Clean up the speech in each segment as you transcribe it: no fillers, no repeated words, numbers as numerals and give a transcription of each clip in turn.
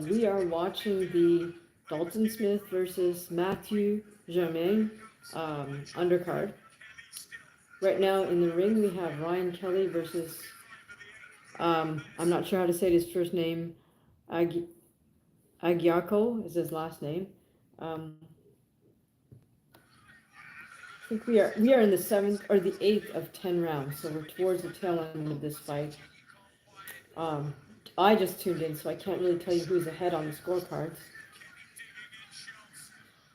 We are watching the Dalton Smith versus Matthew Germain undercard. Right now in the ring we have Ryan Kelly versus, I'm not sure how to say his first name, Ag- Agyako is his last name. I think we are in the 7th or the 8th of 10 rounds, so we're towards the tail end of this fight. Um, I just tuned in, so I can't really tell you who's ahead on the scorecards.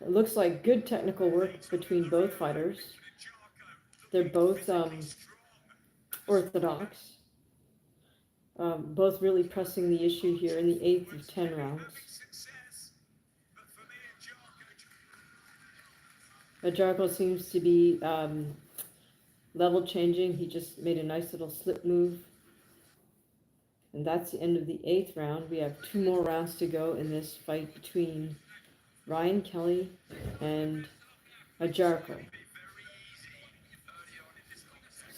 It looks like good technical work between both fighters. They're both orthodox, both really pressing the issue here in the 8th of 10 rounds. Ajarko seems to be level changing. He just made a nice little slip move. And that's the end of the 8th round. We have 2 more rounds to go in this fight between Ryan Kelly and Ajarko.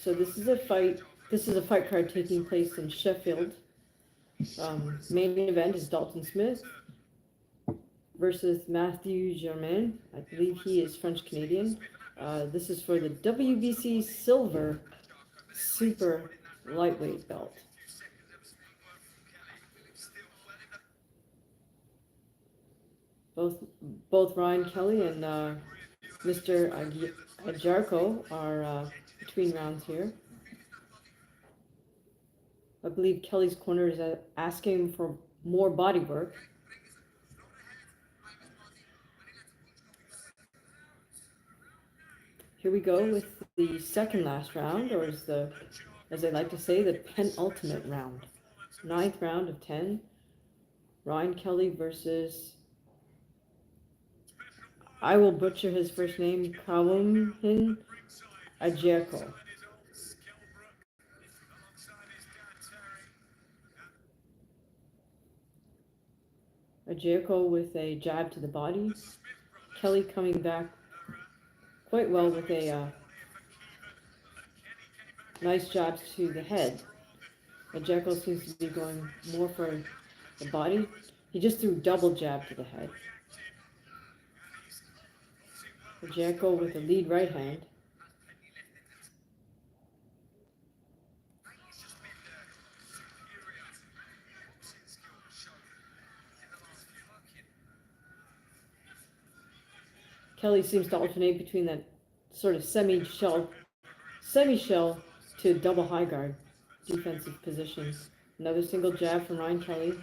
So this is a fight card taking place in Sheffield. Main event is Dalton Smith versus Matthew Germain. I believe he is French Canadian. This is for the WBC Silver Super Lightweight belt. Both Ryan Kelly and Mr. Ajarko are between rounds here. I believe Kelly's corner is asking for more body work. Here we go with the second last round, or as I like to say, the penultimate round. 9th round of 10. Ryan Kelly versus, I will butcher his first name, Kawumhin Agyeko. Agyeko with a jab to the body. Kelly coming back quite well with a nice jab to the head. Agyeko seems to be going more for the body. He just threw double jab to the head. Agyeko with a lead right hand. Kelly seems to alternate between that sort of semi-shell to double high guard defensive position. Another single jab from Ryan Kelly.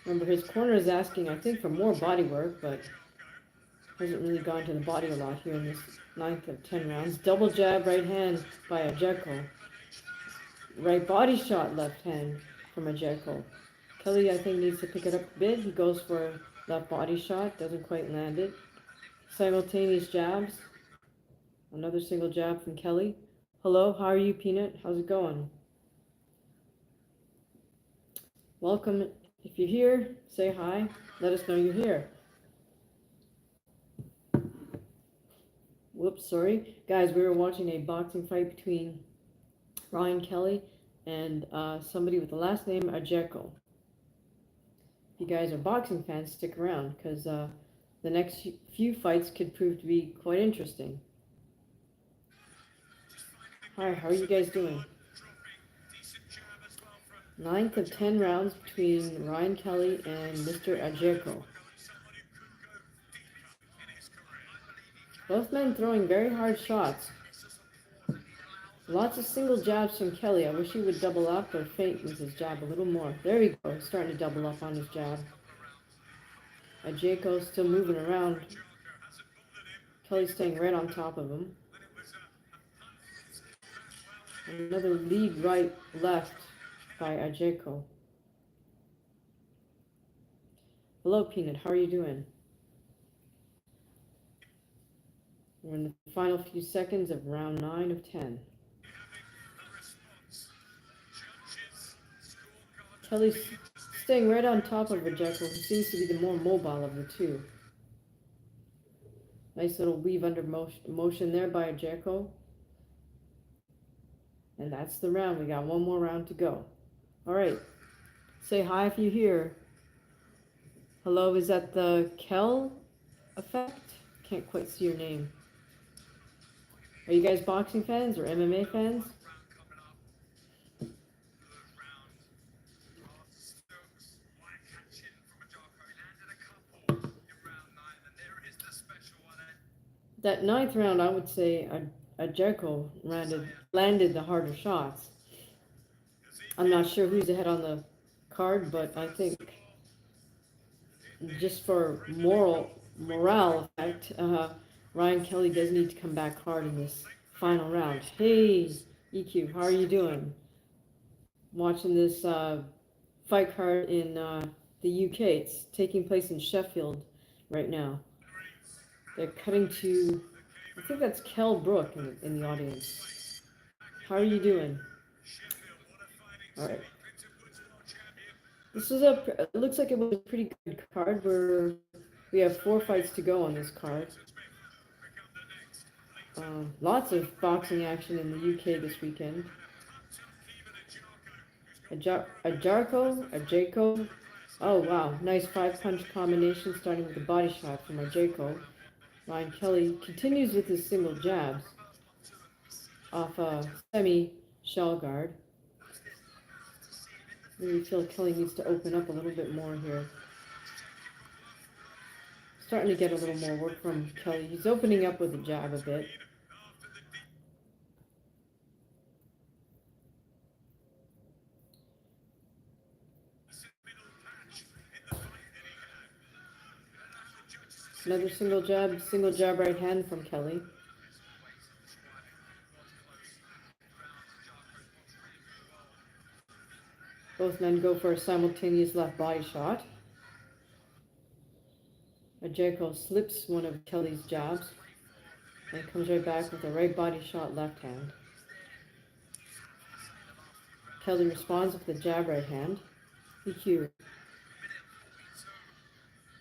Remember, his corner is asking, I think, for more body work, but hasn't really gone to the body a lot here in this 9th of 10 rounds. Double jab right hand by Agyeko. Right body shot left hand from Agyeko. Kelly, I think, needs to pick it up a bit. He goes for left body shot, doesn't quite land it. Simultaneous jabs. Another single jab from Kelly. Hello, how are you, Peanut? How's it going? Welcome. If you're here, say hi. Let us know you're here. Whoops, sorry. Guys, we were watching a boxing fight between Ryan Kelly and somebody with the last name Agyeko. If you guys are boxing fans, stick around, because the next few fights could prove to be quite interesting. Hi, how are you guys doing? 9th of 10 rounds between Ryan Kelly and Mr. Agyeko. Both men throwing very hard shots. Lots of single jabs from Kelly. I wish he would double up or feint with his jab a little more. There we go, starting to double up on his jab. Agyeko still moving around. Kelly staying right on top of him. Another lead right, left by Agyeko. Hello, Peanut. How are you doing? We're in the final few seconds of round 9 of 10. Kelly's staying right on top of Agyeko, who seems to be the more mobile of the two. Nice little weave under motion there by Agyeko. And that's the round. We got one more round to go. All right. Say hi if you hear. Hello, is that the Kel effect? Can't quite see your name. Are you guys boxing fans or MMA fans? That ninth round, I would say a Jericho landed the harder shots. I'm not sure who's ahead on the card, but I think just for morale effect, Ryan Kelly does need to come back hard in this final round. Hey, EQ, how are you doing? Watching this fight card in the UK. It's taking place in Sheffield right now. They're cutting to, I think that's Kell Brook in the audience. How are you doing? All right. This is it looks like it was a pretty good card. We have 4 fights to go on this card. Lots of boxing action in the UK this weekend. A Jarko, a Jaco. Oh wow, nice 5-punch combination starting with a body shot from a Jaco. Ryan Kelly continues with his single jabs off a semi-shell guard. Really feel Kelly needs to open up a little bit more here. Starting to get a little more work from Kelly. He's opening up with a jab a bit. Another single jab right hand from Kelly. Both men go for a simultaneous left body shot. Ajeko slips one of Kelly's jabs and comes right back with a right body shot left hand. Kelly responds with a jab right hand. EQ.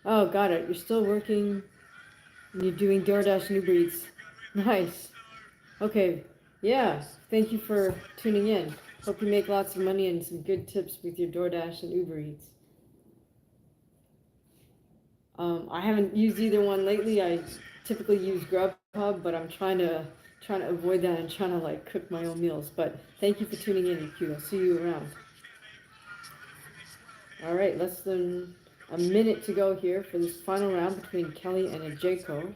Oh, got it. You're still working. You're doing DoorDash and Uber Eats. Nice. Okay. Yeah. Thank you for tuning in. Hope you make lots of money and some good tips with your DoorDash and Uber Eats. I haven't used either one lately. I typically use Grubhub, but I'm trying to avoid that and trying to like cook my own meals. But thank you for tuning in, EQ. I'll see you around. All right, less than a minute to go here for this final round between Kelly and Ajeko.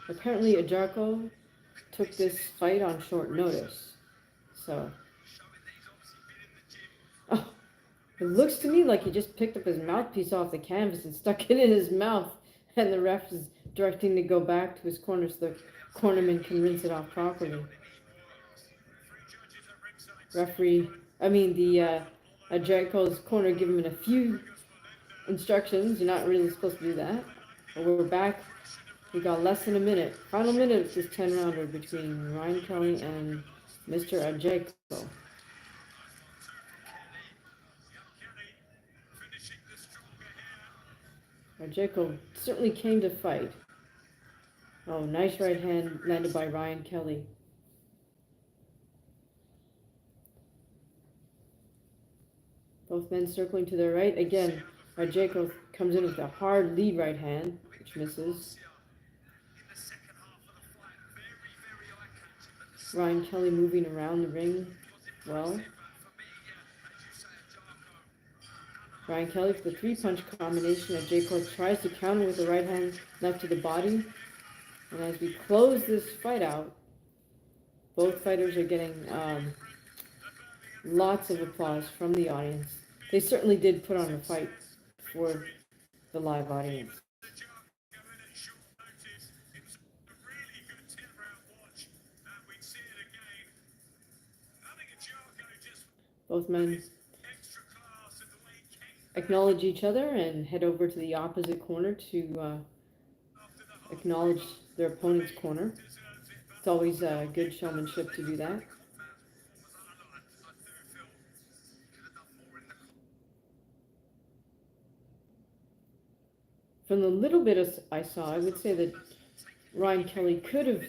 Apparently, Ajeko took this fight on short notice. So, oh, it looks to me like he just picked up his mouthpiece off the canvas and stuck it in his mouth, and the ref is directing to go back to his corner so the cornerman can rinse it off properly. Ajako's corner giving him a few instructions. You're not really supposed to do that. But we're back. We got less than a minute. Final minute of this 10-rounder between Ryan Kelly and Mr. Ajeko. Ajeko certainly came to fight. Oh, nice right hand landed by Ryan Kelly. Both men circling to their right. Again, Ajeko comes in with a hard lead right hand, which misses. Ryan Kelly moving around the ring well. Ryan Kelly for the 3-punch combination. Ajeko tries to counter with the right hand left to the body. And as we close this fight out, both fighters are getting lots of applause from the audience. They certainly did put on a fight for the live audience. Both men acknowledge each other and head over to the opposite corner to acknowledge their opponent's corner. It's always good showmanship to do that. From the little bit I saw, I would say that Ryan Kelly could have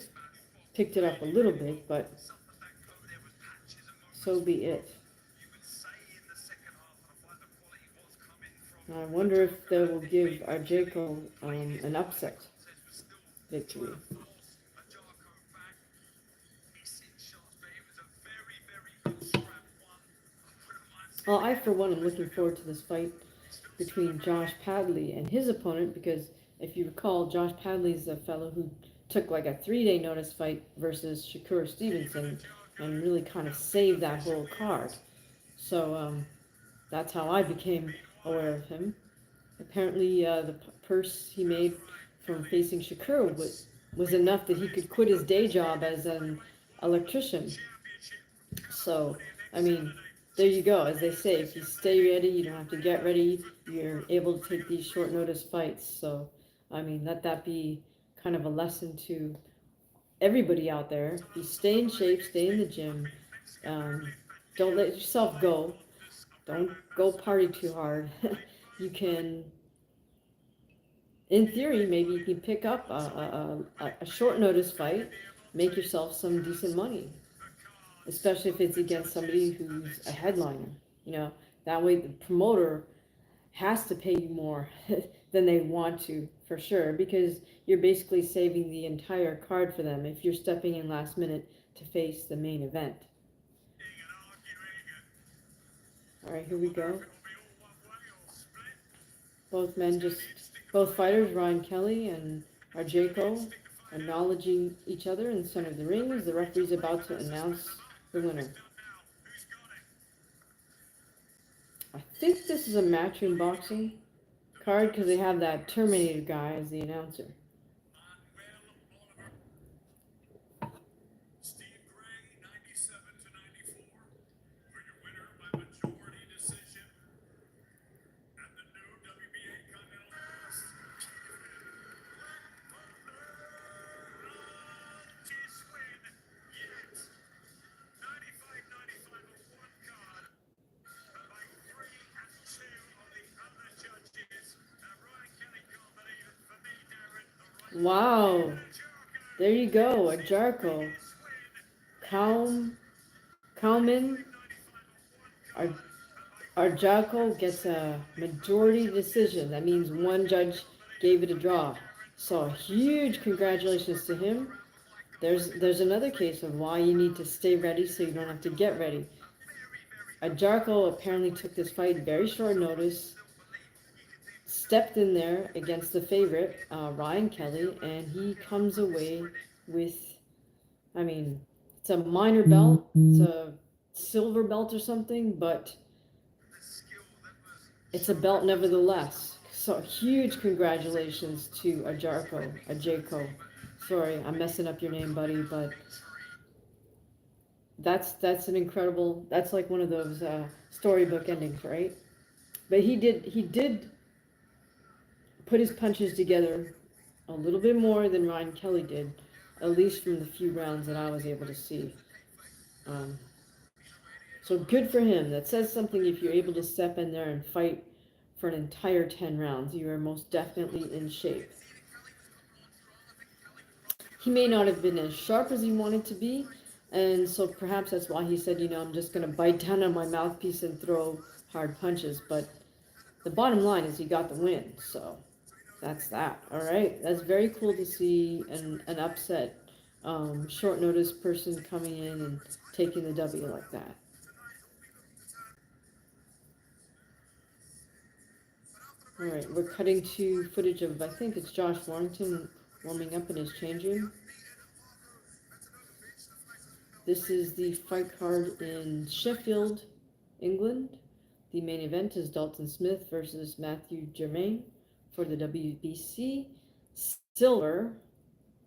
picked it up a little bit, but so be it. I wonder if they will give Arjeko an upset victory. Well, I, for one, am looking forward to this fight between Josh Padley and his opponent because if you recall, Josh Padley's a fellow who took like a 3-day notice fight versus Shakur Stevenson and really kind of saved that whole card. So that's how I became aware of him. Apparently, the purse he made from facing Shakur was enough that he could quit his day job as an electrician. So, I mean, there you go. As they say, if you stay ready, you don't have to get ready. You're able to take these short notice fights. So, I mean, let that be kind of a lesson to everybody out there. If you stay in shape, stay in the gym. Don't let yourself go. Don't go party too hard. You can, in theory, maybe you can pick up a short notice fight, make yourself some decent money, especially if it's against somebody who's a headliner. You know, that way the promoter has to pay you more than they want to, for sure, because you're basically saving the entire card for them if you're stepping in last minute to face the main event. All right, here we go. Both fighters, Ryan Kelly and Arjeko, acknowledging each other in the center of the ring as the referee's about to announce the winner. I think this is a matchroom boxing card because they have that Terminator guy as the announcer. Wow, there you go, a Jarko. Kalman Arjako gets a majority decision. That means one judge gave it a draw. So huge congratulations to him. There's another case of why you need to stay ready so you don't have to get ready. Arjako apparently took this fight very short notice, stepped in there against the favorite, Ryan Kelly, and he comes away with, I mean, it's a minor belt, it's a silver belt or something, but it's a belt nevertheless. So huge congratulations to Ajako. Sorry, I'm messing up your name, buddy, but that's an incredible. That's like one of those storybook endings, right? But he did put his punches together a little bit more than Ryan Kelly did, at least from the few rounds that I was able to see. So good for him. That says something if you're able to step in there and fight for an entire 10 rounds. You are most definitely in shape. He may not have been as sharp as he wanted to be, and so perhaps that's why he said, you know, I'm just going to bite down on my mouthpiece and throw hard punches. But the bottom line is he got the win, so that's that. All right, that's very cool to see an upset, short notice person coming in and taking the W like that. All right, we're cutting to footage of, I think it's Josh Warrington warming up in his change room. This is the fight card in Sheffield, England. The main event is Dalton Smith versus Matthew Germain for the WBC silver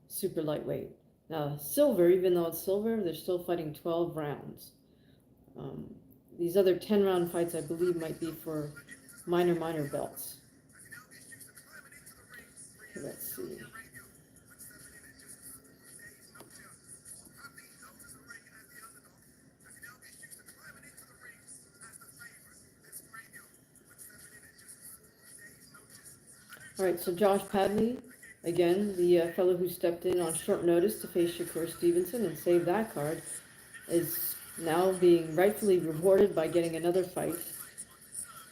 super lightweight. Now, silver, even though it's silver, they're still fighting 12 rounds. These other 10-round fights, I believe, might be for minor belts. Okay, let's see. All right, so Josh Padley Again, the fellow who stepped in on short notice to face Shakur Stevenson and save that card is now being rightfully rewarded by getting another fight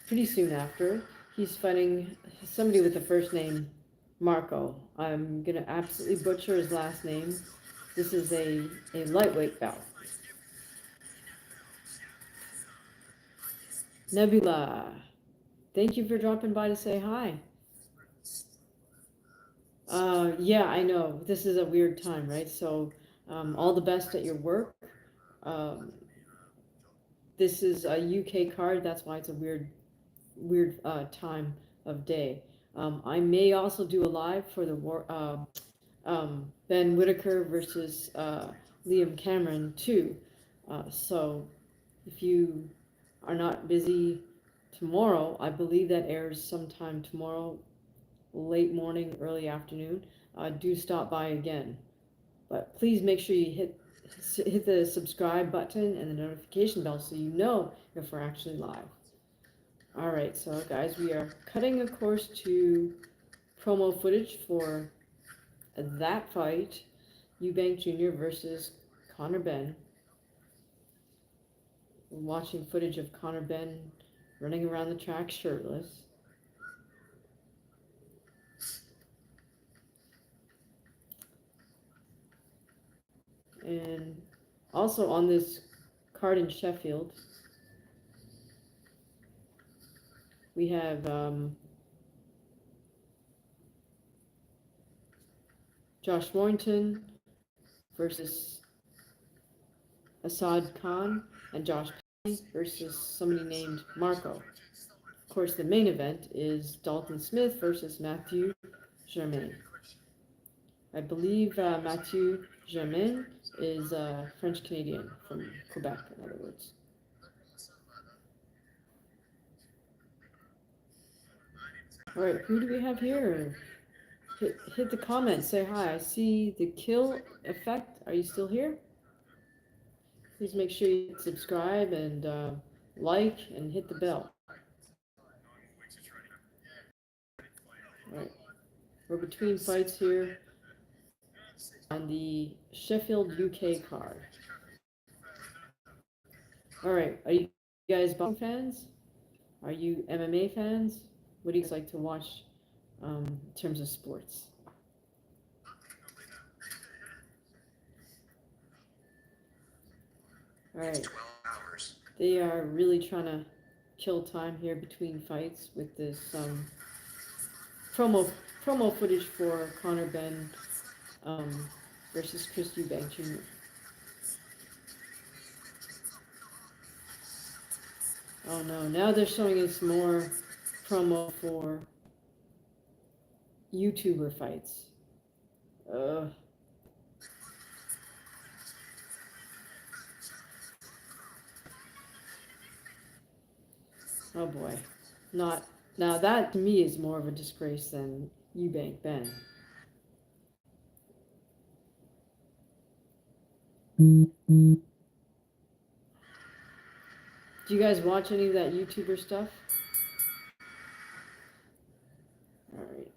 pretty soon after. He's fighting somebody with the first name Marco. I'm gonna absolutely butcher his last name. This is a lightweight bout. Nebula, thank you for dropping by to say hi. Yeah, I know. This is a weird time, right? So, all the best at your work. Um, this is a UK card, that's why it's a weird time of day. I may also do a live for the Ben Whitaker versus Liam Cameron too. So if you are not busy tomorrow, I believe that airs sometime tomorrow, late morning, early afternoon. Do stop by again, but please make sure you hit the subscribe button and the notification bell so you know if we're actually live. All right, so guys, we are cutting, of course, to promo footage for that fight, Eubank Jr. versus Conor Benn. We're watching footage of Conor Benn running around the track shirtless. And also on this card in Sheffield, we have Josh Warrington versus Assad Khan, and Josh Penny versus somebody named Marco. Of course, the main event is Dalton Smith versus Matthew Germain. I believe Matthew Germain is French Canadian from Quebec, in other words. All right, who do we have here? Hit the comments, say hi. I see the kill effect. Are you still here? Please make sure you subscribe and like and hit the bell. All right, we're between fights here on the Sheffield UK card. All right, are you guys boxing fans? Are you MMA fans? What do you guys like to watch in terms of sports? All right, they are really trying to kill time here between fights with this promo footage for Conor Benn versus Chris Eubank Jr. Oh no, now they're showing us more promo for YouTuber fights. Oh boy. Not now that to me is more of a disgrace than Eubank Ben. Do you guys watch any of that YouTuber stuff? All right.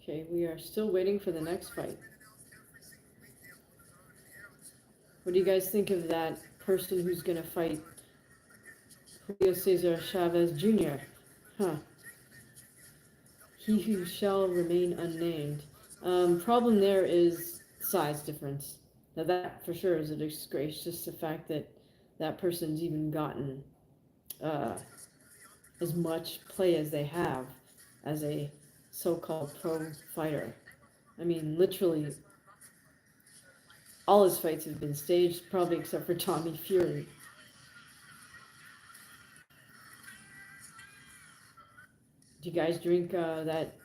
Okay, we are still waiting for the next fight. What do you guys think of that person who's going to fight Julio Cesar Chavez Jr.? Huh. He who shall remain unnamed. Problem there is size difference. Now that for sure is a disgrace. Just the fact that that person's even gotten as much play as they have as a so-called pro fighter. I mean, literally, all his fights have been staged, probably except for Tommy Fury. Do you guys drink that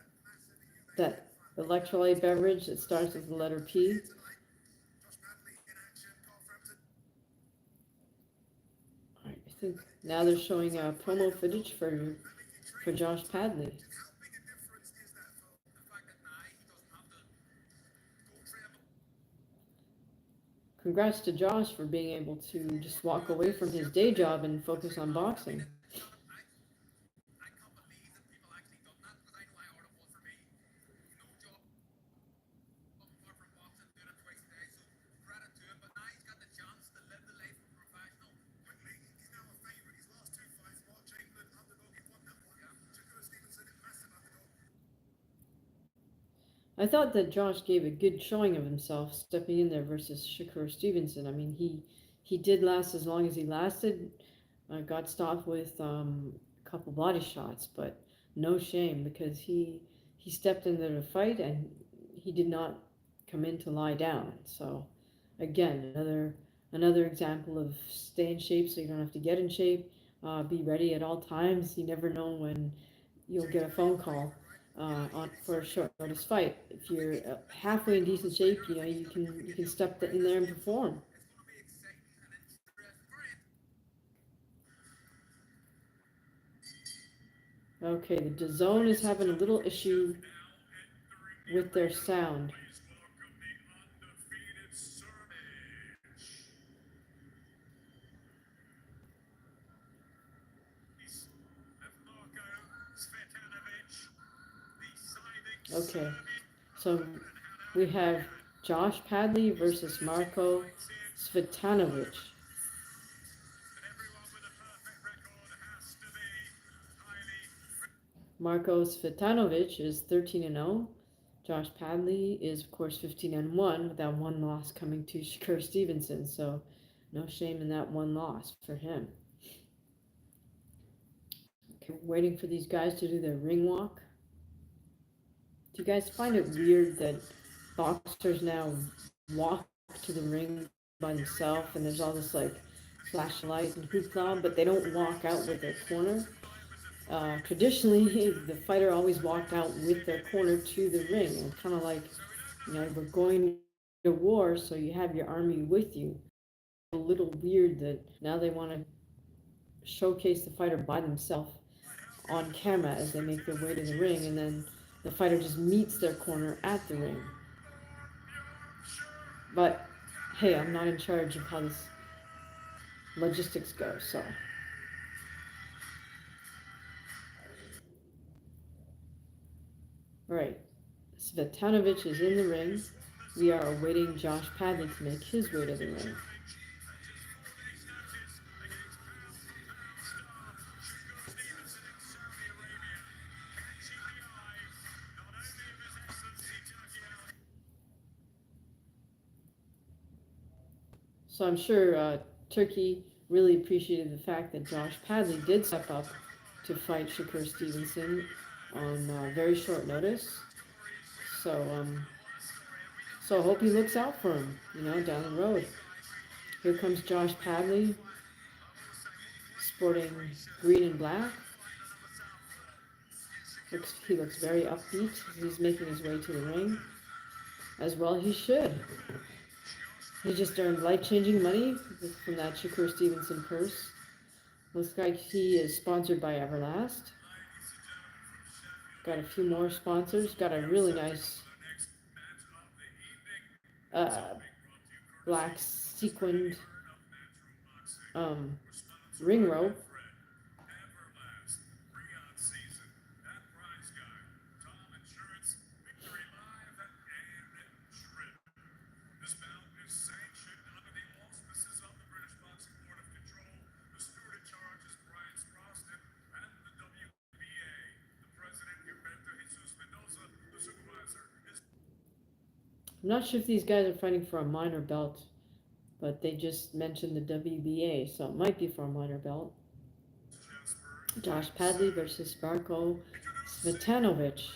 electrolyte beverage that starts with the letter P? All right, I think now they're showing promo footage for Josh Padley. congrats to Josh for being able to just walk away from his day job and focus on boxing. I thought that Josh gave a good showing of himself stepping in there versus Shakur Stevenson. I mean, he did last as long as he lasted. Got stopped with a couple body shots, but no shame because he stepped into the fight and he did not come in to lie down. So again, another example of stay in shape so you don't have to get in shape. Be ready at all times. You never know when you'll get a phone call on for a short notice fight. If you're halfway in decent shape, you can step in there and perform. Okay, the DAZN is having a little issue with their sound. Okay, so we have Josh Padley versus Marco Svetanovich. Marco Svetanovich is 13-0. Josh Padley is, of course, 15-1, with that one loss coming to Shakur Stevenson. So, no shame in that one loss for him. Okay, waiting for these guys to do their ring walk. Do you guys find it weird that boxers now walk to the ring by themselves and there's all this like flashlight and hoopla, but they don't walk out with their corner? Traditionally, the fighter always walked out with their corner to the ring, and kind of like, we're going to war, so you have your army with you. A little weird that now they want to showcase the fighter by themselves on camera as they make their way to the ring, and then the fighter just meets their corner at the ring. But hey, I'm not in charge of how this logistics go, so. All right, Svetanovich is in the ring. We are awaiting Josh Padley to make his way to the ring. So I'm sure Turkey really appreciated the fact that Josh Padley did step up to fight Shakur Stevenson on very short notice. So so I hope he looks out for him, down the road. Here comes Josh Padley, sporting green and black. He looks very upbeat as he's making his way to the ring. As well he should. He just earned life-changing money from that Shakur Stevenson purse. Looks like he is sponsored by Everlast. Got a few more sponsors. Got a really nice black sequined ring rope. I'm not sure if these guys are fighting for a minor belt, but they just mentioned the WBA, so it might be for a minor belt. Josh Padley versus Marco Svetanovich.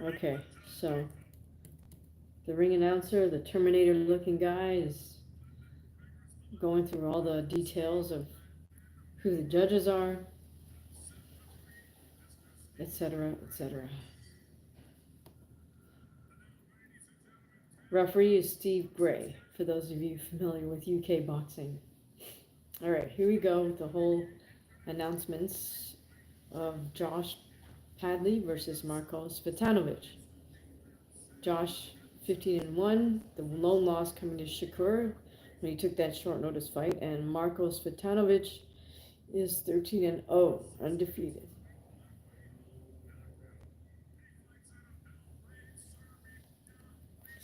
Okay, so the ring announcer, the Terminator looking guy, is going through all the details of who the judges are, etc., etc. Referee is Steve Gray, for those of you familiar with UK boxing. All right, here we go with the whole announcements of Josh Padley versus Marco Svetanovich. Josh 15-1. The lone loss coming to Shakur when he took that short notice fight, and Marko Svitanovic is 13-0, undefeated.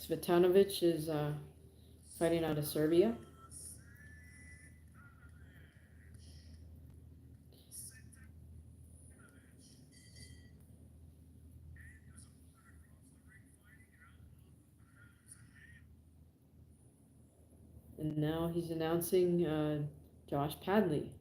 Svitanovic is fighting out of Serbia. And now he's announcing Josh Padley.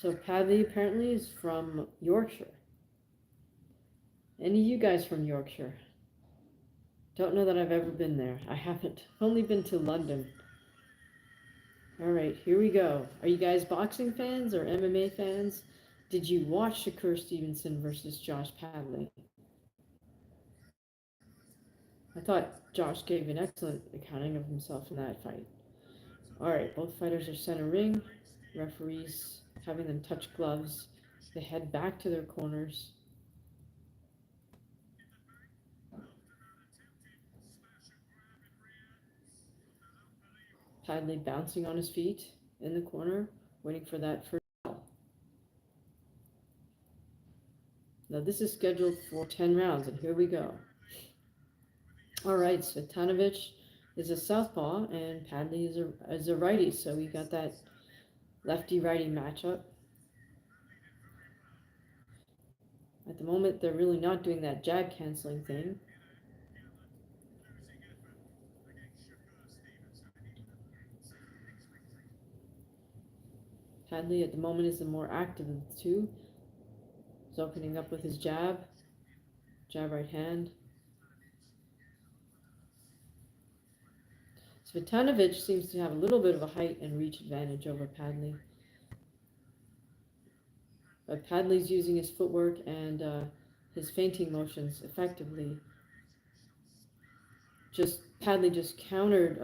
So Padley apparently is from Yorkshire. Any of you guys from Yorkshire? Don't know that I've ever been there. I haven't. Only been to London. Alright, here we go. Are you guys boxing fans or MMA fans? Did you watch Shakur Stevenson versus Josh Padley? I thought Josh gave an excellent accounting of himself in that fight. Alright, both fighters are center ring. Referees having them touch gloves. They head back to their corners. Padley bouncing on his feet in the corner, waiting for that first bell. Now this is scheduled for 10 rounds, and here we go. Alright, Svitanovic is a southpaw, and Padley is a righty, so we got that lefty-righty matchup. At the moment, they're really not doing that jab canceling thing. Padley at the moment is the more active of the two. He's opening up with his jab right hand. Svitanovic seems to have a little bit of a height and reach advantage over Padley. But Padley's using his footwork and his feinting motions effectively. Padley just countered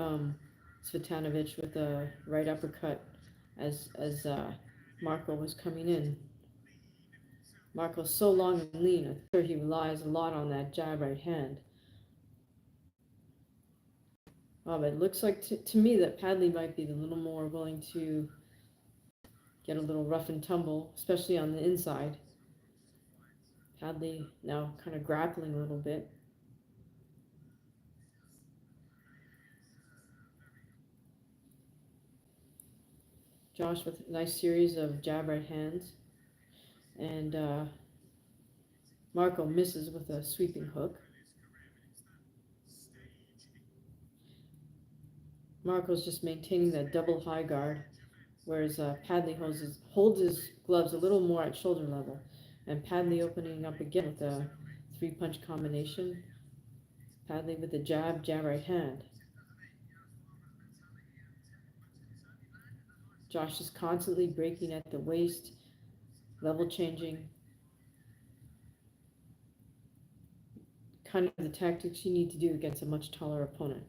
Svitanovic with a right uppercut as Marko was coming in. Marko's so long and lean, I'm sure he relies a lot on that jab right hand. But it looks like to me that Padley might be a little more willing to get a little rough and tumble, especially on the inside. Padley now kind of grappling a little bit. Josh with a nice series of jab right hands. And Marko misses with a sweeping hook. Marko's just maintaining that double high guard, whereas Padley holds his gloves a little more at shoulder level. And Padley opening up again with a three-punch combination. Padley with the jab right hand. Josh is constantly breaking at the waist, level changing. Kind of the tactics you need to do against a much taller opponent.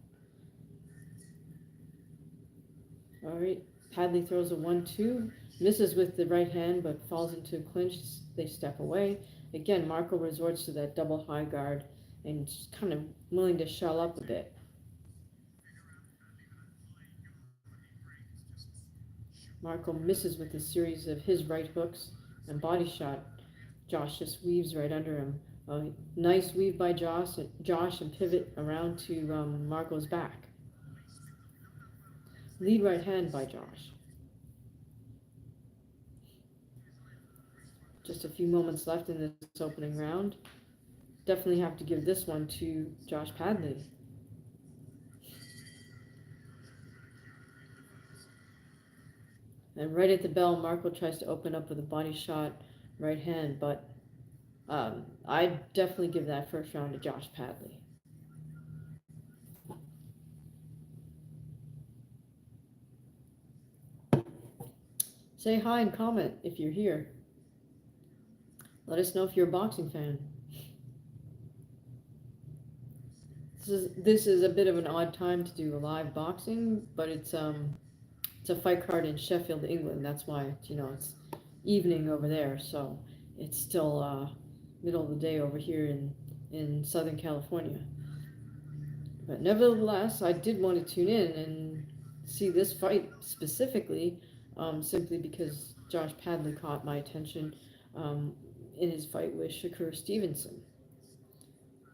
Alright, Padley throws a 1-2, misses with the right hand but falls into a clinch. They step away. Again, Marko resorts to that double high guard and just kind of willing to shell up a bit. Marko misses with a series of his right hooks and body shot. Josh just weaves right under him. Nice weave by Josh and pivot around to Marko's back. Lead right hand by Josh. Just a few moments left in this opening round. Definitely have to give this one to Josh Padley. And right at the bell, Marko tries to open up with a body shot right hand, but I'd definitely give that first round to Josh Padley. Say hi and comment if you're here. Let us know if you're a boxing fan. This is a bit of an odd time to do a live boxing, but it's a fight card in Sheffield, England. That's why it's evening over there, so it's still middle of the day over here in Southern California. But nevertheless, I did want to tune in and see this fight specifically, simply because Josh Padley caught my attention um, in his fight with Shakur Stevenson.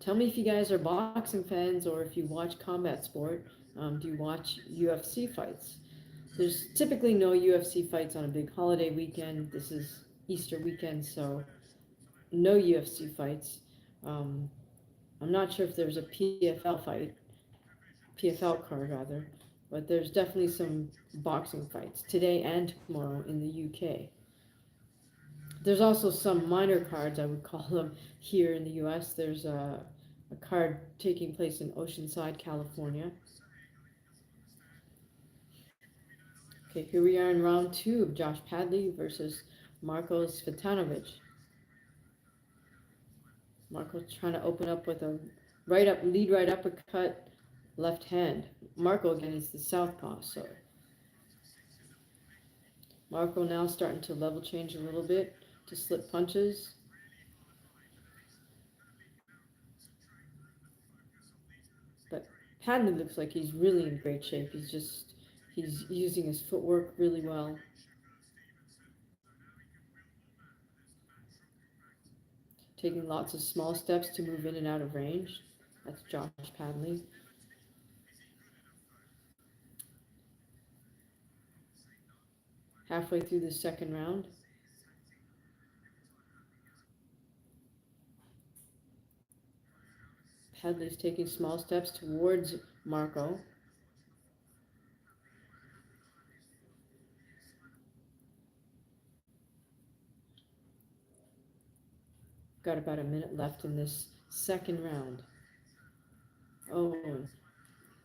Tell me if you guys are boxing fans or if you watch combat sport. Do you watch UFC fights? There's typically no UFC fights on a big holiday weekend. This is Easter weekend, so no UFC fights. Um, I'm not sure if there's a PFL card rather, but there's definitely some boxing fights today and tomorrow in the UK. There's also some minor cards, I would call them, here in the US. There's a card taking place in Oceanside, California. Okay, here we are in round two of Josh Padley versus Marco Svitanovic. Marco trying to open up with a lead right uppercut, left hand. Marco again is the southpaw, so Marco now starting to level change a little bit to slip punches. But Padley looks like he's really in great shape. He's using his footwork really well. Taking lots of small steps to move in and out of range. That's Josh Padley. Halfway through the second round. Padley's taking small steps towards Marco. Got about a minute left in this second round. Oh,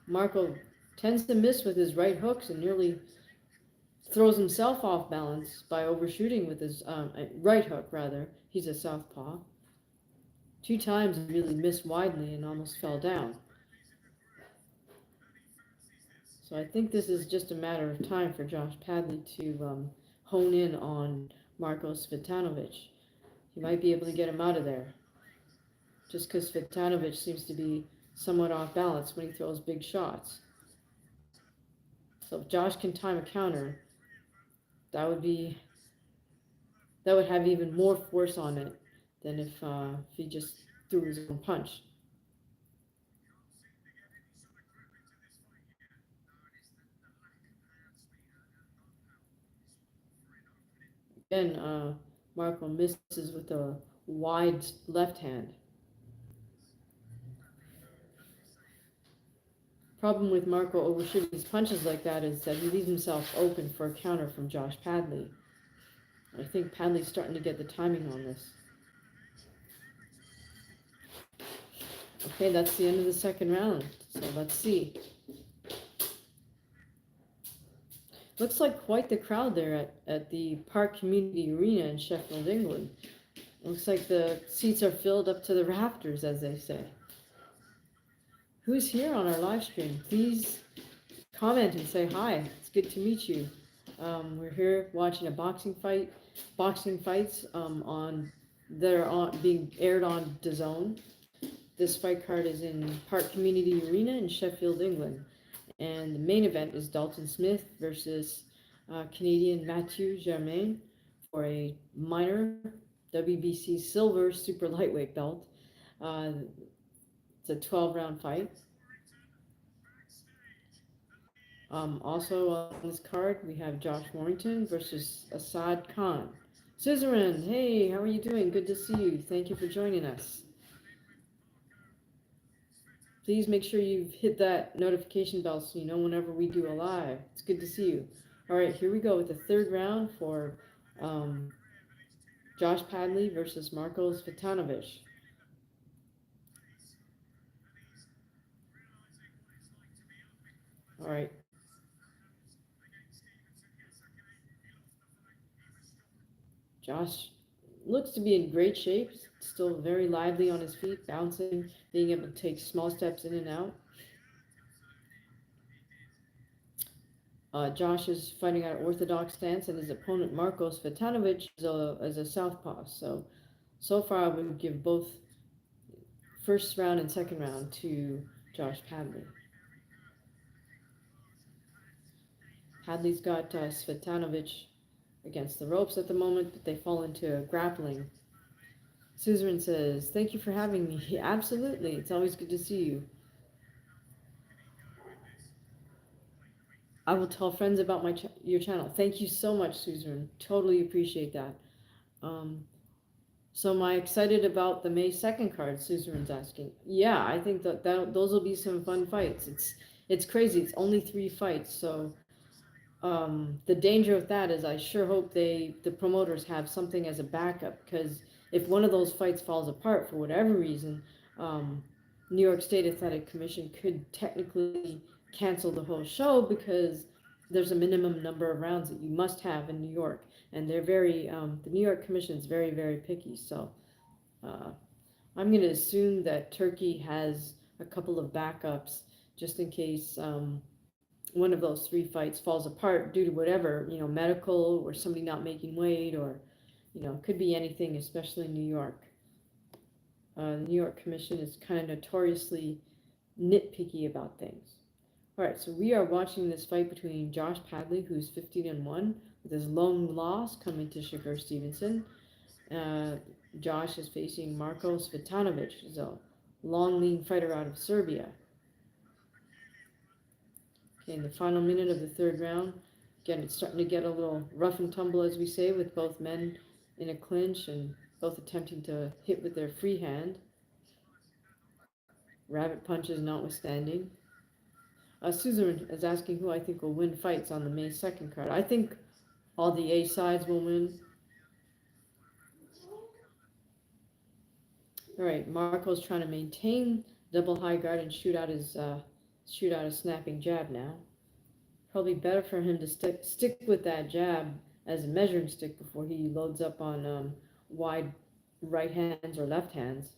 Marco tends to miss with his right hooks and nearly throws himself off balance by overshooting with his right hook, rather. He's a southpaw. Two times he really missed widely and almost fell down. So I think this is just a matter of time for Josh Padley to hone in on Marco Svitanovic. He might be able to get him out of there. Just because Svitanovic seems to be somewhat off balance when he throws big shots. So if Josh can time a counter, that would be that would have even more force on it than if he just threw his own punch. Again, Marco misses with a wide left hand. Problem with Marco overshooting his punches like that is that he leaves himself open for a counter from Josh Padley. I think Padley's starting to get the timing on this. Okay, that's the end of the second round. So let's see. Looks like quite the crowd there at the Park Community Arena in Sheffield, England. Looks like the seats are filled up to the rafters, as they say. Who's here on our live stream? Please comment and say hi. It's good to meet you. We're here watching a boxing fights on that are being aired on DAZN. This fight card is in Park Community Arena in Sheffield, England. And the main event is Dalton Smith versus Canadian Mathieu Germain for a minor WBC silver super lightweight belt. It's a 12-round fight. Also on this card, we have Josh Warrington versus Assad Khan. Scissorin, hey, how are you doing? Good to see you. Thank you for joining us. Please make sure you hit that notification bell so you know whenever we do a live. It's good to see you. All right, here we go with the third round for Josh Padley versus Marco Svitanovic. All right. Josh looks to be in great shape, still very lively on his feet, bouncing, being able to take small steps in and out. Josh is fighting out orthodox stance, and his opponent Marcos Vitanovic is a southpaw. So far, I would give both first round and second round to Josh Padley. Hadley's got Svetanovic against the ropes at the moment, but they fall into grappling. Suzerain says, "Thank you for having me." Absolutely, it's always good to see you. I will tell friends about your channel. Thank you so much, Suzerain. Totally appreciate that. Um, so am I excited about the May 2nd card? Suzerain's asking. Yeah, I think that those will be some fun fights. It's crazy. It's only 3 fights, so the danger of that is I sure hope the promoters have something as a backup, because if one of those fights falls apart for whatever reason, um, New York State Athletic Commission could technically cancel the whole show, because there's a minimum number of rounds that you must have in New York, and the New York Commission is very, very picky. So uh, I'm going to assume that Turkey has a couple of backups just in case one of those 3 fights falls apart due to whatever, medical or somebody not making weight, or, could be anything, especially in New York. The New York Commission is kind of notoriously nitpicky about things. All right, so we are watching this fight between Josh Padley, who's 15-1, with his lone loss coming to Shakur Stevenson. Uh, Josh is facing Marko Svetanovic, who's a long, lean fighter out of Serbia. Okay, in the final minute of the third round, again, it's starting to get a little rough and tumble, as we say, with both men in a clinch and both attempting to hit with their free hand. Rabbit punches notwithstanding. Susan is asking who I think will win fights on the May 2nd card. I think all the A sides will win. All right, Marco's trying to maintain double high guard and shoot out a snapping jab now. Probably better for him to stick with that jab as a measuring stick before he loads up on wide right hands or left hands,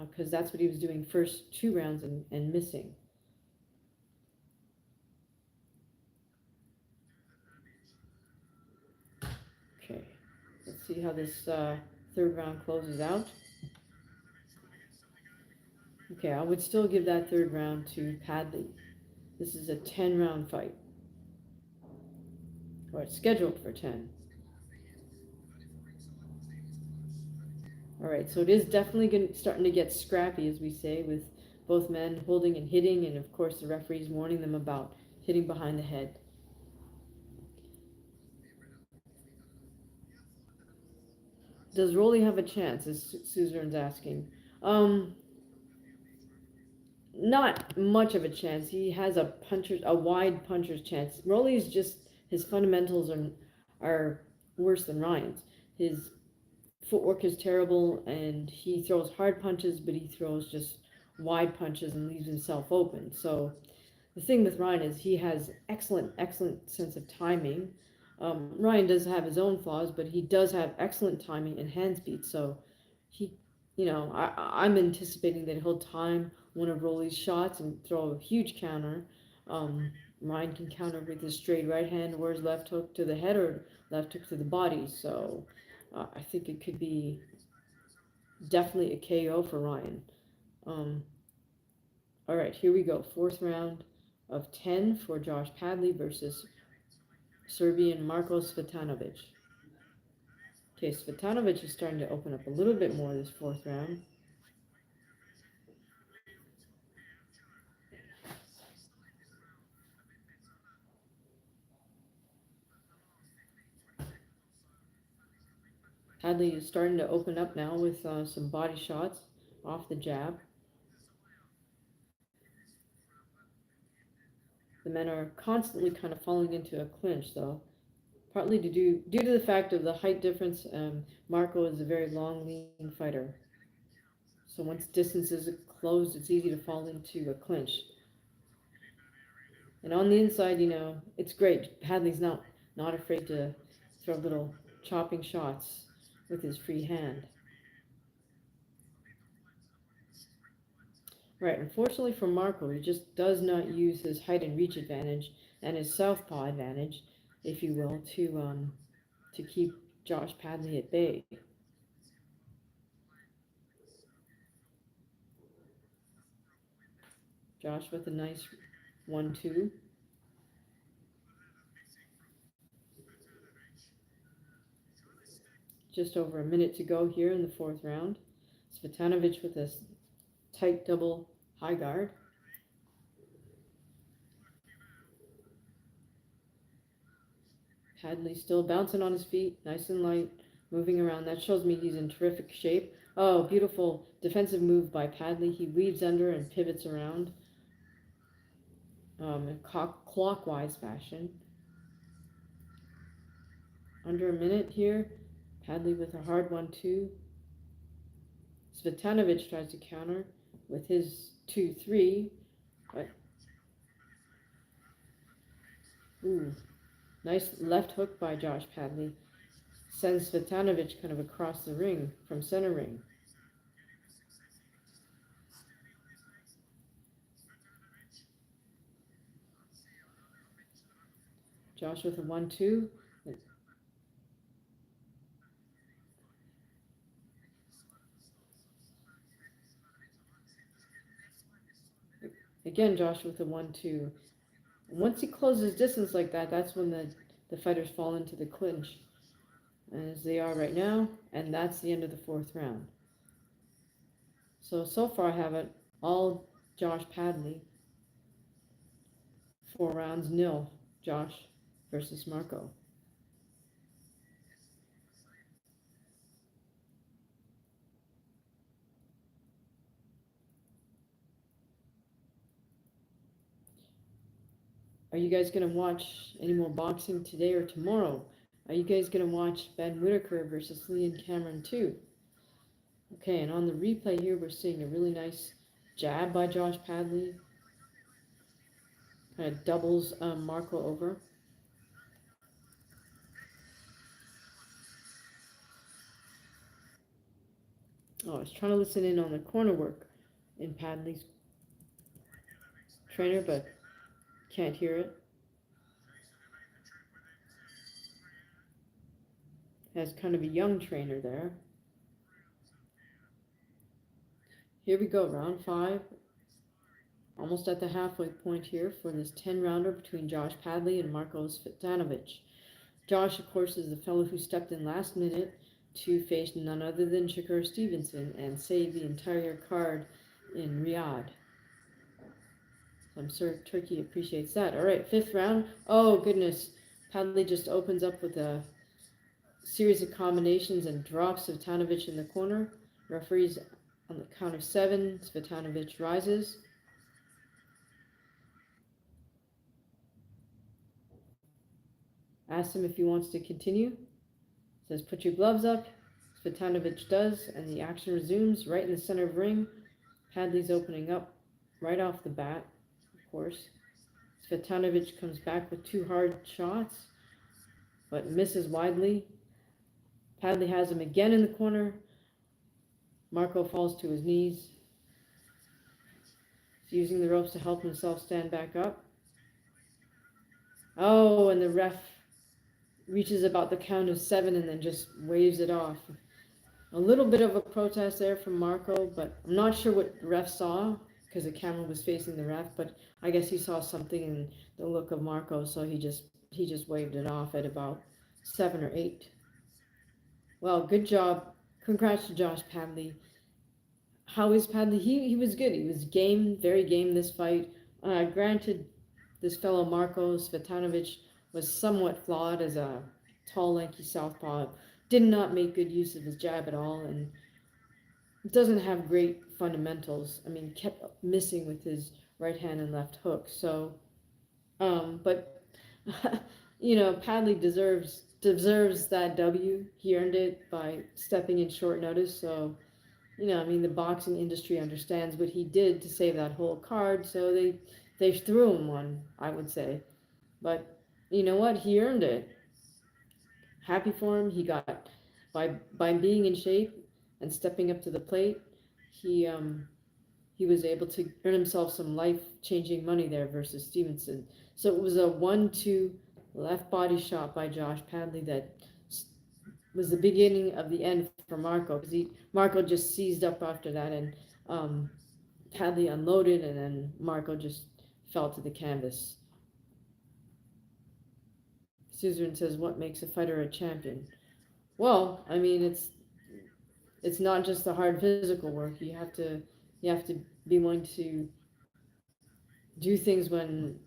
because that's what he was doing first 2 rounds and missing. Okay, let's see how this third round closes out. Okay, I would still give that third round to Padley. This is a 10-round fight, or it's scheduled for 10. All right, so it is definitely starting to get scrappy, as we say, with both men holding and hitting, and of course the referees warning them about hitting behind the head. Does Rolly have a chance, as Suzerain's asking? Um, Not much of a chance. He has a wide puncher's chance. Rolly's just, his fundamentals are worse than Ryan's. His footwork is terrible, and he throws hard punches, but he throws just wide punches and leaves himself open. So the thing with Ryan is he has excellent sense of timing. Ryan does have his own flaws, but he does have excellent timing and hand speed. So he, I'm anticipating that he'll time one of Rolly's shots and throw a huge counter. Um, Ryan can counter with his straight right hand or his left hook to the head or left hook to the body. So I think it could be definitely a KO for Ryan. Um, all right, here we go. Fourth round of 10 for Josh Padley versus Serbian Marko Svetanovic. Okay, Svetanovic is starting to open up a little bit more this fourth round. Hadley is starting to open up now with some body shots off the jab. The men are constantly kind of falling into a clinch, though, partly due to the fact of the height difference. Marco is a very long, lean fighter, so once distance is closed, it's easy to fall into a clinch. And on the inside, it's great. Hadley's not afraid to throw little chopping shots with his free hand. Right, unfortunately for Marco, he just does not use his height and reach advantage and his southpaw advantage, if you will, to keep Josh Padley at bay. Josh with a nice 1-2. Just over a minute to go here in the fourth round. Svetanovich with a tight double high guard. Hadley still bouncing on his feet, nice and light, moving around. That shows me he's in terrific shape. Oh, beautiful defensive move by Padley. He weaves under and pivots around in clockwise fashion. Under a minute here. Padley with a hard 1-2. Svetanovich tries to counter with his 2-3. But, ooh, nice left hook by Josh Padley. Sends Svetanovich kind of across the ring from center ring. Josh with a 1-2. Again, Josh with a 1-2. Once he closes distance like that, that's when the fighters fall into the clinch, as they are right now, and that's the end of the fourth round. So far I have it all Josh Padley. 4 rounds, nil. Josh versus Marco. Are you guys going to watch any more boxing today or tomorrow? Are you guys going to watch Ben Whitaker versus Leon Cameron too? Okay, and on the replay here, we're seeing a really nice jab by Josh Padley. Kind of doubles Marco over. Oh, I was trying to listen in on the corner work in Padley's trainer, but can't hear it. Has kind of a young trainer there. Here we go, round 5. Almost at the halfway point here for this 10-rounder between Josh Padley and Marco Svetanovich. Josh, of course, is the fellow who stepped in last minute to face none other than Shakur Stevenson and save the entire card in Riyadh. I'm sure Turkey appreciates that. All right, 5th round. Oh, goodness. Padley just opens up with a series of combinations and drops Svetanovich in the corner. Referees on the count of 7. Svetanovich rises. Asks him if he wants to continue. Says, put your gloves up. Svetanovich does, and the action resumes right in the center of the ring. Padley's opening up right off the bat, of course. Svetanovich comes back with 2 hard shots, but misses widely. Padley has him again in the corner. Marco falls to his knees. He's using the ropes to help himself stand back up. Oh, and the ref reaches about the count of 7 and then just waves it off. A little bit of a protest there from Marco, but I'm not sure what the ref saw because the camera was facing the ref, but I guess he saw something in the look of Marco, so he just waved it off at about 7 or 8. Well, good job. Congrats to Josh Padley. How is Padley? He was good. He was game, very game this fight. Granted, this fellow Marco Svetanovich was somewhat flawed as a tall, lanky southpaw. Did not make good use of his jab at all, and doesn't have great fundamentals. I mean, kept missing with his right hand and left hook. So, but Padley deserves that W. He earned it by stepping in short notice. So, the boxing industry understands what he did to save that whole card. So they threw him one, I would say. But you know what? He earned it. Happy for him. He got By being in shape and stepping up to the plate, he he was able to earn himself some life changing money there versus Stevenson. So it was a 1-2 left body shot by Josh Padley that was the beginning of the end for Marco, because Marco just seized up after that, and um, Hadley unloaded, and then Marco just fell to the canvas. Suzerain says, "What makes a fighter a champion?" Well, I mean, it's not just the hard physical work. You have to be willing to do things when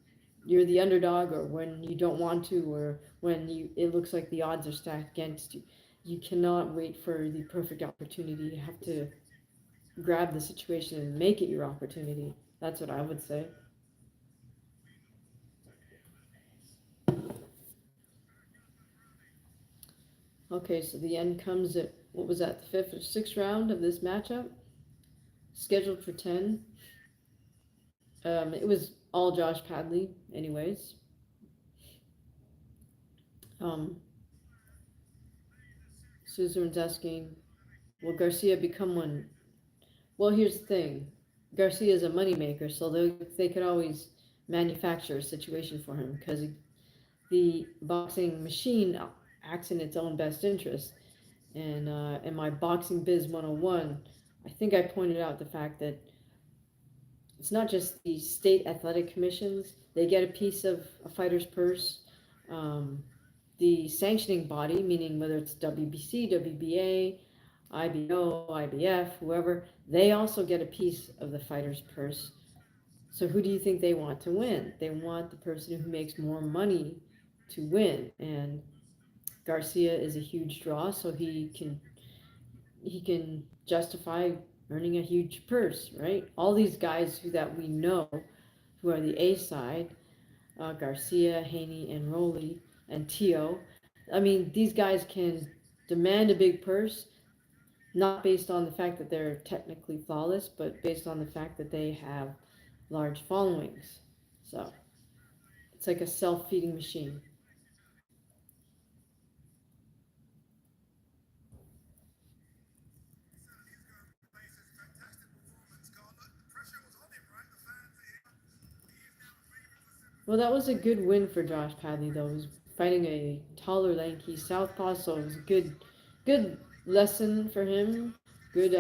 you're the underdog, or when you don't want to, or when it looks like the odds are stacked against you. You cannot wait for the perfect opportunity. You have to grab the situation and make it your opportunity. That's what I would say. Okay, so the end comes at, what was that, the fifth or sixth round of this matchup, scheduled for 10. It was all Josh Padley, anyways. Um, Suzerain's asking, will Garcia become one? Well, here's the thing, Garcia is a moneymaker, so they could always manufacture a situation for him, because the boxing machine acts in its own best interest. And in my Boxing Biz 101, I think I pointed out the fact that it's not just the state athletic commissions, they get a piece of a fighter's purse. Um, the sanctioning body, meaning whether it's WBC, WBA, IBO, IBF, whoever, they also get a piece of the fighter's purse. So who do you think they want to win? They want the person who makes more money to win. And Garcia is a huge draw, so he can justify earning a huge purse, right? All these guys that we know, who are the A side, Garcia, Haney, and Rowley, and Tio. I mean, these guys can demand a big purse, not based on the fact that they're technically flawless, but based on the fact that they have large followings. So it's like a self-feeding machine. Well, that was a good win for Josh Padley, though. He was fighting a taller, lanky southpaw, so it was a good lesson for him. Good,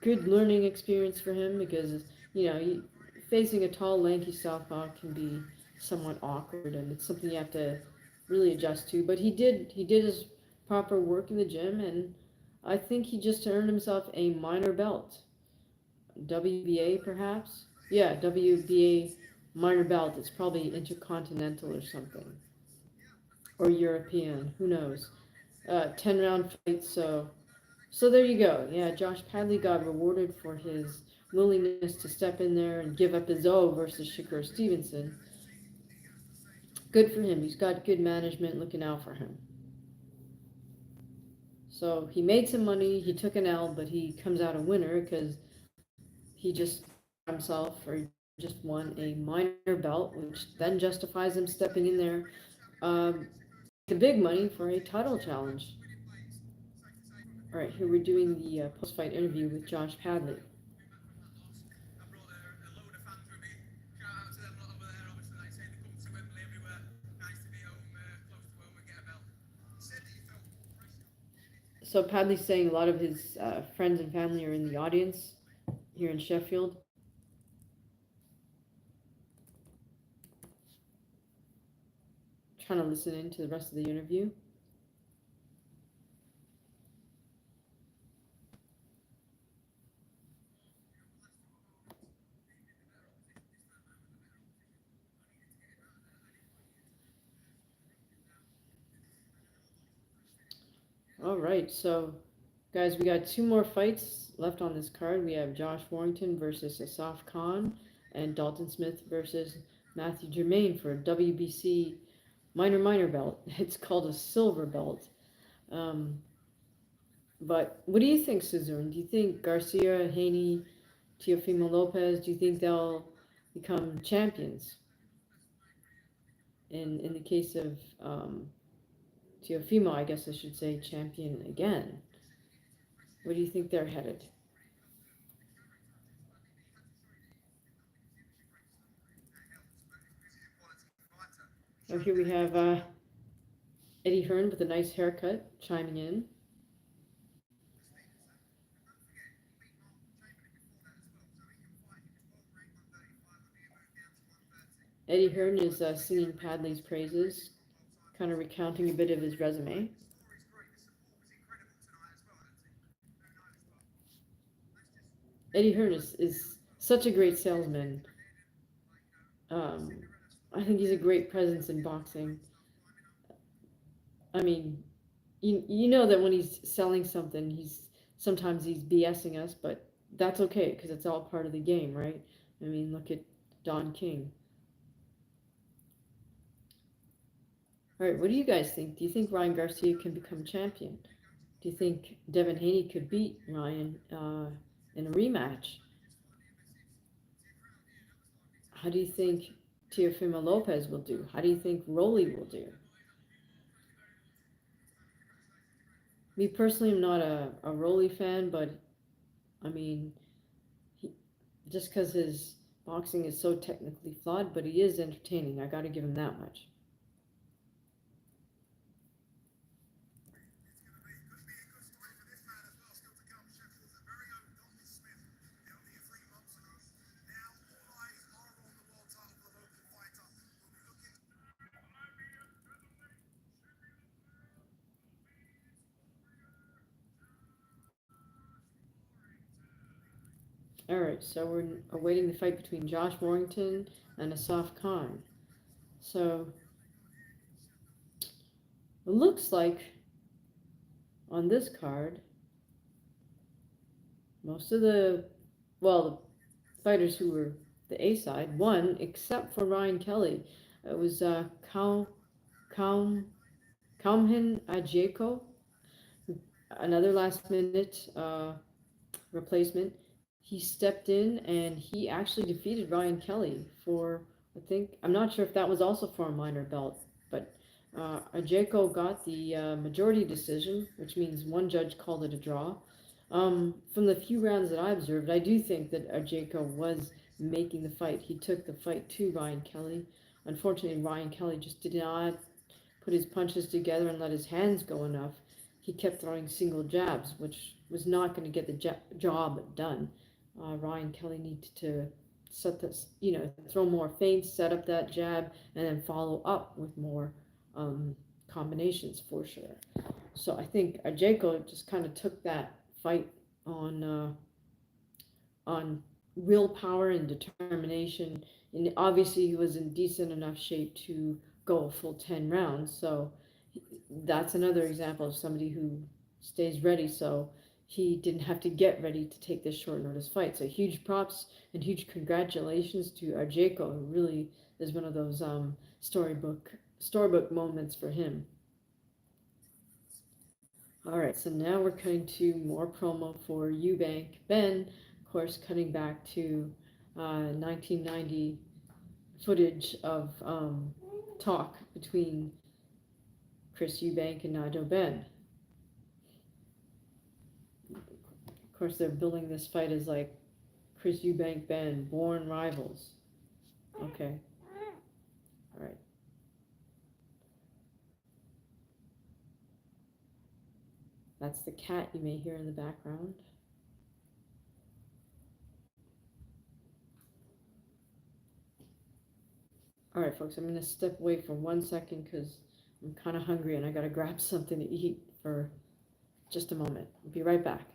good learning experience for him, because facing a tall, lanky southpaw can be somewhat awkward, and it's something you have to really adjust to. But he did his proper work in the gym, and I think he just earned himself a minor belt. WBA perhaps? Yeah, WBA minor belt. It's probably intercontinental or something, or European. Who knows? 10 round fight. So there you go. Yeah, Josh Padley got rewarded for his willingness to step in there and give up his O versus Shakur Stevenson. Good for him. He's got good management looking out for him. So he made some money. He took an L, but he comes out a winner because he just himself, or just won a minor belt, which then justifies him stepping in there, um, the big money for a title challenge. All right, here we're doing the post-fight interview with Josh Padley. So Padley's saying a lot of his friends and family are in the audience here in Sheffield. Trying to listen in to the rest of the interview. All right, so guys, we got two more fights left on this card. We have Josh Warrington versus Asaf Khan, and Dalton Smith versus Matthew Germain for a WBC minor belt. It's called a silver belt. Um, but what do you think, Suzanne? Do you think Garcia, Haney, Teofimo Lopez, do you think they'll become champions? In the case of Teofimo, I guess I should say, champion again. Where do you think they're headed? Oh, here we have Eddie Hearn with a nice haircut chiming in. Eddie Hearn is singing Padley's praises, kind of recounting a bit of his resume. Eddie Hearn is such a great salesman. Um, I think he's a great presence in boxing. I mean, you know that when he's selling something, sometimes he's BSing us, but that's okay because it's all part of the game, right? I mean, look at Don King. All right, what do you guys think? Do you think Ryan Garcia can become champion? Do you think Devin Haney could beat Ryan in a rematch? How do you think Teofimo Lopez will do? How do you think Rolly will do? Me personally, I'm not a Rolly fan, but I mean, he, just because his boxing is so technically flawed, but he is entertaining. I got to give him that much. All right, so we're awaiting the fight between Josh Warrington and Asaf Khan. So it looks like on this card, most of the fighters who were the A side won, except for Ryan Kelly. It was Kaum Kaumhin Ajeko, another last minute replacement. He stepped in and he actually defeated Ryan Kelly for, I think, I'm not sure if that was also for a minor belt, but Ajeko got the majority decision, which means one judge called it a draw. From the few rounds that I observed, I do think that Ajeko was making the fight. He took the fight to Ryan Kelly. Unfortunately, Ryan Kelly just did not put his punches together and let his hands go enough. He kept throwing single jabs, which was not going to get the job done. Ryan Kelly needed to throw more feints, set up that jab, and then follow up with more combinations for sure. So I think Ajeko just kind of took that fight on willpower and determination, and obviously he was in decent enough shape to go a full 10 rounds. So that's another example of somebody who stays ready. So he didn't have to get ready to take this short notice fight. So huge props and huge congratulations to Ajeko, who really is one of those storybook moments for him. All right, so now we're cutting to more promo for Eubank Ben, of course, cutting back to 1990 footage of talk between Chris Eubank and Nigel Ben. Of course, they're building this fight as like Chris Eubank Ben, born rivals. Okay. All right. That's the cat you may hear in the background. All right, folks, I'm going to step away for 1 second because I'm kind of hungry and I got to grab something to eat for just a moment. I'll be right back.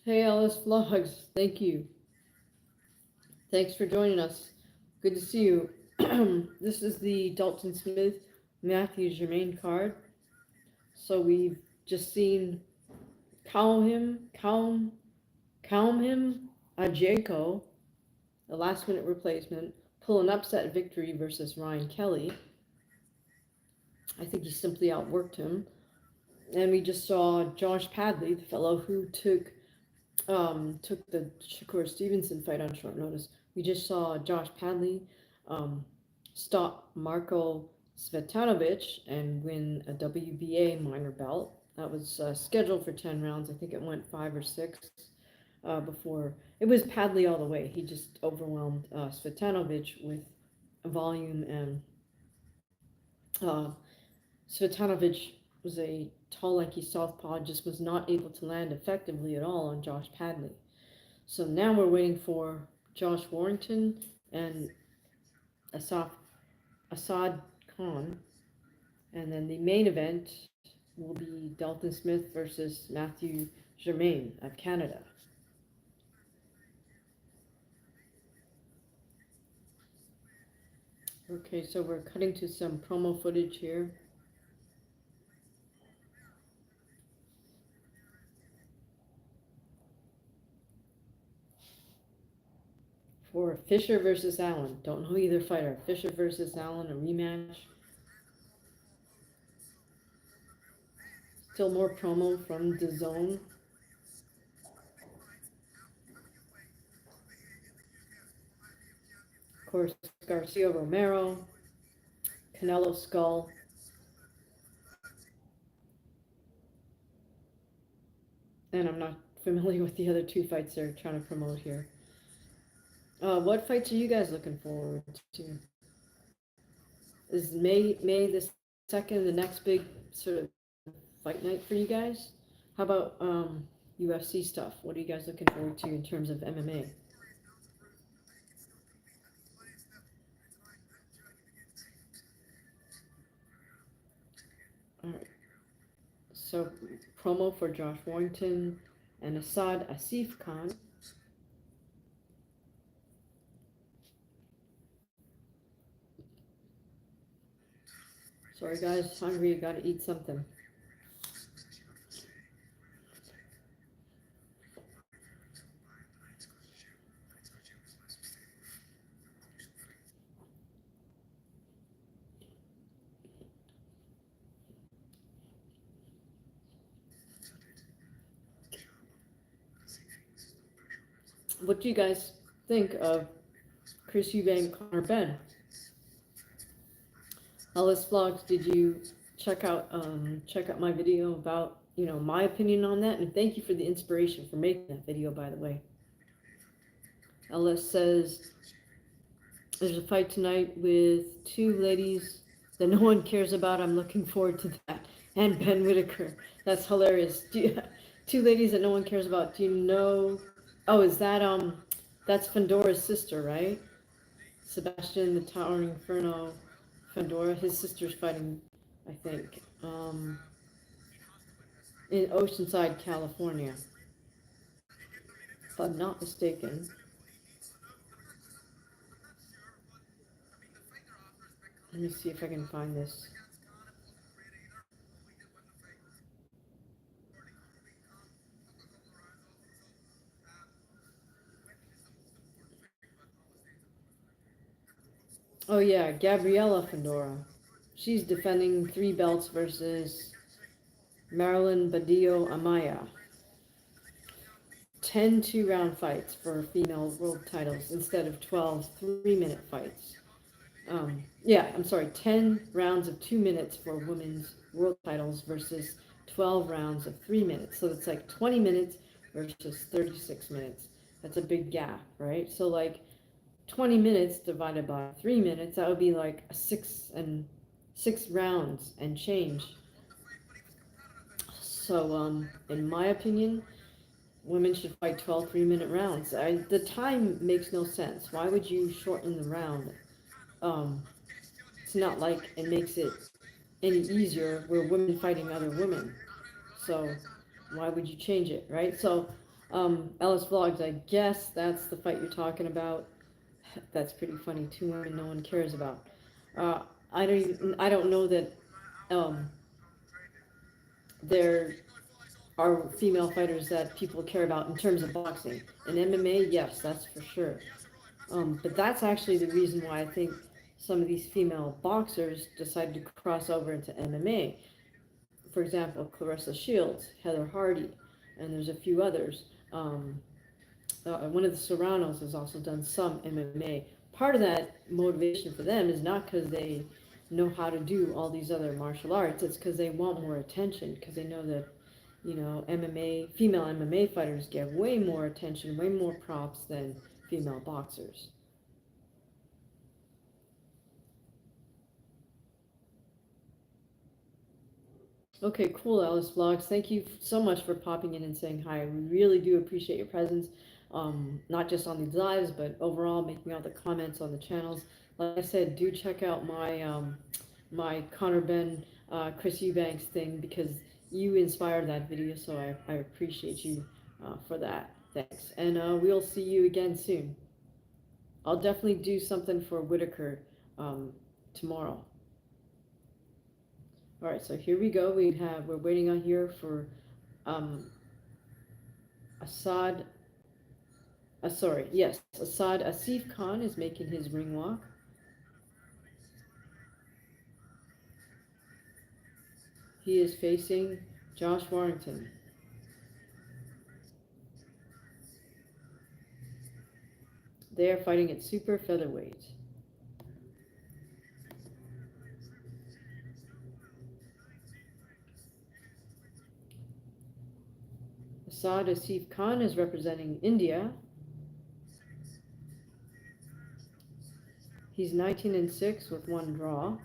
Hey, Alice Vlogs. Thank you. Thanks for joining us. Good to see you. This is the Dalton Smith Matthew Germain card. So we've just seen Calm him, Ajeko, a last minute replacement, pull an upset victory versus Ryan Kelly. I think he simply outworked him. And we just saw Josh Padley, the fellow who took the Shakur Stevenson fight on short notice. We just saw Josh Padley um, stop Marco Svetanovic and win a WBA minor belt. That was scheduled for 10 rounds. I think it went 5 or 6 before. It was Padley all the way. He just overwhelmed Svetanovic with volume, and uh, Svetanovic was a tall, lanky southpaw, just was not able to land effectively at all on Josh Padley. So now we're waiting for Josh Warrington and Asaf, Assad Khan. And then the main event will be Dalton Smith versus Matthew Germain of Canada. Okay, so we're cutting to some promo footage here. For Fisher versus Allen. Don't know either fighter. Fisher versus Allen, a rematch. Still more promo from the zone. Of course, Garcia Romero, Canelo Skull. And I'm not familiar with the other two fights they're trying to promote here. What fights are you guys looking forward to? Is May the 2nd the next big sort of fight night for you guys? How about UFC stuff? What are you guys looking forward to in terms of MMA? All right. So promo for Josh Warrington and Assad Asif Khan. Sorry guys, hungry, gotta eat something. What do you guys think of Chris Eubank, Connor Ben? Ellis Vlogs, did you check out my video about my opinion on that? And thank you for the inspiration for making that video, by the way. Ellis says there's a fight tonight with two ladies that no one cares about. I'm looking forward to that. And Ben Whitaker. That's hilarious. Two ladies that no one cares about. Do you know? Oh, is that's Fandora's sister, right? Sebastian the Towering Inferno. Fandora, his sister's fighting, I think, in Oceanside, California, if I'm not mistaken. Let me see if I can find this. Oh yeah, Gabriela Fandora. She's defending 3 belts versus Marilyn Badillo Amaya. 10 2-round fights for female world titles instead of 12 3-minute fights. I'm sorry, 10 rounds of 2 minutes for women's world titles versus 12 rounds of 3 minutes. So it's like 20 minutes versus 36 minutes. That's a big gap, right? So like 20 minutes divided by 3 minutes, that would be like 6 rounds and change. So in my opinion, women should fight 12 3-minute rounds. The time makes no sense. Why would you shorten the round? It's not like it makes it any easier. We're women fighting other women. So why would you change it, right? So Ellis Vlogs, I guess that's the fight you're talking about. That's pretty funny. Two women no one cares about. Uh, I don't know that um, there are female fighters that people care about in terms of boxing. In MMA, yes, that's for sure. But that's actually the reason why I think some of these female boxers decided to cross over into MMA. For example, Clarissa Shields, Heather Hardy, and there's a few others. One of the Serranos has also done some MMA. Part of that motivation for them is not because they know how to do all these other martial arts. It's because they want more attention. Because they know that, MMA female MMA fighters get way more attention, way more props than female boxers. Okay, cool, Alice Vlogs. Thank you so much for popping in and saying hi. We really do appreciate your presence, not just on these lives, but overall making all the comments on the channels. Like I said, do check out my Connor Ben, Chris Eubanks thing because you inspired that video, so I appreciate you for that. Thanks, and we'll see you again soon. I'll definitely do something for Whitaker tomorrow. All right, so here we go. We're waiting on here for um, Assad. Yes, Assad Asif Khan is making his ring walk. He is facing Josh Warrington. They are fighting at super featherweight. Assad Asif Khan is representing India. He's 19-6 with one draw.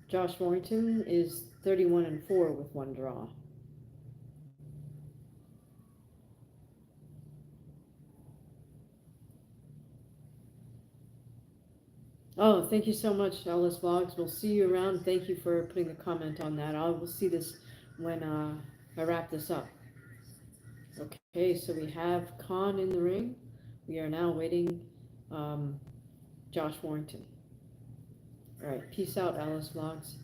Josh Warrington is 31-4 with one draw. Oh, thank you so much, Ellis Vlogs. We'll see you around. Thank you for putting the comment on that. I will see this when I wrap this up. Okay, so we have Khan in the ring. We are now waiting um, Josh Warrington. All right, peace out, Alice Vlogs.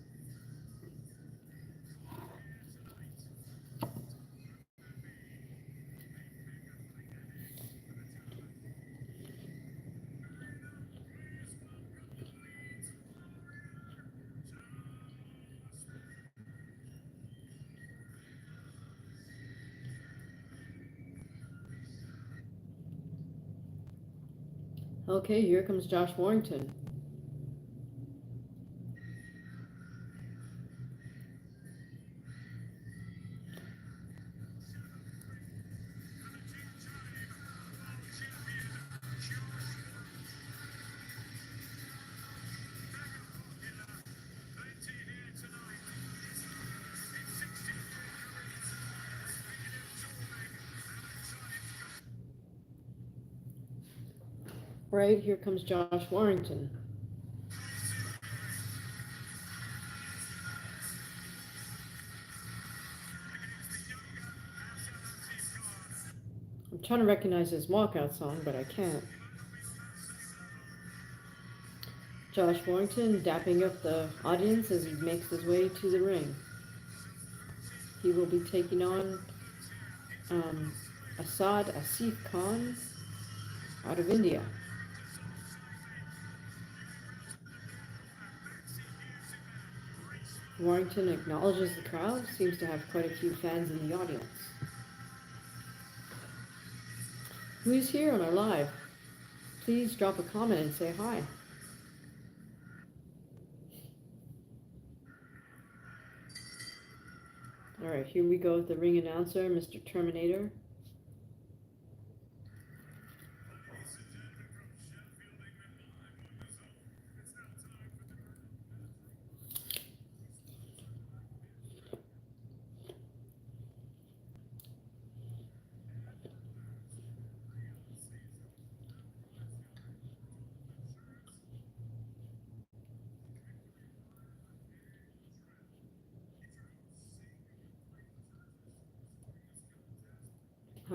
Okay, here comes Josh Warrington. Right, here comes Josh Warrington. I'm trying to recognize his walkout song, but I can't. Josh Warrington dapping up the audience as he makes his way to the ring. He will be taking on Assad Asif Khan out of India. Warrington acknowledges the crowd, seems to have quite a few fans in the audience. Who's here on our live? Please drop a comment and say hi. All right, here we go with the ring announcer, Mr. Terminator.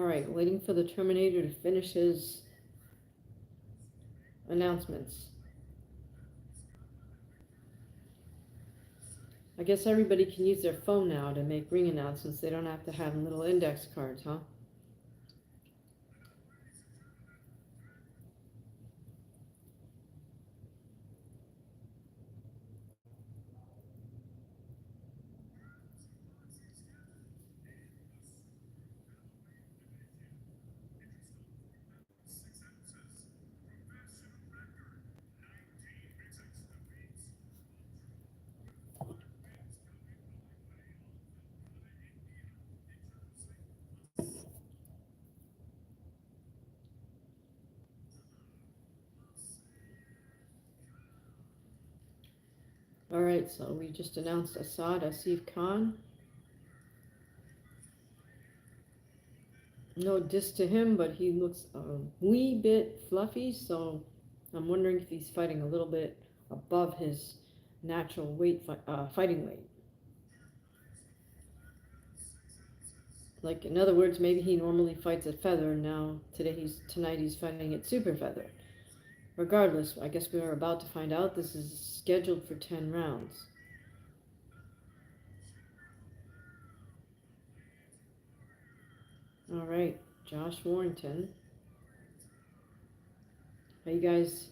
Alright, waiting for the Terminator to finish his announcements. I guess everybody can use their phone now to make ring announcements. They don't have to have little index cards, huh? Alright, so we just announced Asif Khan. No diss to him, but he looks a wee bit fluffy, so I'm wondering if he's fighting a little bit above his natural fighting weight. Like, in other words, maybe he normally fights at feather, and tonight he's fighting at super feather. Regardless, I guess we are about to find out. This is scheduled for 10 rounds. Alright, Josh Warrington. Are you guys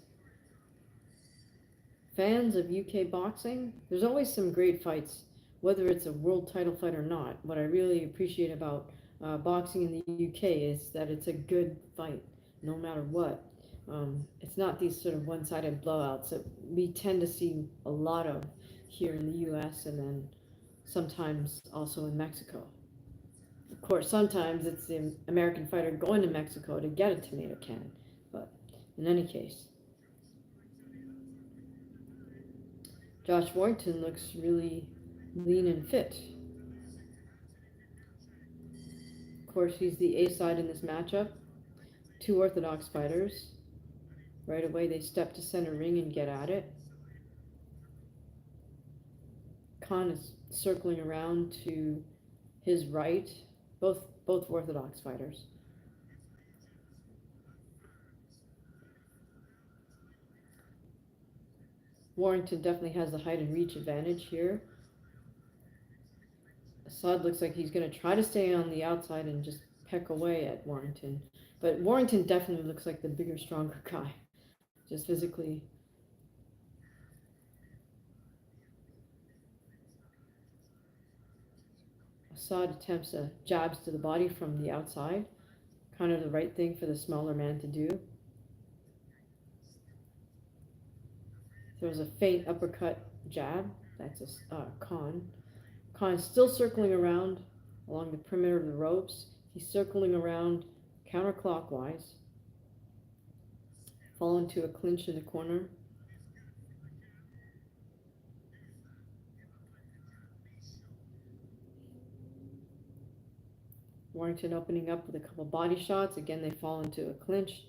fans of UK boxing? There's always some great fights, whether it's a world title fight or not. What I really appreciate about boxing in the UK is that it's a good fight, no matter what. It's not these sort of one-sided blowouts that we tend to see a lot of here in the US and then sometimes also in Mexico. Of course, sometimes it's the American fighter going to Mexico to get a tomato can, but in any case, Josh Warrington looks really lean and fit. Of course, he's the A side in this matchup. Two orthodox fighters. Right away, they step to center ring and get at it. Khan is circling around to his right, both orthodox fighters. Warrington definitely has the height and reach advantage here. Assad looks like he's going to try to stay on the outside and just peck away at Warrington. But Warrington definitely looks like the bigger, stronger guy, just physically. Assad attempts jabs to the body from the outside, kind of the right thing for the smaller man to do. Throws a feint uppercut jab. That's a Khan. Khan is still circling around along the perimeter of the ropes. He's circling around counterclockwise. Fall into a clinch in the corner. Warrington opening up with a couple body shots. Again, they fall into a clinch.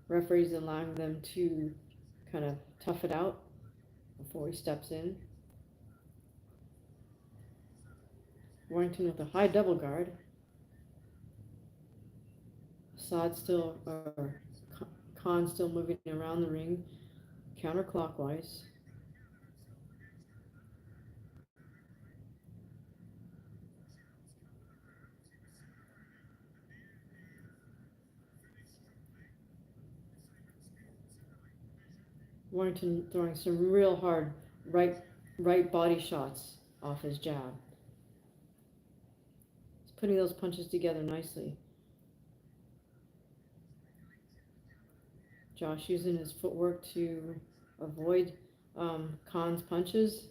Referee's allowing them to kind of tough it out before he steps in. Warrington with a high double guard. Assad still, or Khan still moving around the ring, counterclockwise. Warrington throwing some real hard right body shots off his jab. He's putting those punches together nicely. Josh using his footwork to avoid Khan's punches.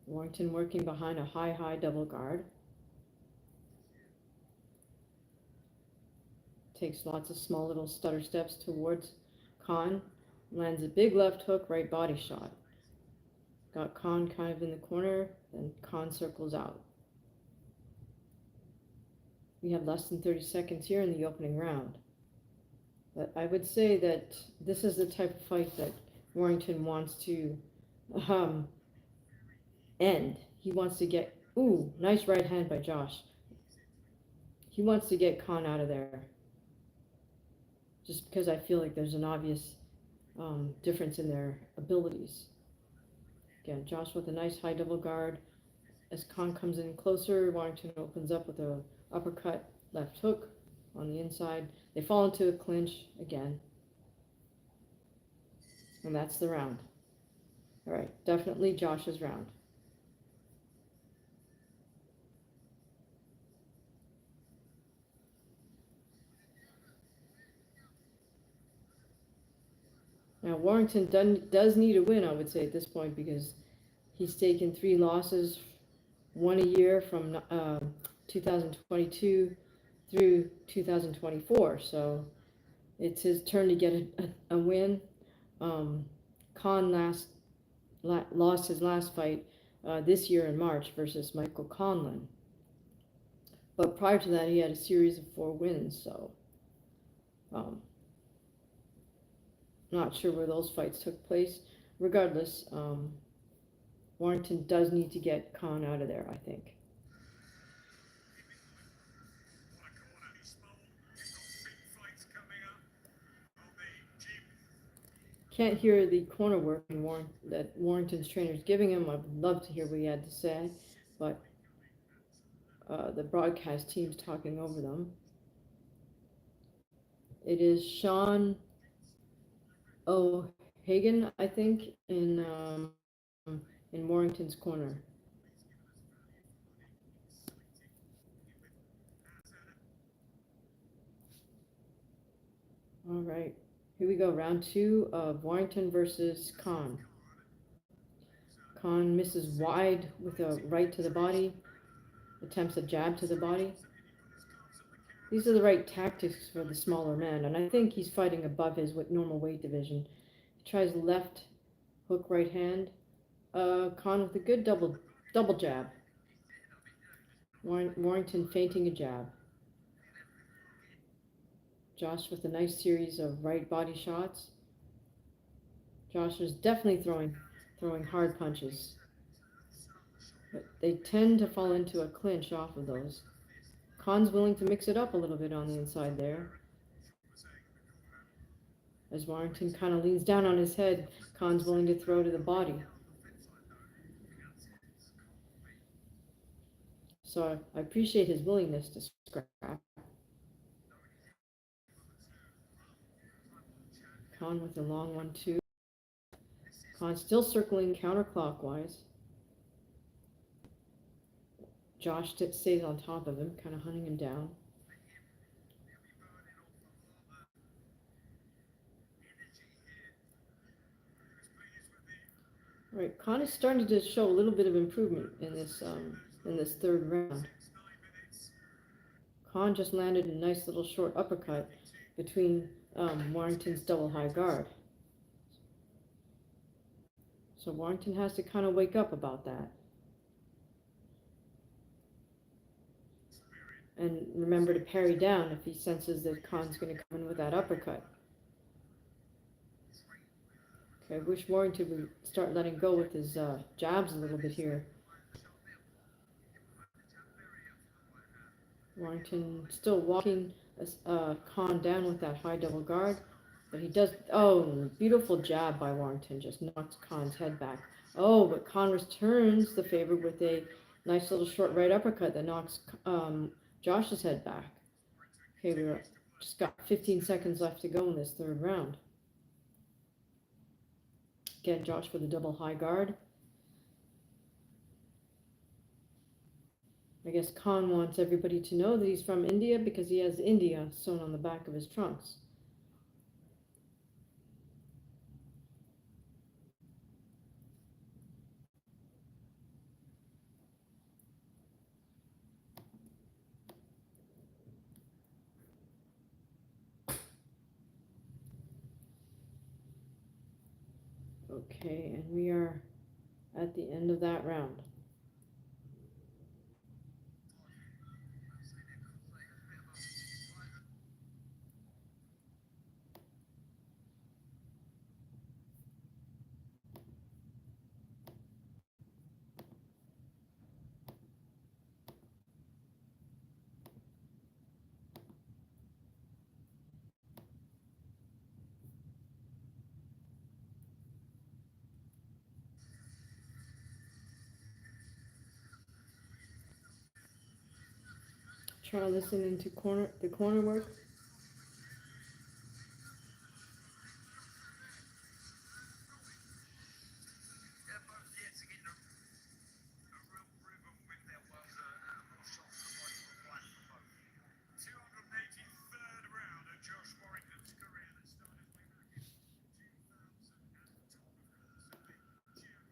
Warrington working behind a high double guard. Takes lots of small little stutter steps towards Khan. Lands a big left hook, right body shot. Got Khan kind of in the corner, then Khan circles out. We have less than 30 seconds here in the opening round. But I would say that this is the type of fight that Warrington wants to end. He wants to get, ooh, nice right hand by Josh. He wants to get Khan out of there. Just because I feel like there's an obvious difference in their abilities. Again, Josh with a nice high double guard. As Khan comes in closer, Warrington opens up with a uppercut, left hook on the inside. They fall into a clinch again. And that's the round. All right, definitely Josh's round. Now, Warrington does need a win, I would say, at this point, because he's taken 3 losses, one a year from 2022 through 2024. So it's his turn to get a win. Khan lost his last fight this year in March versus Michael Conlan. But prior to that, he had a series of 4 wins. So not sure where those fights took place. Regardless, Warrington does need to get Khan out of there, I think. Can't hear the corner work that Warrington's trainer is giving him. I would love to hear what he had to say, but the broadcast team's talking over them. It is Sean O'Hagan, I think, in Warrington's corner. All right, here we go. Round 2 of Warrington versus Khan. Khan misses wide with a right to the body, attempts a jab to the body. These are the right tactics for the smaller man, and I think he's fighting above his normal weight division. He tries left hook, right hand. Khan with a good double jab. Warrington feinting a jab. Josh with a nice series of right body shots. Josh is definitely throwing hard punches, but they tend to fall into a clinch off of those. Khan's willing to mix it up a little bit on the inside there. As Warrington kind of leans down on his head, Khan's willing to throw to the body. So I appreciate his willingness to scrap. Khan with a long 1-2. Khan still circling counterclockwise. Josh stays on top of him, kind of hunting him down. All right, Khan is starting to show a little bit of improvement in this third round. Khan just landed a nice little short uppercut between Warrington's double high guard. So Warrington has to kind of wake up about that. And remember to parry down if he senses that Khan's going to come in with that uppercut. Okay, I wish Warrington would start letting go with his jabs a little bit here. Warrington still walking Khan down with that high double guard. But he does, oh, beautiful jab by Warrington, just knocks Khan's head back. Oh, but Khan returns the favor with a nice little short right uppercut that knocks Josh's head back. Okay, we're just got 15 seconds left to go in this third round. Again, Josh for the double high guard. I guess Khan wants everybody to know that he's from India because he has India sewn on the back of his trunks. Okay, and we are at the end of that round. Try to listen into the corner work.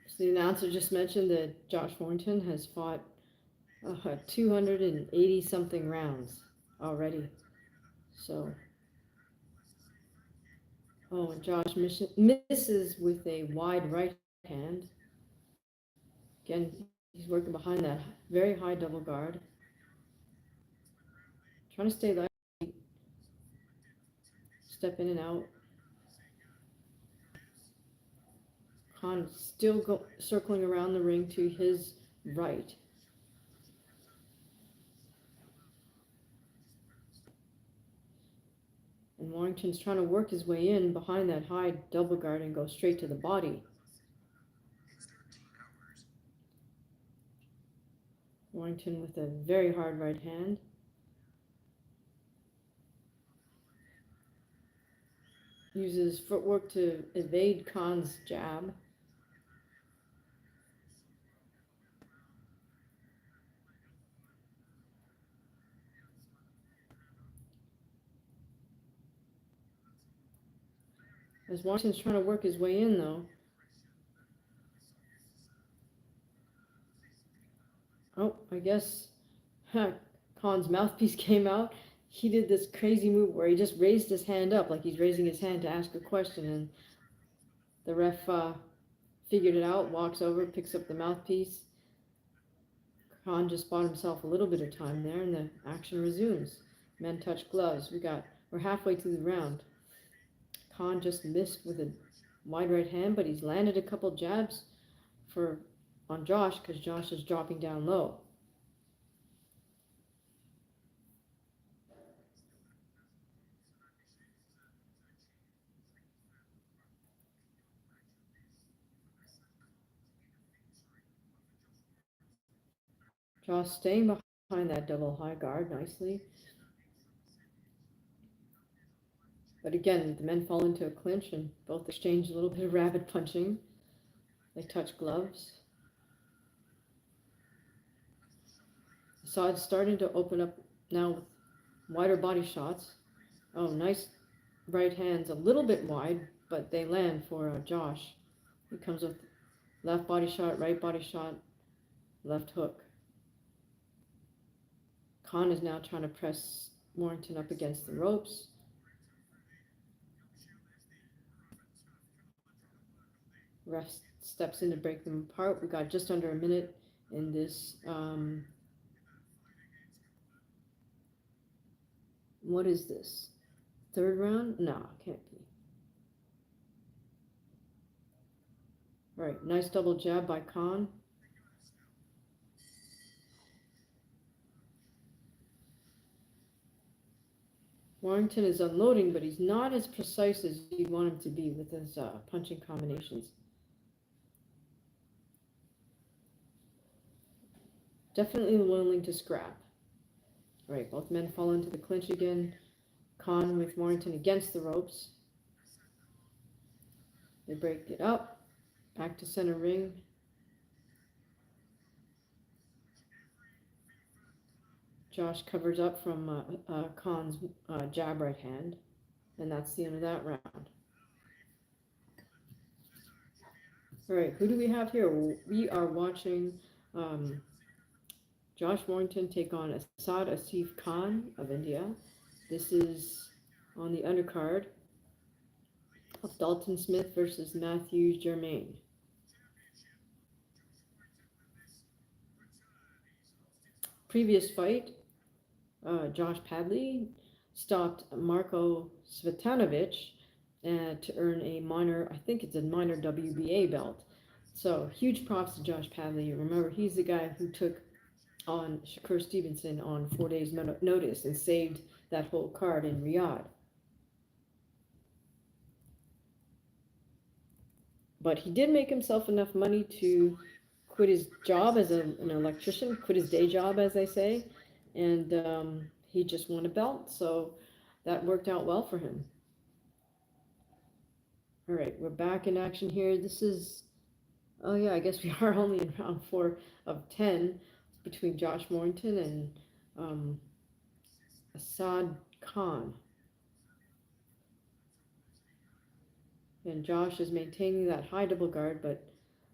So the announcer just mentioned that Josh Warrington has fought 280 something rounds already. So, oh, and Josh misses with a wide right hand. Again, he's working behind that very high double guard. Trying to stay light, step in and out. Khan still circling around the ring to his right. And Warrington's trying to work his way in behind that high double guard and go straight to the body. Warrington with a very hard right hand. Uses footwork to evade Khan's jab. As Warrington's trying to work his way in, though. Oh, I guess Khan's mouthpiece came out. He did this crazy move where he just raised his hand up like he's raising his hand to ask a question, and the ref figured it out, walks over, picks up the mouthpiece. Khan just bought himself a little bit of time there, and the action resumes. Men touch gloves. We're halfway through the round. Khan just missed with a wide right hand, but he's landed a couple jabs on Josh because Josh is dropping down low. Josh staying behind that double high guard nicely. But again, the men fall into a clinch and both exchange a little bit of rapid punching. They touch gloves. The side's starting to open up now with wider body shots. Oh, nice right hands, a little bit wide, but they land for Josh. He comes with left body shot, right body shot, left hook. Khan is now trying to press Warrington up against the ropes. Ref steps in to break them apart. We got just under a minute in this. What is this? Third round? No, can't be. Right, nice double jab by Khan. Warrington is unloading, but he's not as precise as you'd want him to be with his punching combinations. Definitely willing to scrap. Right, both men fall into the clinch again. Khan with Warrington against the ropes. They break it up. Back to center ring. Josh covers up from Khan's jab right hand. And that's the end of that round. All right, who do we have here? We are watching Josh Warrington take on Asad Asif Khan of India. This is on the undercard of Dalton Smith versus Matthew Germain. Previous fight, Josh Padley stopped Marko Svetanovic to earn a minor, I think it's a minor WBA belt. So huge props to Josh Padley. Remember, he's the guy who took on Shakur Stevenson on 4 days' notice and saved that whole card in Riyadh. But he did make himself enough money to quit his job as an electrician, quit his day job, as they say, and he just won a belt, so that worked out well for him. All right, we're back in action here. This is, oh yeah, I guess we are only in round 4 of 10 between Josh Morrington and um, Assad Khan. And Josh is maintaining that high double guard, but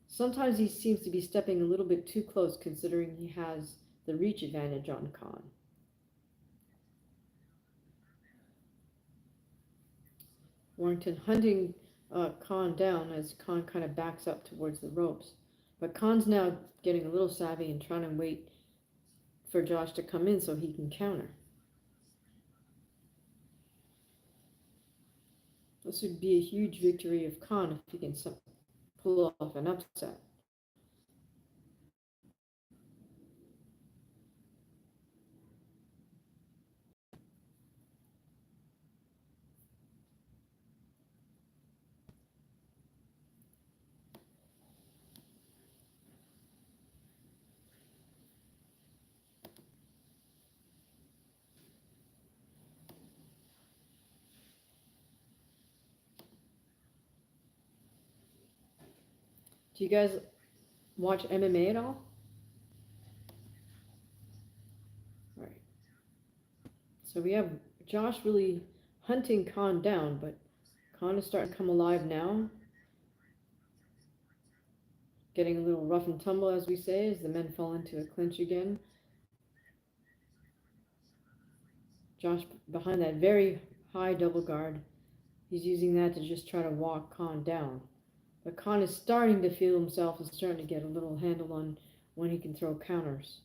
sometimes he seems to be stepping a little bit too close considering he has the reach advantage on Khan. Warrington hunting Khan down as Khan kind of backs up towards the ropes. But Khan's now getting a little savvy and trying to wait for Josh to come in so he can counter. This would be a huge victory of Khan if he can pull off an upset. Do you guys watch MMA at all? All right. So we have Josh really hunting Khan down, but Khan is starting to come alive now. Getting a little rough and tumble, as we say, as the men fall into a clinch again. Josh behind that very high double guard. He's using that to just try to walk Khan down. But Khan is starting to feel himself and starting to get a little handle on when he can throw counters.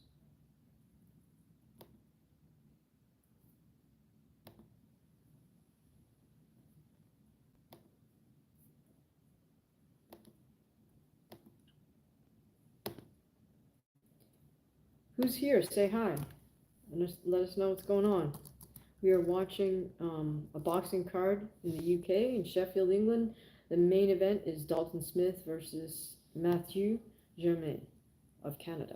Who's here? Say hi. And let us know what's going on. We are watching a boxing card in the UK, in Sheffield, England. The main event is Dalton Smith versus Matthew Germain of Canada.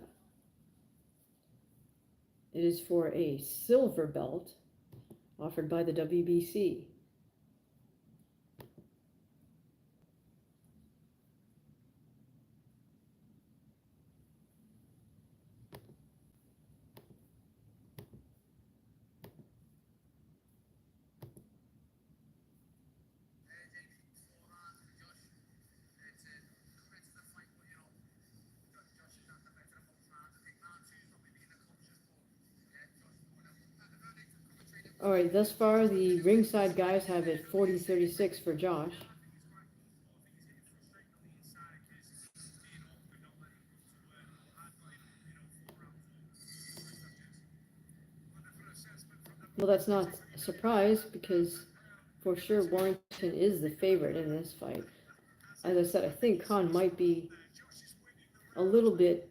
It is for a silver belt offered by the WBC. All right, thus far the ringside guys have it 40-36 for Josh. Well, that's not a surprise because for sure Warrington is the favorite in this fight. As I said, I think Khan might be a little bit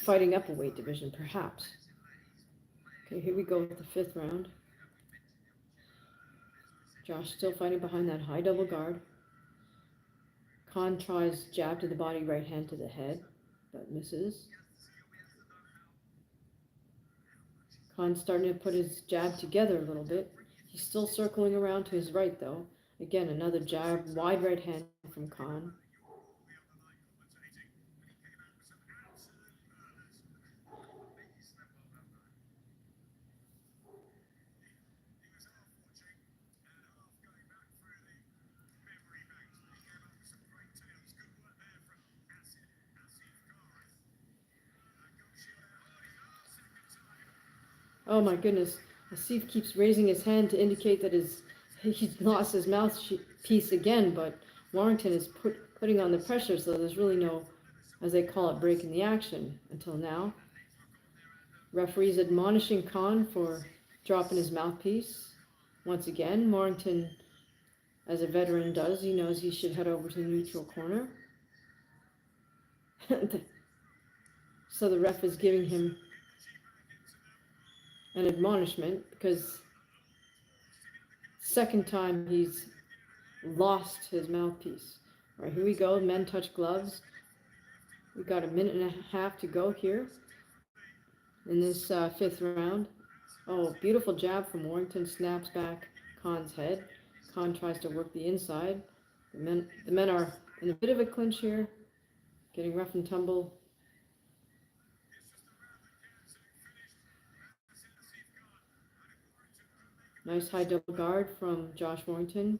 fighting up a weight division, perhaps. Okay, here we go with the 5th round. Josh still fighting behind that high double guard. Khan tries jab to the body, right hand to the head, but misses. Khan's starting to put his jab together a little bit. He's still circling around to his right, though. Again, another jab, wide right hand from Khan. Oh my goodness, Asif keeps raising his hand to indicate that he's lost his mouthpiece again, but Warrington is putting on the pressure, so there's really no, as they call it, break in the action until now. Referee's admonishing Khan for dropping his mouthpiece. Once again, Warrington, as a veteran does, he knows he should head over to the neutral corner. So the ref is giving him an admonishment because second time he's lost his mouthpiece. All right, here we go. Men touch gloves. We've got a minute and a half to go here. in this fifth round. Oh, beautiful jab from Warrington, snaps back Khan's head. Khan tries to work the inside. The men are in a bit of a clinch here, getting rough and tumble. Nice high double guard from Josh Warrington,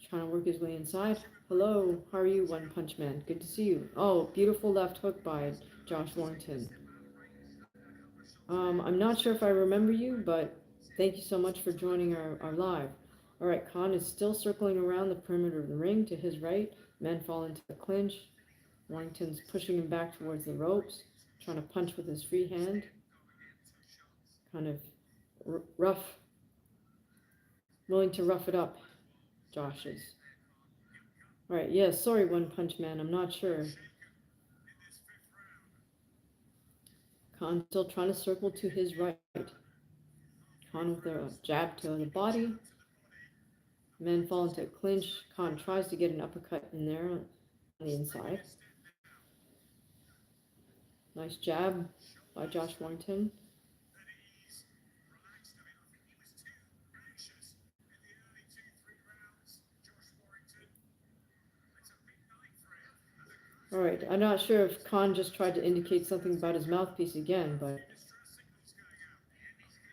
trying to work his way inside. Hello, how are you, One Punch Man? Good to see you. Oh, beautiful left hook by Josh Warrington. I'm not sure if I remember you, but thank you so much for joining our live. All right, Khan is still circling around the perimeter of the ring to his right. Men fall into the clinch. Warrington's pushing him back towards the ropes, trying to punch with his free hand. Kind of rough, willing to rough it up, Josh is. All right, yeah, sorry, One Punch Man, I'm not sure. Khan still trying to circle to his right. Khan with a jab to the body. Men fall into a clinch. Khan tries to get an uppercut in there on the inside. Nice jab by Josh Warrington. All right, I'm not sure if Khan just tried to indicate something about his mouthpiece again, but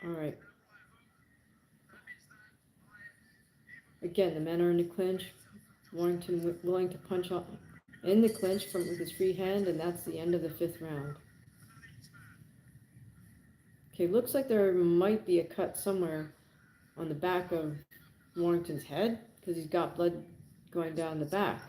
all right. Again, the men are in the clinch. Warrington willing to punch in the clinch with his free hand, and that's the end of the fifth round. Okay, looks like there might be a cut somewhere on the back of Warrington's head because he's got blood going down the back.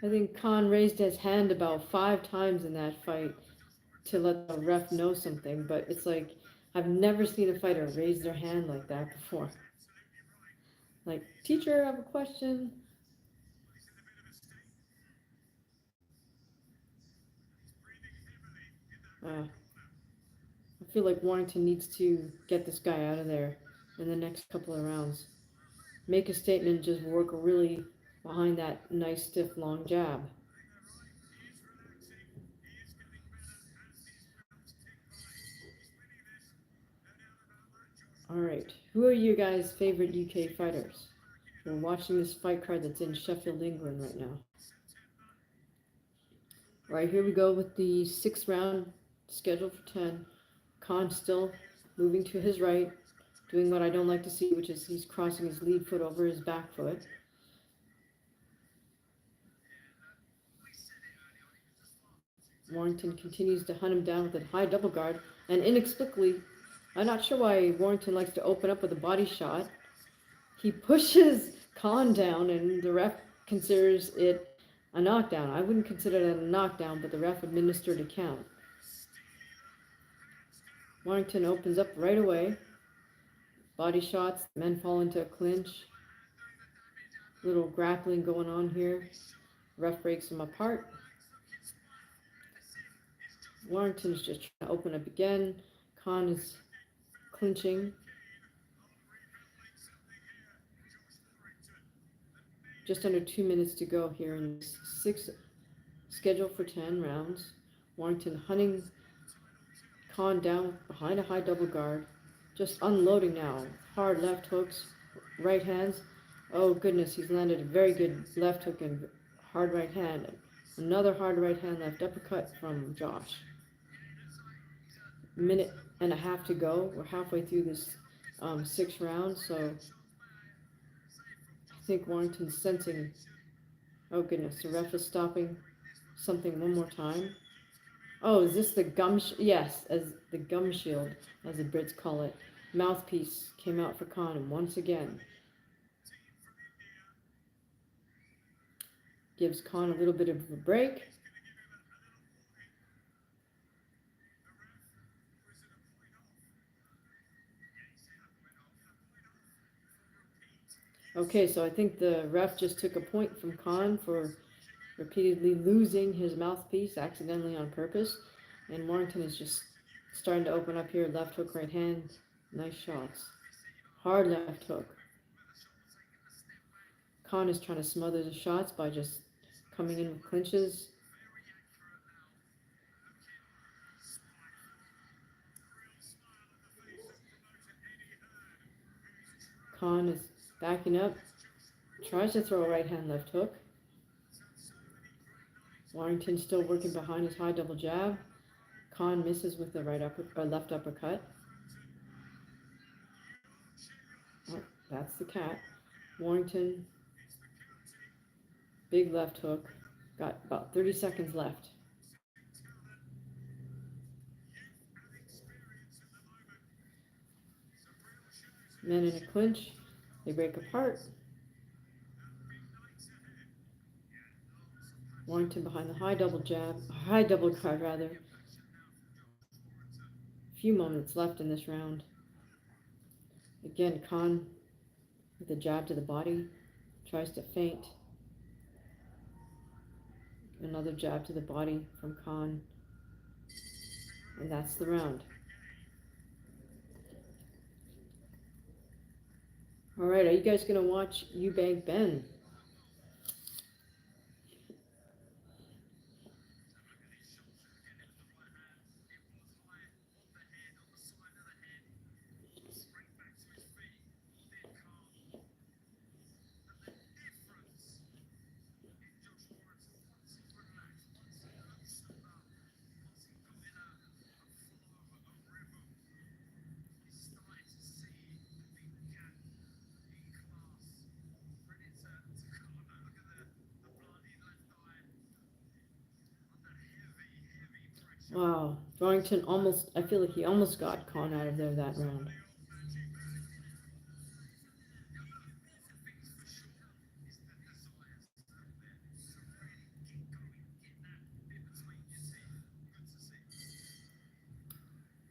I think Khan raised his hand about 5 times in that fight to let the ref know something, but it's like I've never seen a fighter raise their hand like that before. Like, teacher, I have a question. I feel like Warrington needs to get this guy out of there in the next couple of rounds. Make a statement, just work really behind that nice, stiff, long jab. All right, who are you guys' favorite UK fighters? We're watching this fight card that's in Sheffield, England right now. All right, here we go with the sixth round, scheduled for 10. Khan still moving to his right, doing what I don't like to see, which is he's crossing his lead foot over his back foot. Warrington continues to hunt him down with a high double guard, and inexplicably, I'm not sure why Warrington likes to open up with a body shot. He pushes Khan down, and the ref considers it a knockdown. I wouldn't consider it a knockdown, but the ref administered a count. Warrington opens up right away. Body shots, men fall into a clinch. Little grappling going on here. Ref breaks him apart. Warrington's just trying to open up again. Khan is clinching. Just under 2 minutes to go here in this six scheduled for 10 rounds. Warrington hunting Khan down behind a high double guard. Just unloading now. Hard left hooks, right hands. Oh goodness, he's landed a very good left hook and hard right hand. Another hard right hand left uppercut from Josh. Minute and a half to go. We're halfway through this sixth round, so I think Warrington's sensing, oh goodness, the ref is stopping something one more time. Oh, is this the yes, as the gum shield, as the Brits call it. Mouthpiece came out for Khan, and once again gives Khan a little bit of a break. Okay, so I think the ref just took a point from Khan for repeatedly losing his mouthpiece accidentally on purpose, and Warrington is just starting to open up here. Left hook, right hand, nice shots. Hard left hook. Khan is trying to smother the shots by just coming in with clinches. Khan is backing up, tries to throw a right hand left hook. Warrington still working behind his high double jab. Khan misses with the left uppercut. Oh, that's the cat. Warrington, big left hook. Got about 30 seconds left. Men in a clinch. They break apart. Warrington behind the high double guard rather. A few moments left in this round. Again, Khan with a jab to the body, tries to feint. Another jab to the body from Khan. And that's the round. All right, are you guys going to watch You Bag Ben? Wow, Warrington I feel like he almost got Khan out of there that round.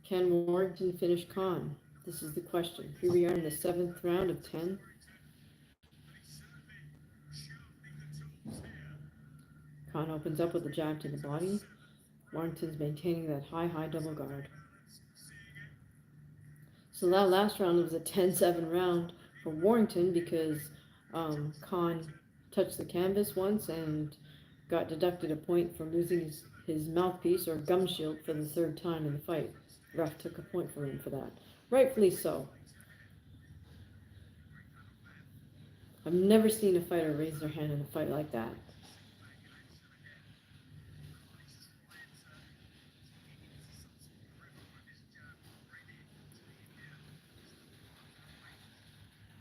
Can Warrington finish Khan? This is the question. Here we are in the 7th round of 10. Khan opens up with a jab to the body. Warrington's maintaining that high double guard. So that last round was a 10-7 round for Warrington because Khan touched the canvas once and got deducted a point for losing his mouthpiece or gum shield for the 3rd time in the fight. Ref took a point from him for that. Rightfully so. I've never seen a fighter raise their hand in a fight like that.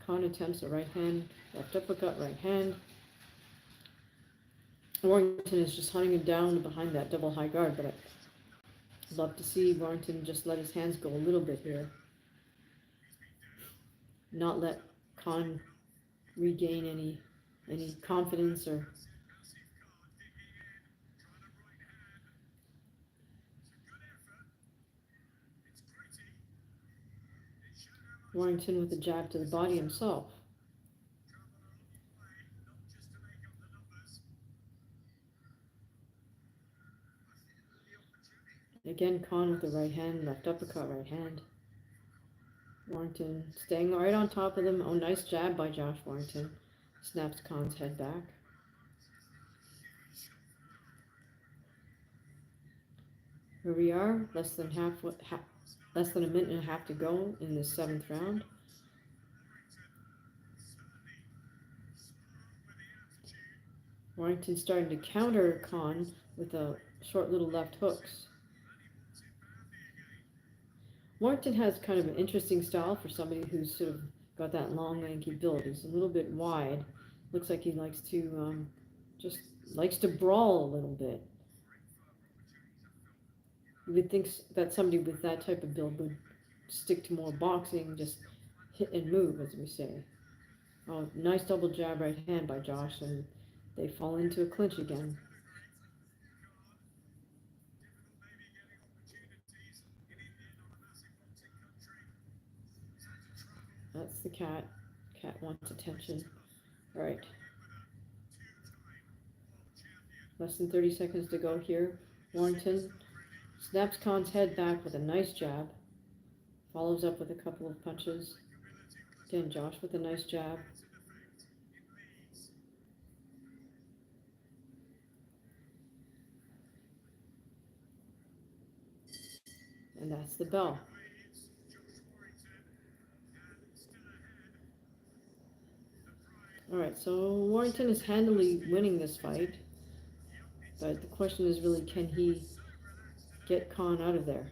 Khan attempts a right hand, left uppercut, right hand. Warrington is just hunting him down behind that double high guard, but I'd love to see Warrington just let his hands go a little bit here. Not let Khan regain any confidence or... Warrington with a jab to the body himself. Again, Khan with the right hand, left uppercut, right hand. Warrington staying right on top of them. Oh, nice jab by Josh Warrington. Snaps Khan's head back. Here we are, less than a minute and a half to go in the 7th round. Warrington starting to counter Khan with a short little left hooks. Warrington has kind of an interesting style for somebody who's sort of got that long, lanky build. He's a little bit wide. Looks like he likes to just likes to brawl a little bit. You would think that somebody with that type of build would stick to more boxing, just hit and move, as we say. Oh, nice double jab right hand by Josh, and they fall into a clinch again. That's the cat. Cat wants attention. All right. Less than 30 seconds to go here. Warrington snaps Khan's head back with a nice jab. Follows up with a couple of punches. Again, Josh with a nice jab. And that's the bell. Alright, so Warrington is handily winning this fight. But the question is really, can he get Khan out of there?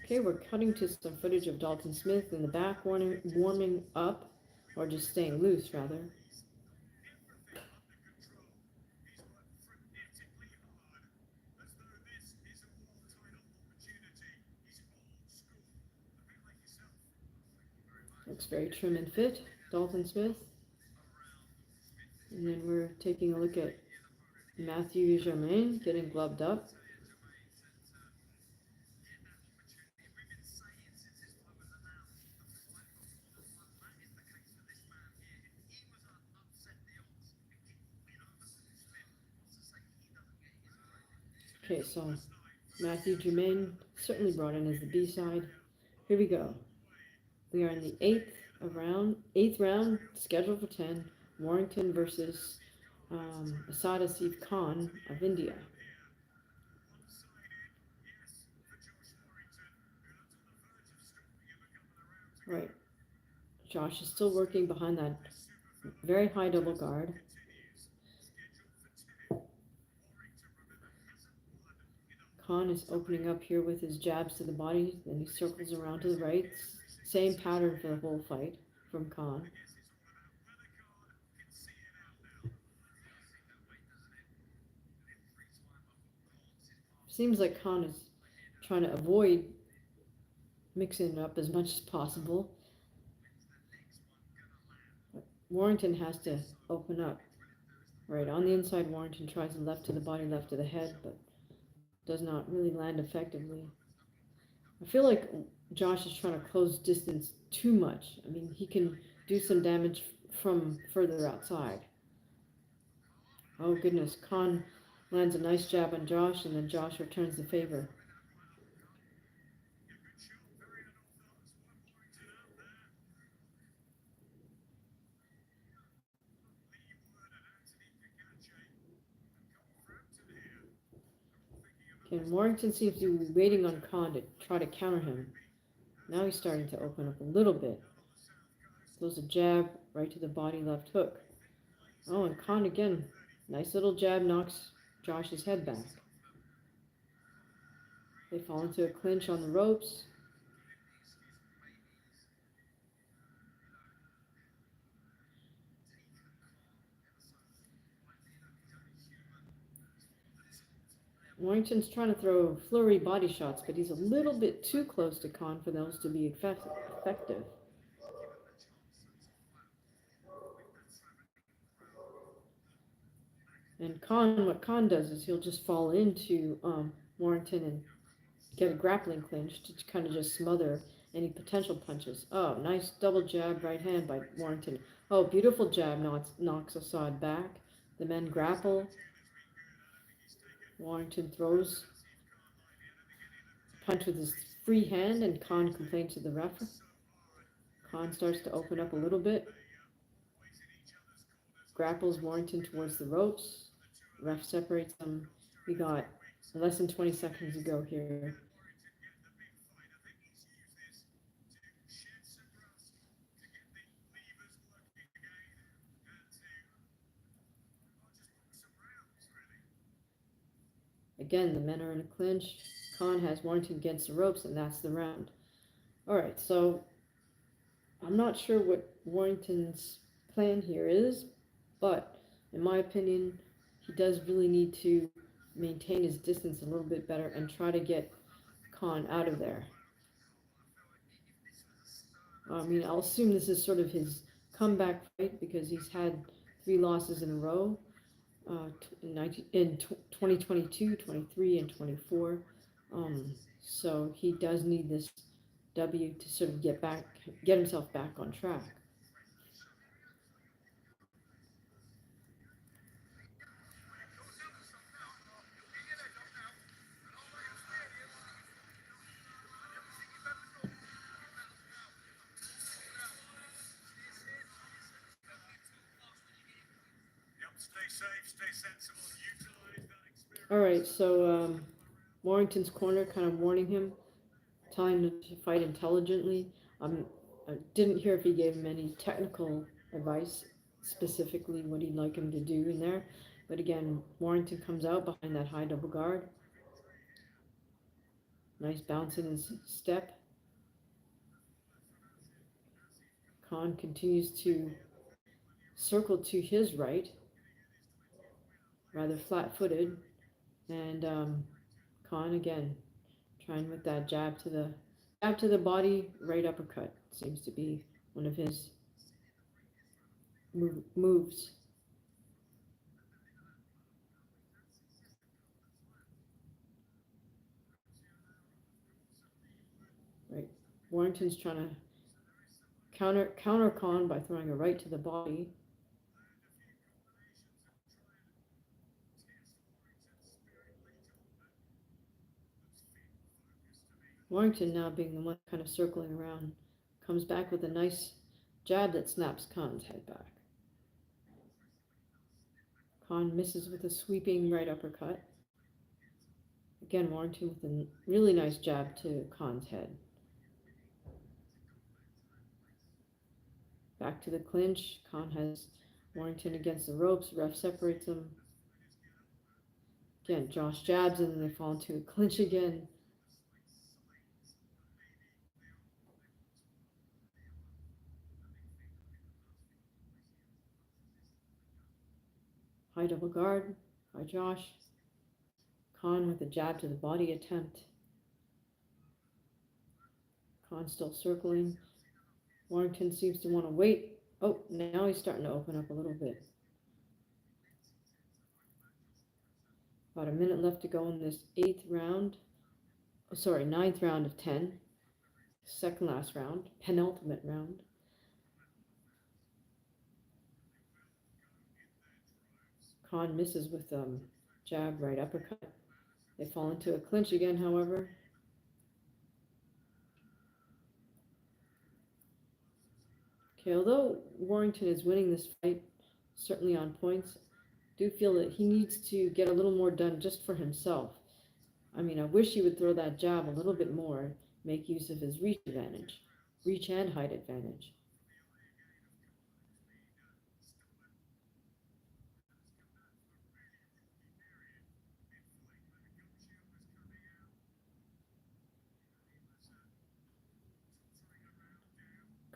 Okay, we're cutting to some footage of Dalton Smith in the back warming up, or just staying loose, rather. Looks very trim and fit, Dalton Smith. And then we're taking a look at Matthew Germain getting gloved up. Okay, so Matthew Germain certainly brought in as the B-side. Here we go. We are in the eighth round, scheduled for 10. Warrington versus Asad Asif Khan of India. Right. Josh is still working behind that very high double guard. Khan is opening up here with his jabs to the body, then he circles around to the right. Same pattern for the whole fight from Khan. Seems like Khan is trying to avoid mixing it up as much as possible. Warrington has to open up. Right, on the inside, Warrington tries the left to the body, left to the head, but does not really land effectively. I feel like Josh is trying to close distance too much. I mean, he can do some damage from further outside. Oh goodness, Khan lands a nice jab on Josh, and then Josh returns the favor. Okay, and Warrington seems to be waiting on Khan to try to counter him. Now he's starting to open up a little bit. Throws a jab right to the body, left hook. Oh, and Khan again. Nice little jab knocks Josh's head back. They fall into a clinch on the ropes. Warrington's trying to throw flurry body shots, but he's a little bit too close to Khan for those to be effective. And what Khan does is he'll just fall into Warrington and get a grappling clinch to kind of just smother any potential punches. Oh, nice double jab right hand by Warrington. Oh, beautiful jab knocks Assad back. The men grapple. Warrington throws a punch with his free hand, and Khan complains to the ref. Khan starts to open up a little bit. Grapples Warrington towards the ropes. Ref separates them. We got less than 20 seconds to go here. Again, the men are in a clinch. Khan has Warrington against the ropes, and that's the round. All right, so I'm not sure what Warrington's plan here is, but in my opinion, he does really need to maintain his distance a little bit better and try to get Khan out of there. I mean, I'll assume this is sort of his comeback fight because he's had 3 losses in a row in 2022, 23, and 24. So he does need this W to sort of get himself back on track. All right, so Warrington's corner kind of warning him, telling him to fight intelligently. I didn't hear if he gave him any technical advice, specifically what he'd like him to do in there. But again, Warrington comes out behind that high double guard. Nice bounce in his step. Khan continues to circle to his right, rather flat-footed, and Khan again trying with that jab to the body, right uppercut seems to be one of his moves. Right, Warrington's trying to counter Khan by throwing a right to the body. Warrington now being the one kind of circling around, comes back with a nice jab that snaps Khan's head back. Khan misses with a sweeping right uppercut. Again, Warrington with a really nice jab to Khan's head. Back to the clinch. Khan has Warrington against the ropes. Ref separates them. Again, Josh jabs and then they fall into a clinch again. High double guard by Josh. Khan with a jab to the body attempt. Khan still circling. Warrington seems to want to wait. Oh, now he's starting to open up a little bit. About a minute left to go in this ninth round of 10. Second last round, penultimate round. Khan misses with jab, right uppercut. They fall into a clinch again, however. Okay, although Warrington is winning this fight, certainly on points, I do feel that he needs to get a little more done just for himself. I mean, I wish he would throw that jab a little bit more, make use of his reach and height advantage.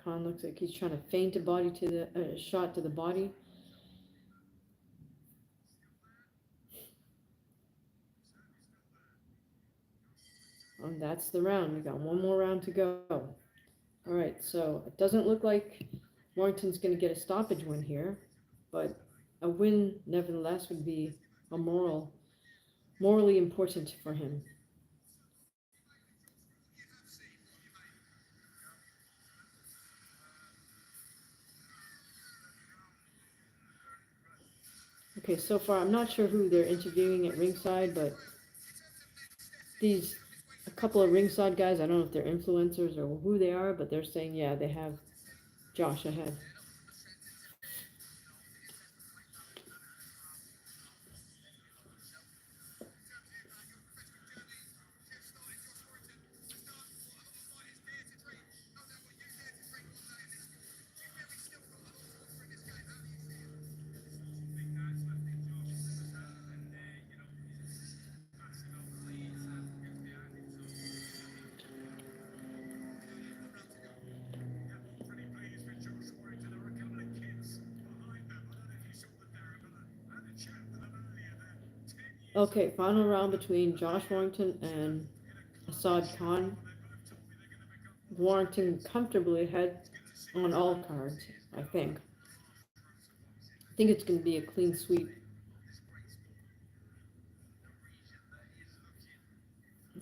Khan looks like he's trying to feint a body to the shot to the body. And that's the round. We got one more round to go. All right, so it doesn't look like Warrington's going to get a stoppage win here, but a win nevertheless would be a morally important for him. Okay, so far I'm not sure who they're interviewing at ringside, but a couple of ringside guys, I don't know if they're influencers or who they are, but they're saying, yeah, they have Josh ahead. Okay, final round between Josh Warrington and Assad Khan. Warrington comfortably ahead on all cards, I think. I think it's going to be a clean sweep.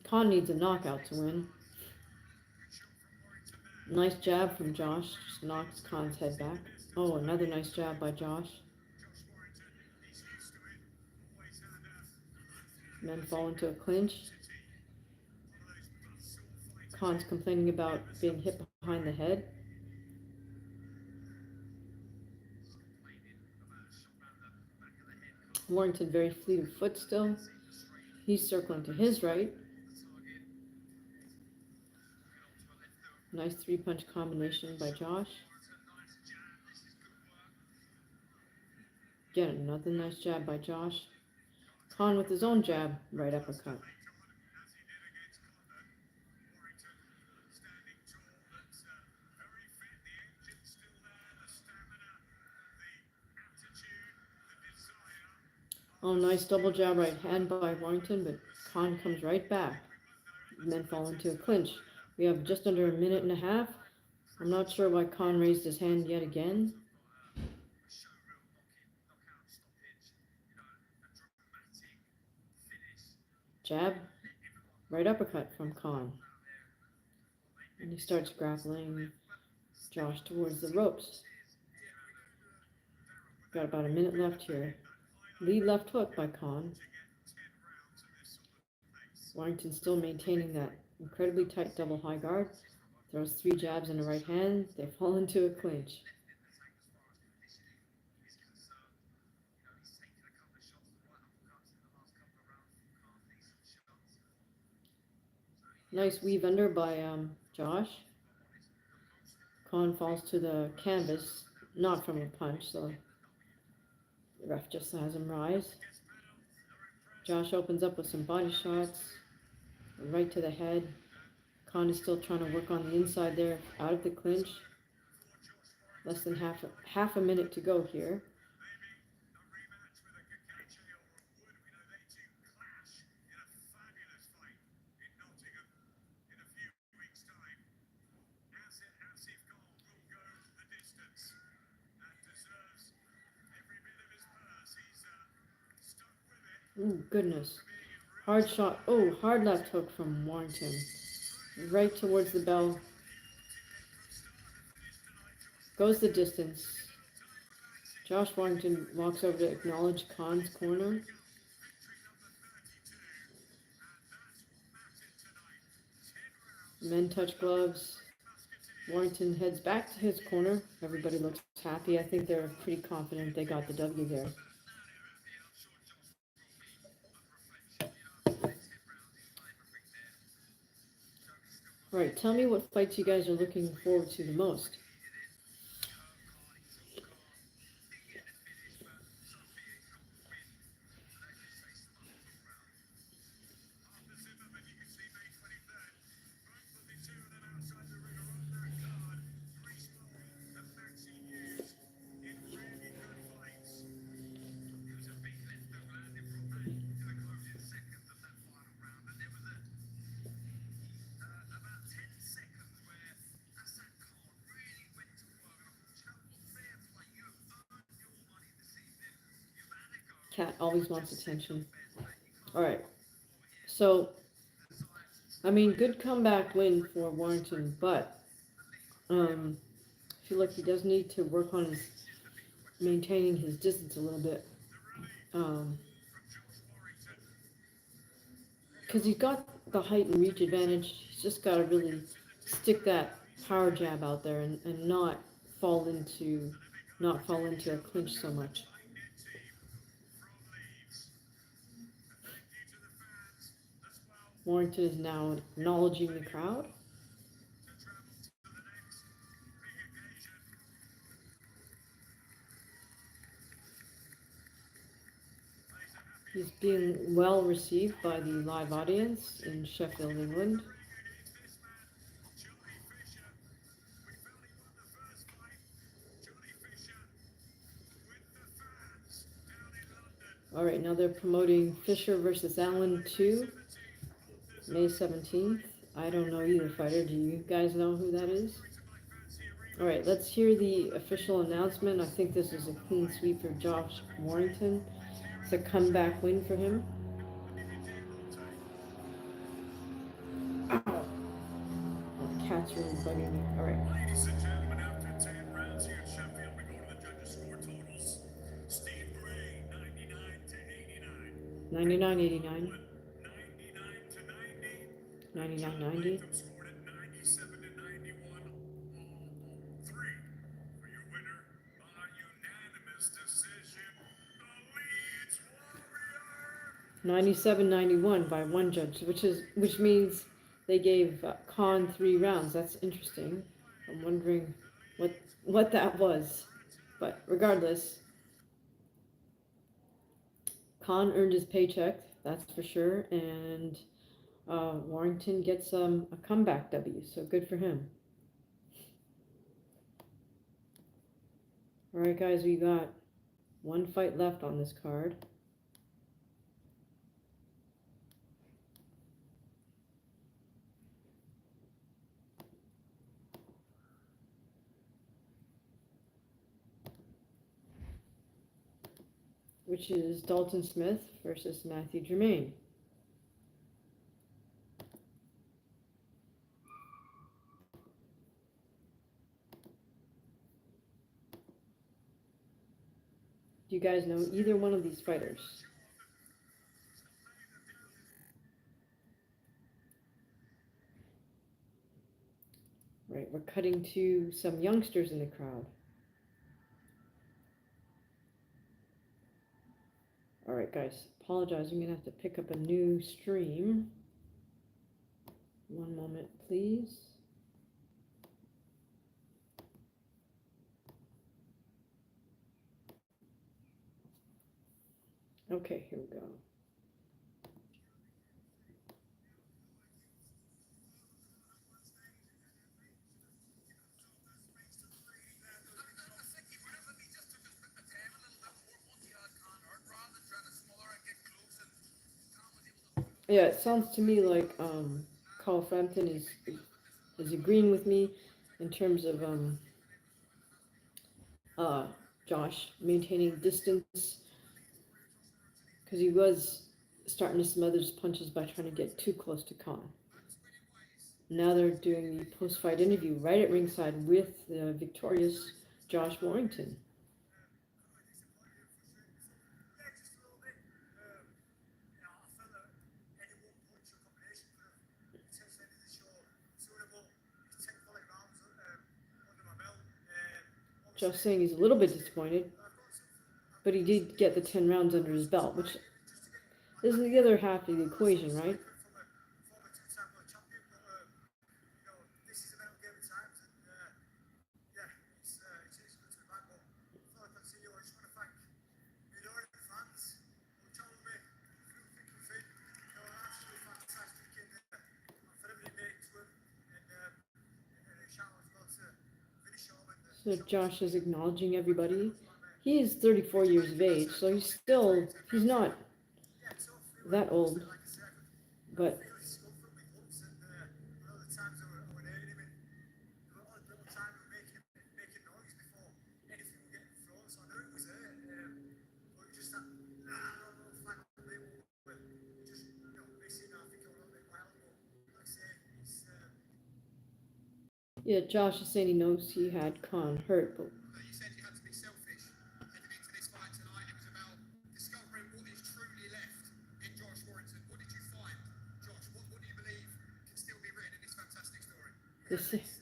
Khan needs a knockout to win. Nice jab from Josh, just knocks Khan's head back. Oh, another nice jab by Josh. Men fall into a clinch. Khan's complaining about being hit behind the head. Warrington very fleet of foot still. He's circling to his right. Nice three-punch combination by Josh. Again, another nice jab by Josh. Khan with his own jab, right uppercut. Oh, nice double jab right hand by Warrington, but Khan comes right back. And then fall into a clinch. We have just under a minute and a half. I'm not sure why Khan raised his hand yet again. Jab, right uppercut from Khan. And he starts grappling Josh towards the ropes. Got about a minute left here. Lead left hook by Khan. Warrington still maintaining that incredibly tight double high guard. Throws three jabs in the right hand. They fall into a clinch. Nice weave under by Josh. Khan falls to the canvas, not from a punch, so the ref just has him rise. Josh opens up with some body shots, right to the head. Khan is still trying to work on the inside there, out of the clinch. Less than half a minute to go here. Ooh, goodness. Hard shot. Oh, hard left hook from Warrington. Right towards the bell. Goes the distance. Josh Warrington walks over to acknowledge Khan's corner. Men touch gloves. Warrington heads back to his corner. Everybody looks happy. I think they're pretty confident they got the W there. All right, tell me what fights you guys are looking forward to the most. Cat always wants attention. All right, so I mean, good comeback win for Warrington, but I feel like he does need to work on his maintaining his distance a little bit. Because he's got the height and reach advantage. He's just got to really stick that power jab out there and not fall into a clinch so much. Warrington is now acknowledging the crowd. He's being well received by the live audience in Sheffield, England. All right, now they're promoting Fisher versus Allen 2, May 17th. I don't know either fighter. Do you guys know who that is? All right, let's hear the official announcement. I think this is a clean sweep for Josh Warrington. It's a comeback win for him. Ow! Oh, the cat's really bugging me. All right. Ladies and gentlemen, after 10 rounds here at Sheffield, we go to the judges' score totals. Steve Gray, 99 to 89. 99-89. 99 to 90. 99-90. Scored at 97 to 91. All three. For your winner by unanimous decision, the Leeds 97-91 by one judge, which means they gave Khan 3 rounds. That's interesting. I'm wondering what what that was, but regardless, Khan earned his paycheck. That's for sure, and Warrington gets a comeback W. So good for him. All right, guys, we got one fight left on this card. Which is Dalton Smith versus Matthew Germain. Do you guys know either one of these fighters? Right, we're cutting to some youngsters in the crowd. All right, guys, apologize. I'm going to have to pick up a new stream. One moment, please. Okay, here we go. Yeah, it sounds to me like Carl Frampton is agreeing with me in terms of uh, Josh maintaining distance, because he was starting to smother his punches by trying to get too close to Khan. Now they're doing the post-fight interview right at ringside with the victorious Josh Warrington. Josh saying he's a little bit disappointed, but he did get the 10 rounds under his belt, which is the other half of the equation, right? So Josh is acknowledging everybody. He is 34 years of age, so he's not that old, but yeah, Josh is saying he knows he had Khan hurt, but You said you had to be selfish heading into this fight tonight. It was about discovering what is truly left in Josh Warrington. What did you find, Josh? What do you believe can still be written in this fantastic story? this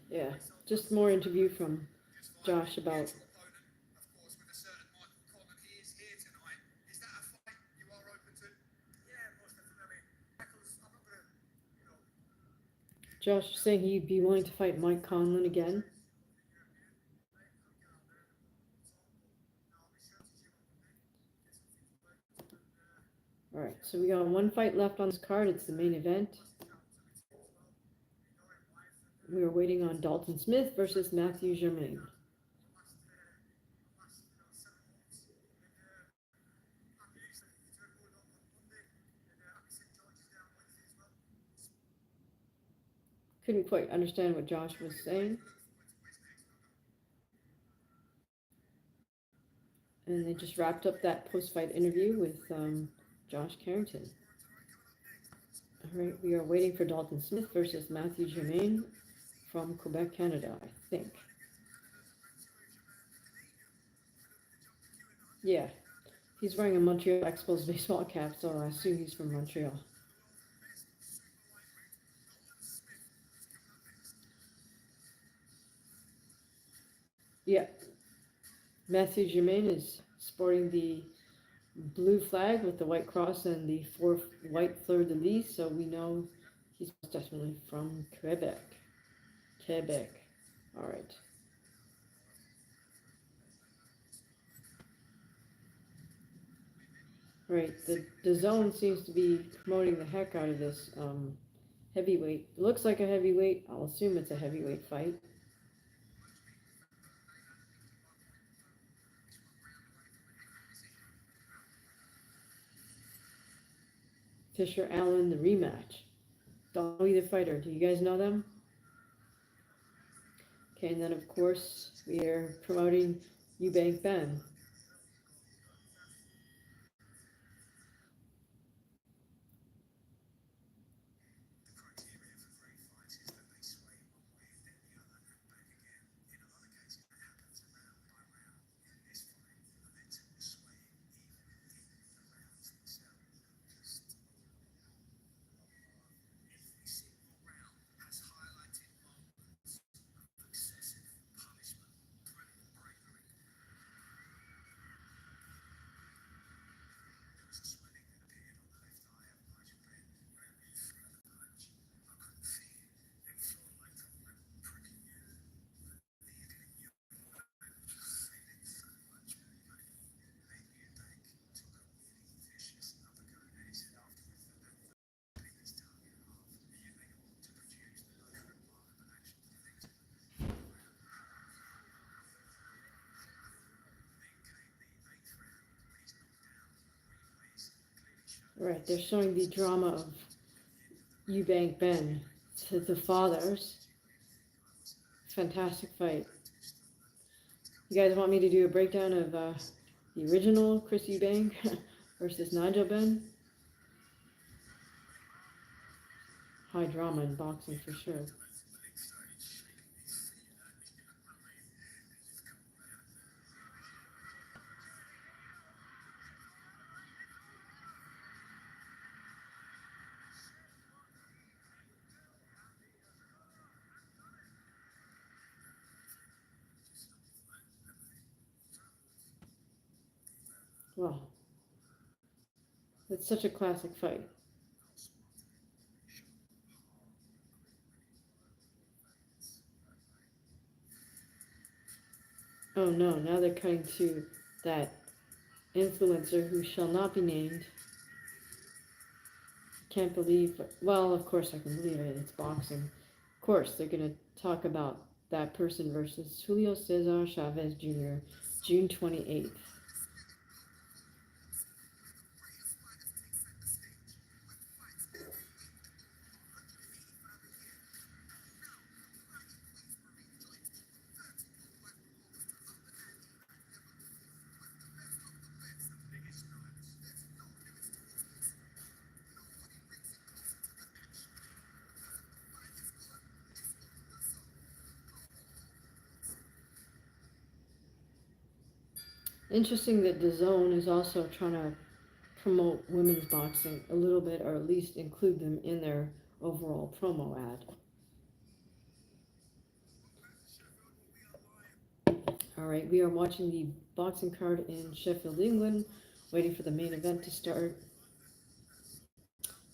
yeah, just more interview from Josh about Josh saying he'd be willing to fight Mike Conlon again. All right, so we got one fight left on this card. It's the main event. We are waiting on Dalton Smith versus Matthew Germain. Couldn't quite understand what Josh was saying. And they just wrapped up that post-fight interview with Josh Carrington. All right, we are waiting for Dalton Smith versus Matthew Germain from Quebec, Canada, I think. Yeah, he's wearing a Montreal Expos baseball cap, so I assume he's from Montreal. Yeah, Matthew Germain is sporting the blue flag with the white cross and the four white fleur de lis, so we know he's definitely from Quebec. Quebec. All right. Right. The zone seems to be promoting the heck out of this heavyweight. It looks like a heavyweight. I'll assume it's a heavyweight fight. Fisher Allen, the rematch. Don't know either fighter. Do you guys know them? Okay, and then of course we are promoting Eubank Ben. Right, they're showing the drama of Eubank Ben to the fathers. Fantastic fight. You guys want me to do a breakdown of the original Chris Eubank versus Nigel Ben? High drama in boxing for sure. Wow. It's such a classic fight. Oh no, now they're cutting to that influencer who shall not be named. Can't believe, well, of course I can believe it, it's boxing. Of course, they're going to talk about that person versus Julio Cesar Chavez Jr., June 28th. Interesting that the Zone is also trying to promote women's boxing a little bit, or at least include them in their overall promo ad. All right, we are watching the boxing card in Sheffield, England, waiting for the main event to start.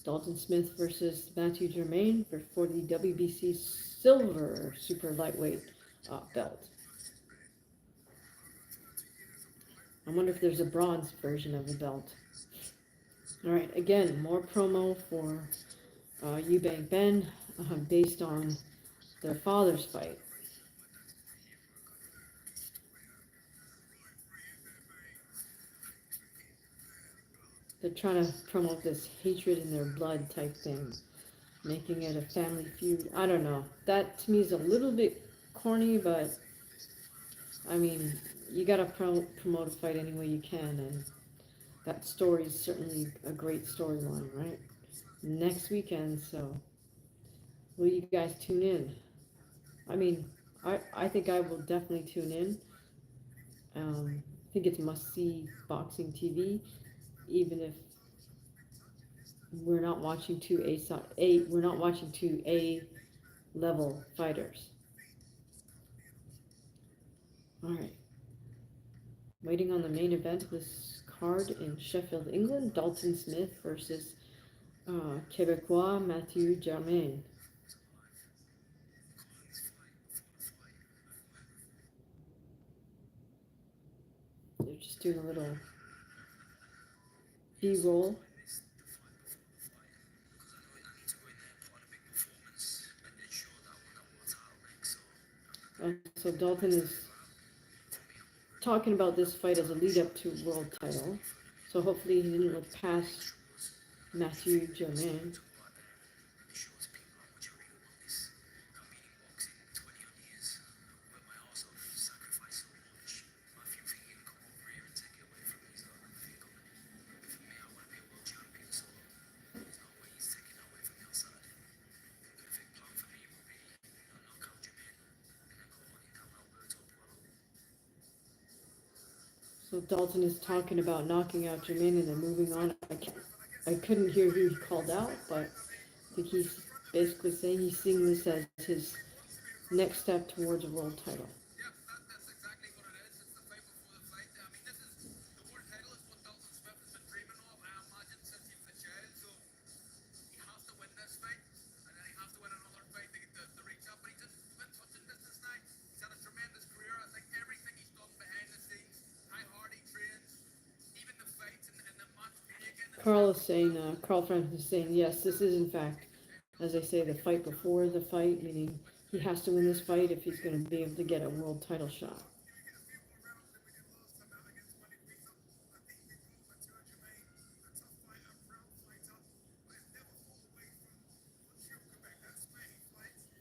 Dalton Smith versus Matthew Germain for the WBC Silver Super Lightweight belt. I wonder if there's a bronze version of the belt. All right, again, more promo for Eubank Ben based on their father's fight. They're trying to promote this hatred in their blood type thing, making it a family feud. I don't know. That to me is a little bit corny, but I mean, you gotta promote a fight any way you can, and that story is certainly a great storyline, right? Next weekend, so will you guys tune in? I mean, I think I will definitely tune in. I think it's must see boxing TV, even if we're not watching we're not watching two A level fighters. All right, waiting on the main event of this card in Sheffield, England. Dalton Smith versus Quebecois Mathieu Germain. They're just doing a little B-roll. So Dalton is talking about this fight as a lead up to world title. So hopefully he didn't look past Mathieu Germain. So Dalton is talking about knocking out Germain and then moving on. I couldn't hear who he called out, but I think he's basically saying he's seeing this as his next step towards a world title. Yeah, that's exactly what it is. It's the fight before the fight. I mean, this is the world title is what Dalton Smith has been dreaming of, I imagine, since he was a child. So he has to win this fight, and then he has to win another fight to get the reach up. But he's been touching distance now. He's had a tremendous career. I think everything he's done behind the scenes, how hard he trains, even the fights and the match making. Carl Frampton is saying, yes, this is in fact, as I say, the fight before the fight, meaning he has to win this fight if he's going to be able to get a world title shot.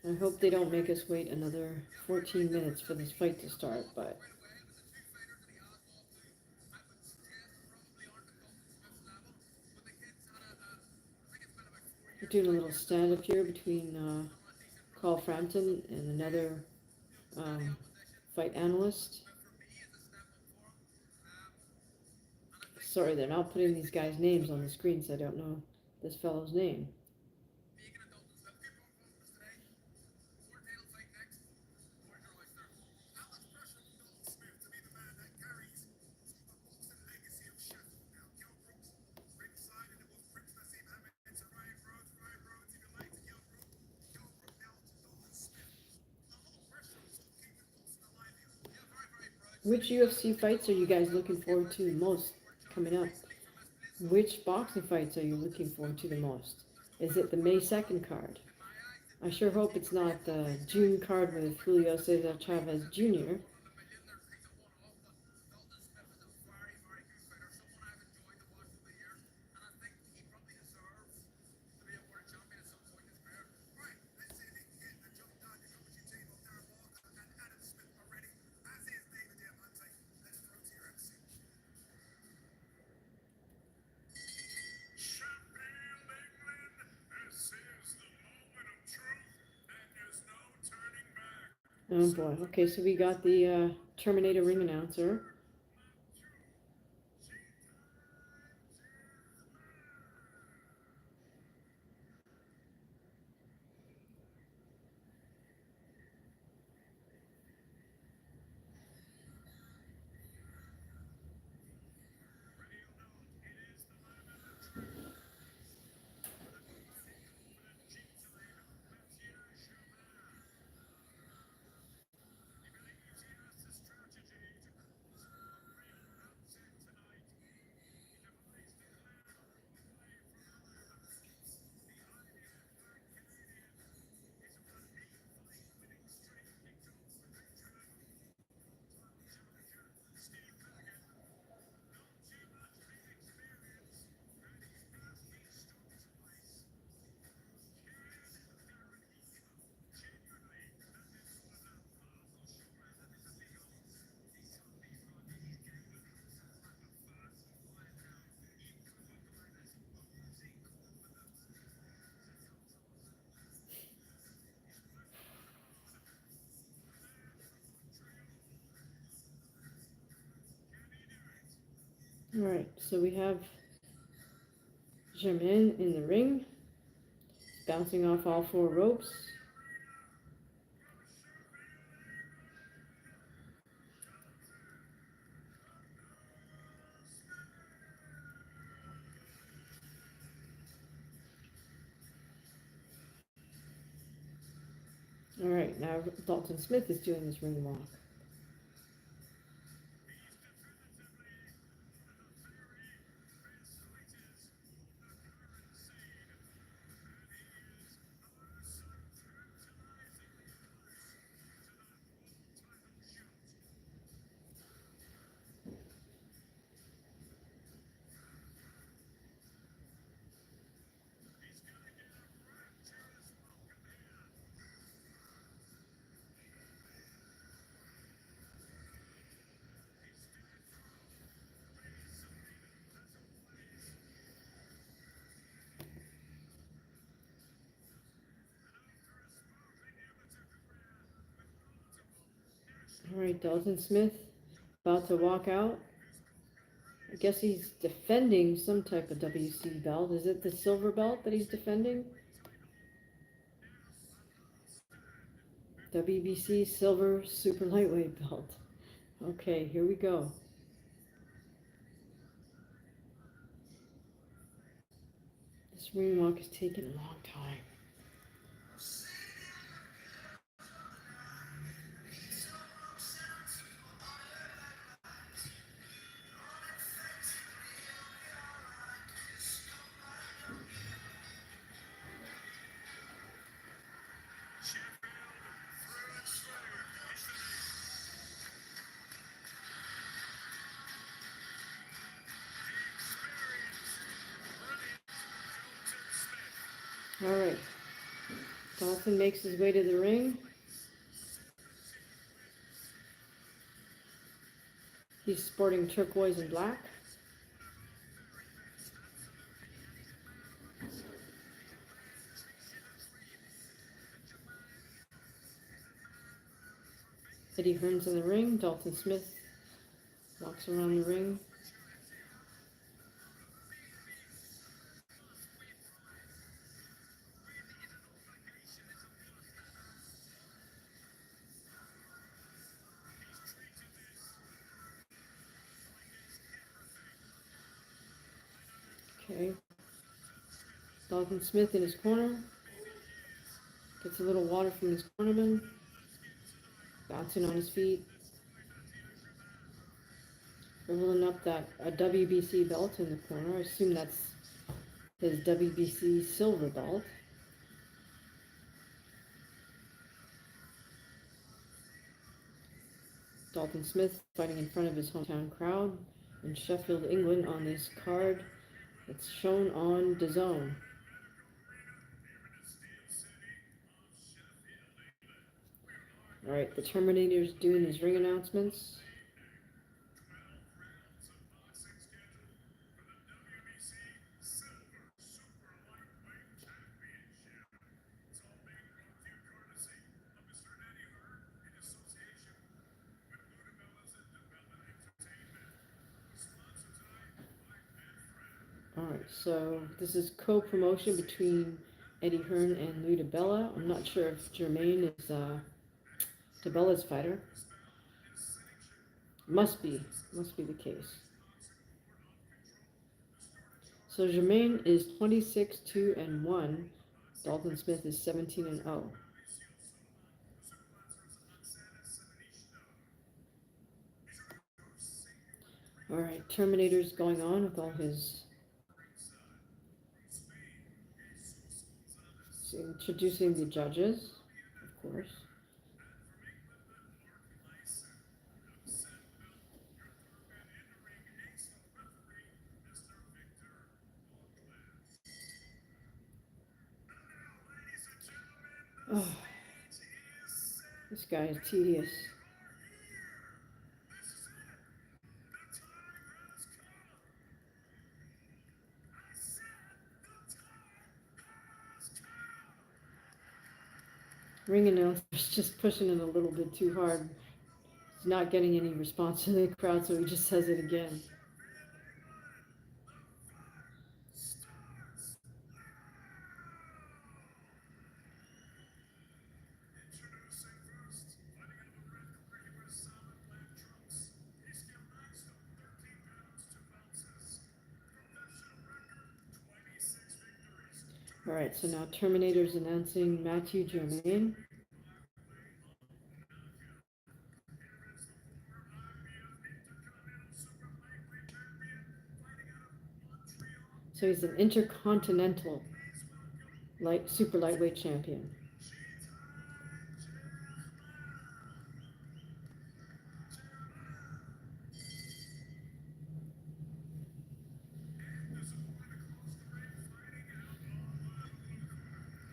I hope they don't make us wait another 14 minutes for this fight to start, but we're doing a little stand up here between Carl Frampton and another fight analyst. Sorry, they're not putting these guys' names on the screen, so I don't know this fellow's name. Which UFC fights are you guys looking forward to most coming up? Which boxing fights are you looking forward to the most? Is it the May 2nd card? I sure hope it's not the June card with Julio Cesar Chavez Jr. Oh boy. Okay, so we got the Terminator ring announcer. Alright, so we have Germain in the ring, bouncing off all four ropes. Alright, now Dalton Smith is doing his ring walk. Alright, Dalton Smith about to walk out. I guess he's defending some type of WC belt. Is it the silver belt that he's defending? WBC silver super lightweight belt. Okay, here we go. This ring walk is taking a long time. Alright, Dalton makes his way to the ring. He's sporting turquoise and black. Eddie Hearn's in the ring. Dalton Smith walks around the ring. Okay. Dalton Smith in his corner. Gets a little water from his cornerman. Bouncing on his feet. Rolling up that a WBC belt in the corner. I assume that's his WBC silver belt. Dalton Smith fighting in front of his hometown crowd in Sheffield, England on this card. It's shown on DAZN. Alright, the Terminator's doing his ring announcements. Alright, so this is co-promotion between Eddie Hearn and Lou DiBella. I'm not sure if Germain is DiBella's fighter. Must be the case. So Germain is 26-2-1. Dalton Smith is 17-0. Alright, Terminator's going on with all his introducing the judges, of course. Oh, this guy is tedious. Ring announcer's just pushing it a little bit too hard. He's not getting any response from the crowd, so he just says it again. Alright, so now Terminator's announcing Matthew Germain. So he's an intercontinental super lightweight champion.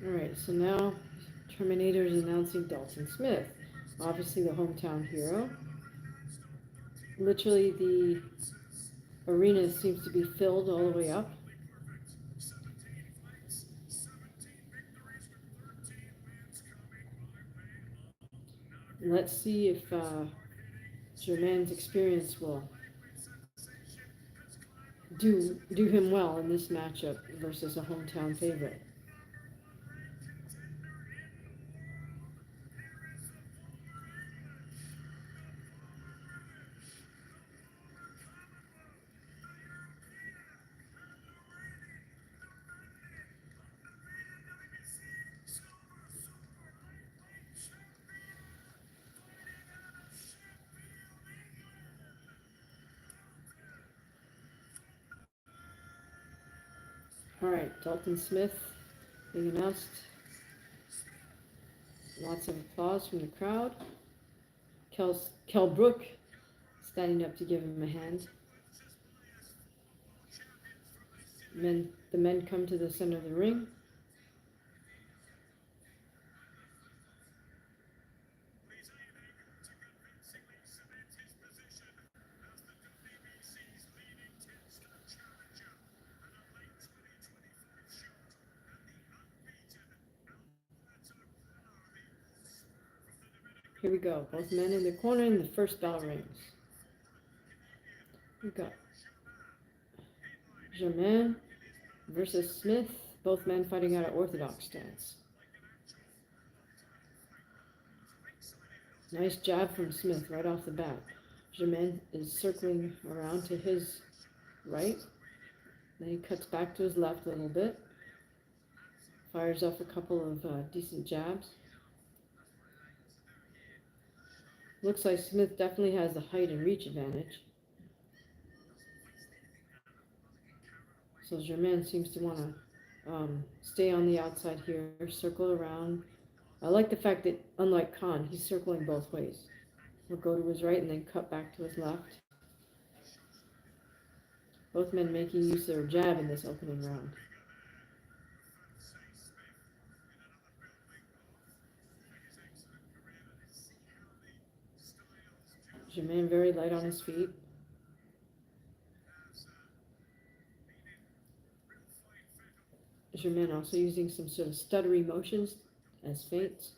Alright, so now Terminator is announcing Dalton Smith, obviously the hometown hero. Literally, the arena seems to be filled all the way up. Let's see if Germain's experience will do him well in this matchup versus a hometown favorite. All right, Dalton Smith being announced. Lots of applause from the crowd. Kell Brook standing up to give him a hand. The men come to the center of the ring. Here we go. Both men in the corner and the first bell rings. We got Germain versus Smith. Both men fighting out an orthodox stance. Nice jab from Smith right off the bat. Germain is circling around to his right. Then he cuts back to his left a little bit. Fires off a couple of decent jabs. Looks like Smith definitely has the height and reach advantage. So Germain seems to want to stay on the outside here, circle around. I like the fact that, unlike Khan, he's circling both ways. He'll go to his right and then cut back to his left. Both men making use of their jab in this opening round. Germain very light on his feet. Germain also using some sort of stuttery motions as feints.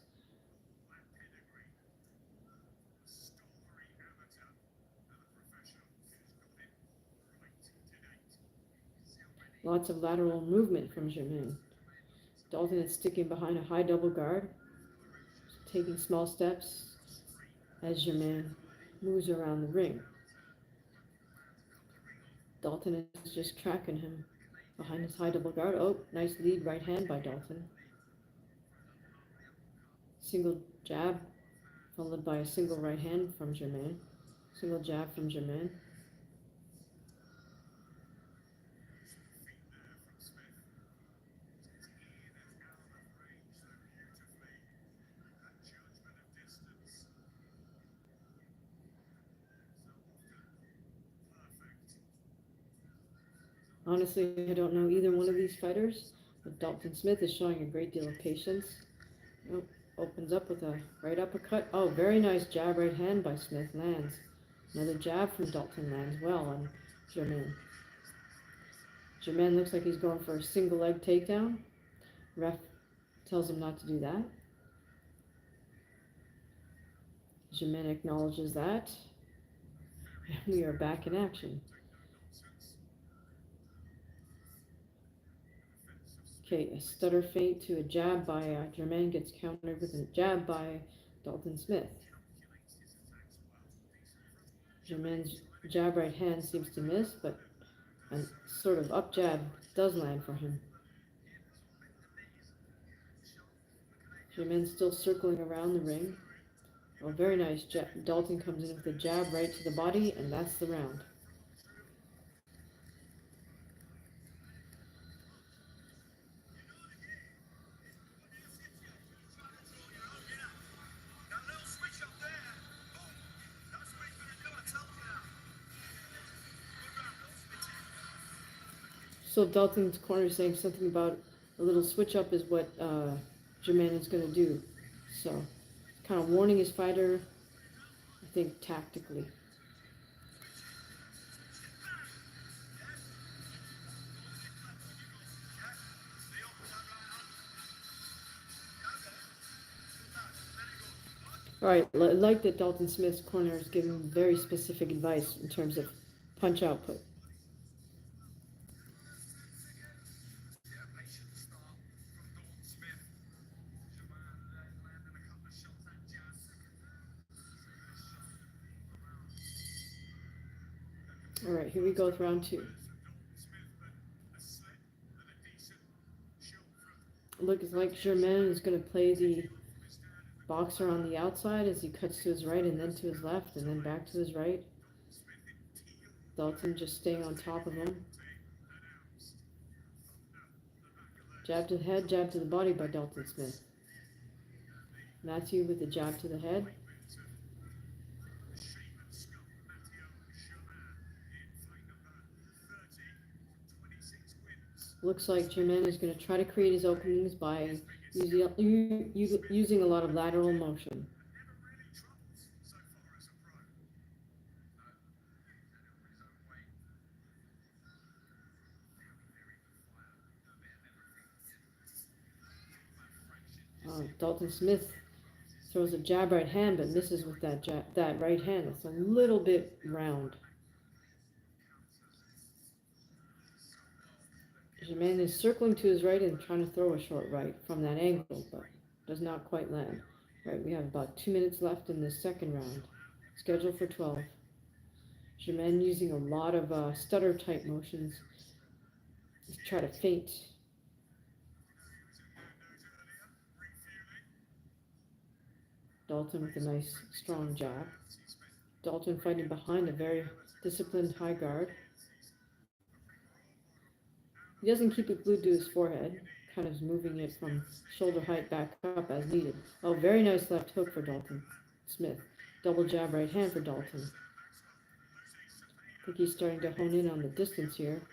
Lots of lateral movement from Germain. Dalton is sticking behind a high double guard, taking small steps as Germain moves around the ring. Dalton is just tracking him behind his high double guard. Oh, nice lead right hand by Dalton. Single jab followed by a single right hand from Germain. Single jab from Germain. Honestly, I don't know either one of these fighters, but Dalton Smith is showing a great deal of patience. Oh, opens up with a right uppercut. Oh, very nice jab right hand by Smith lands. Another jab from Dalton lands well on Germain. Germain looks like he's going for a single leg takedown. Ref tells him not to do that. Germain acknowledges that. And we are back in action. Okay, a stutter feint to a jab by Germain gets countered with a jab by Dalton Smith. Germain's jab right hand seems to miss, but a sort of up jab does land for him. Germain still circling around the ring. Oh, very nice. Dalton comes in with a jab right to the body, and that's the round. So Dalton's corner is saying something about a little switch up is what Germain is going to do. So kind of warning his fighter, I think, tactically. All right, I like that Dalton Smith's corner is giving very specific advice in terms of punch output. All right, here we go with round two. Looks like Germain is going to play the boxer on the outside as he cuts to his right and then to his left and then back to his right. Dalton just staying on top of him. Jab to the head, jab to the body by Dalton Smith. Matthew with the jab to the head. Looks like Germain is going to try to create his openings by using a lot of lateral motion. Dalton Smith throws a jab right hand, but misses with that right hand. It's a little bit round. Germain is circling to his right and trying to throw a short right from that angle, but does not quite land. Right, we have about 2 minutes left in this second round, scheduled for 12. Germain using a lot of stutter type motions to try to feint. Dalton with a nice strong jab. Dalton fighting behind a very disciplined high guard. He doesn't keep it glued to his forehead, kind of moving it from shoulder height back up as needed. Oh, very nice left hook for Dalton Smith. Double jab right hand for Dalton. I think he's starting to hone in on the distance here.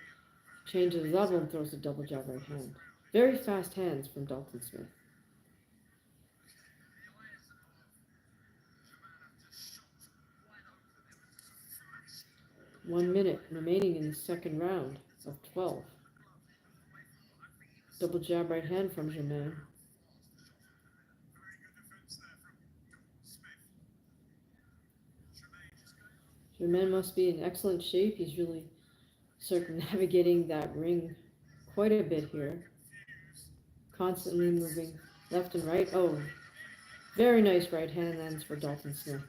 Changes level and throws a double jab right hand. Very fast hands from Dalton Smith. One minute remaining in the second round of 12. Double jab right hand from Germain. Germain must be in excellent shape. He's really circumnavigating that ring quite a bit here. Constantly moving left and right. Oh, very nice right hand lands for Dalton Smith.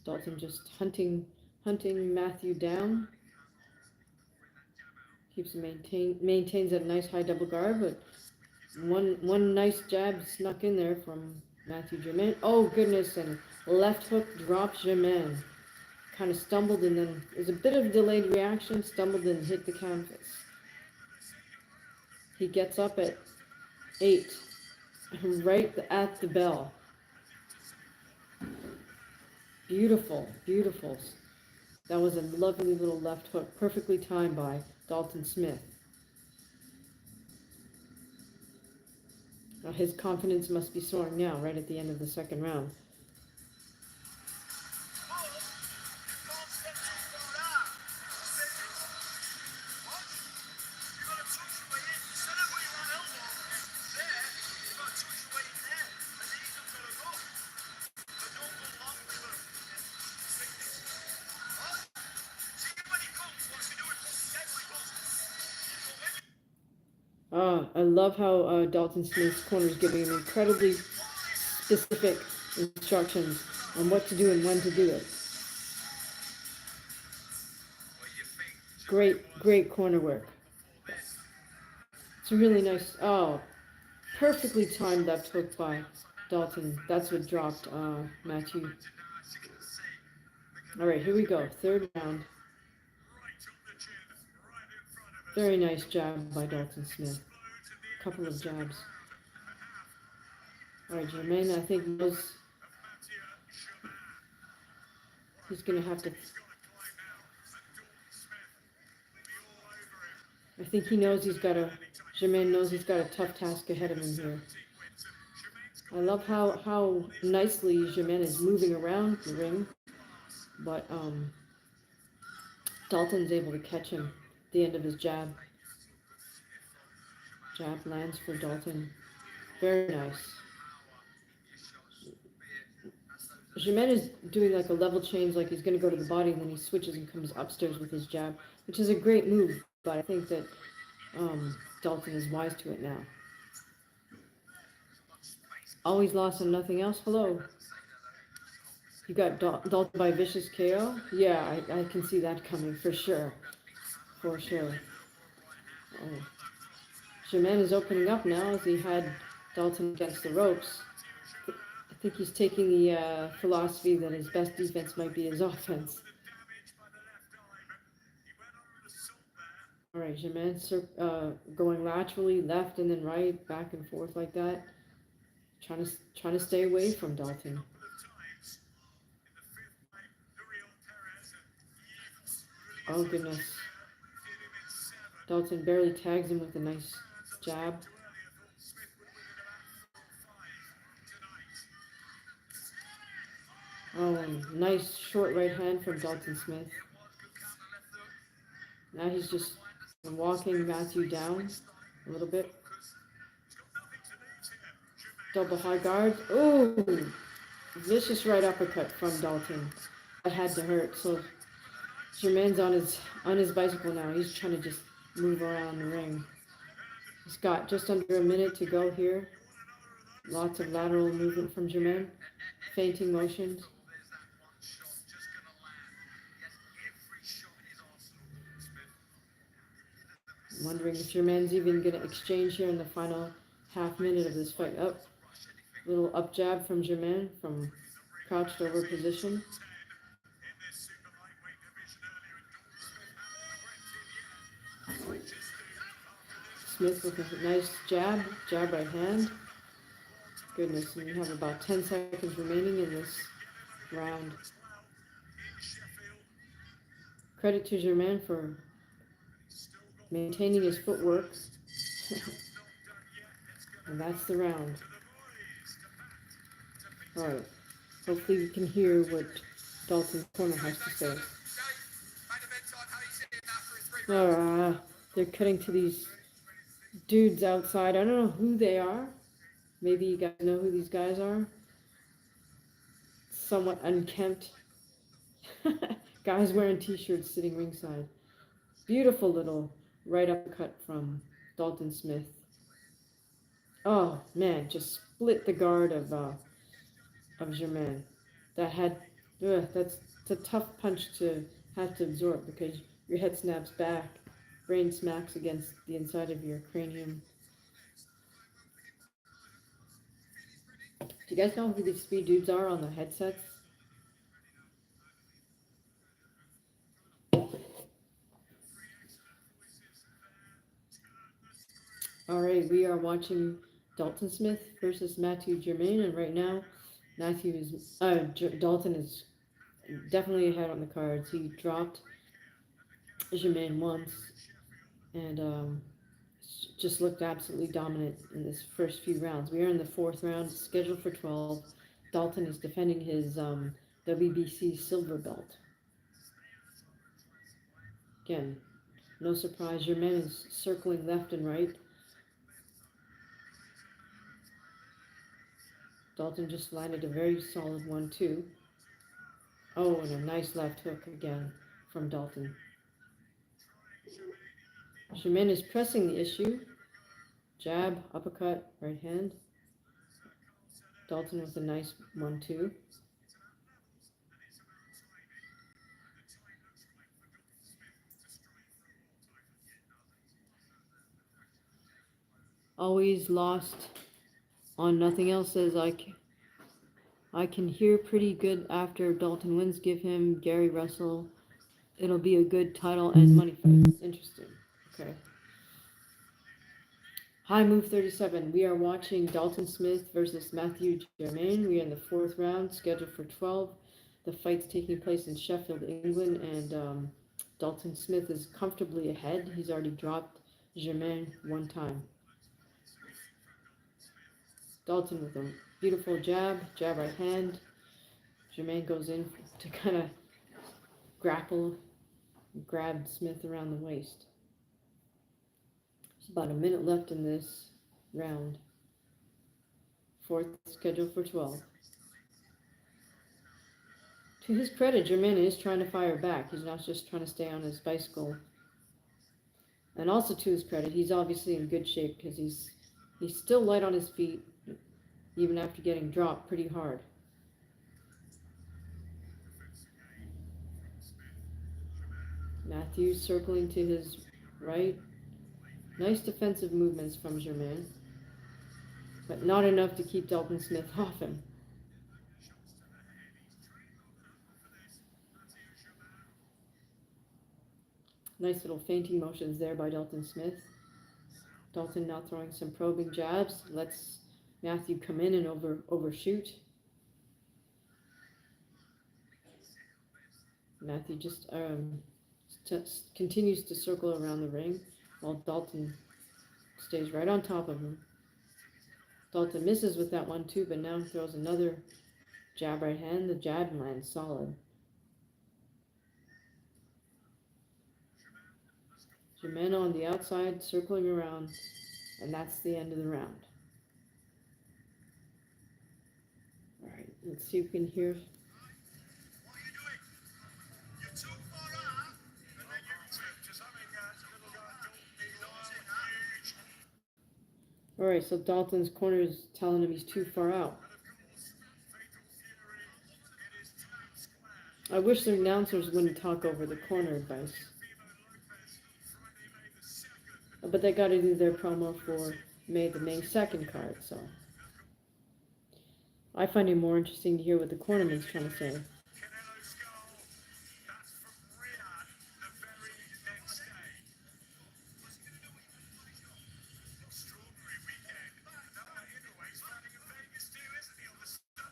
Dalton just hunting Matthew down. Keeps maintains a nice high double guard, but one nice jab snuck in there from Matthew Germain. Oh goodness, and left hook drops Germain. Kind of stumbled and then there's a bit of delayed reaction, stumbled and hit the canvas. He gets up at 8, right at the bell. Beautiful, beautiful. That was a lovely little left hook, perfectly timed by Dalton Smith. Now his confidence must be soaring now, right at the end of the second round. I love how Dalton Smith's corner is giving him incredibly specific instructions on what to do and when to do it. What do you think, Great corner work. It's a really nice, oh, perfectly timed left hook by Dalton. That's what dropped Matthew. All right, here we go. Third round. Very nice jab by Dalton Smith. Couple of jabs. All right, Germain, I think knows he's going to have to. I think he knows he's got a. Germain knows he's got a tough task ahead of him here. I love how nicely Germain is moving around the ring, but Dalton's able to catch him at the end of his jab. Jab lands for Dalton. Very nice. Germain is doing like a level change, like he's going to go to the body, and then he switches and comes upstairs with his jab, which is a great move, but I think that Dalton is wise to it now. Always lost on nothing else. Hello. You got Dalton by vicious KO? Yeah, I can see that coming for sure. For sure. Oh. Germain is opening up now as he had Dalton against the ropes. I think he's taking the philosophy that his best defense might be his offense. All right, Germain going laterally, left and then right, back and forth like that. Trying to stay away from Dalton. Oh goodness. Dalton barely tags him with a nice jab. Oh, nice short right hand from Dalton Smith. Now he's just walking Matthew down a little bit. Double high guard. Oh, vicious right uppercut from Dalton. That had to hurt. So Germain's on his bicycle now. He's trying to just move around the ring. He's got just under a minute to go here. Lots of lateral movement from Germain. Feinting motions. I'm wondering if Germain's even going to exchange here in the final half minute of this fight. Up. Little up jab from Germain from crouched over position. Smith with a nice jab right hand. Goodness, and you have about 10 seconds remaining in this round. Credit to Germain for maintaining his footwork. And that's the round. Alright, hopefully we can hear what Dalton's corner has to say. They're cutting to these dudes outside. I don't know who they are. Maybe you guys know who these guys are. Somewhat unkempt. Guys wearing t-shirts sitting ringside. Beautiful little right uppercut from Dalton Smith. Oh man, just split the guard of Germain. That's a tough punch to have to absorb because your head snaps back, brain smacks against the inside of your cranium. Do you guys know who these three dudes are on the headsets? Alright, we are watching Dalton Smith versus Matthew Germain, and right now, Dalton is definitely ahead on the cards. He dropped Germain once, and just looked absolutely dominant in this first few rounds. We are in the fourth round, scheduled for 12. Dalton is defending his WBC silver belt. Again, no surprise, Germain is circling left and right. Dalton just landed a very solid 1-2. Oh, and a nice left hook again from Dalton. Germain is pressing the issue. Jab, uppercut, right hand. Dalton with a nice 1-2. Always lost on nothing else. Says I can hear pretty good after Dalton wins. Give him Gary Russell. It'll be a good title and money fight. Interesting. Okay. Hi, Move 37. We are watching Dalton Smith versus Matthew Germain. We are in the fourth round, scheduled for 12. The fight's taking place in Sheffield, England, and Dalton Smith is comfortably ahead. He's already dropped Germain one time. Dalton with a beautiful jab right hand. Germain goes in to kind of grapple, grab Smith around the waist. There's about a minute left in this round. Fourth, scheduled for 12. To his credit, Germain is trying to fire back. He's not just trying to stay on his bicycle. And also to his credit, he's obviously in good shape because he's still light on his feet, even after getting dropped pretty hard. Matthews circling to his right. Nice defensive movements from Germain, but not enough to keep Dalton Smith off him. Nice little feinting motions there by Dalton Smith. Dalton now throwing some probing jabs. Lets Matthew come in and overshoot. Matthew just continues to circle around the ring while Dalton stays right on top of him. Dalton misses with that one too, but now throws another jab right hand. The jab lands solid. Germain on the outside, circling around, and that's the end of the round. All right, let's see if we can hear. What are you doing? You're too far out, and then you're just having a little All right, so Dalton's corner is telling him he's too far out. I wish the announcers wouldn't talk over the corner advice. But they got to do their promo for May 2nd card, so I find it more interesting to hear what the cornerman's trying to say.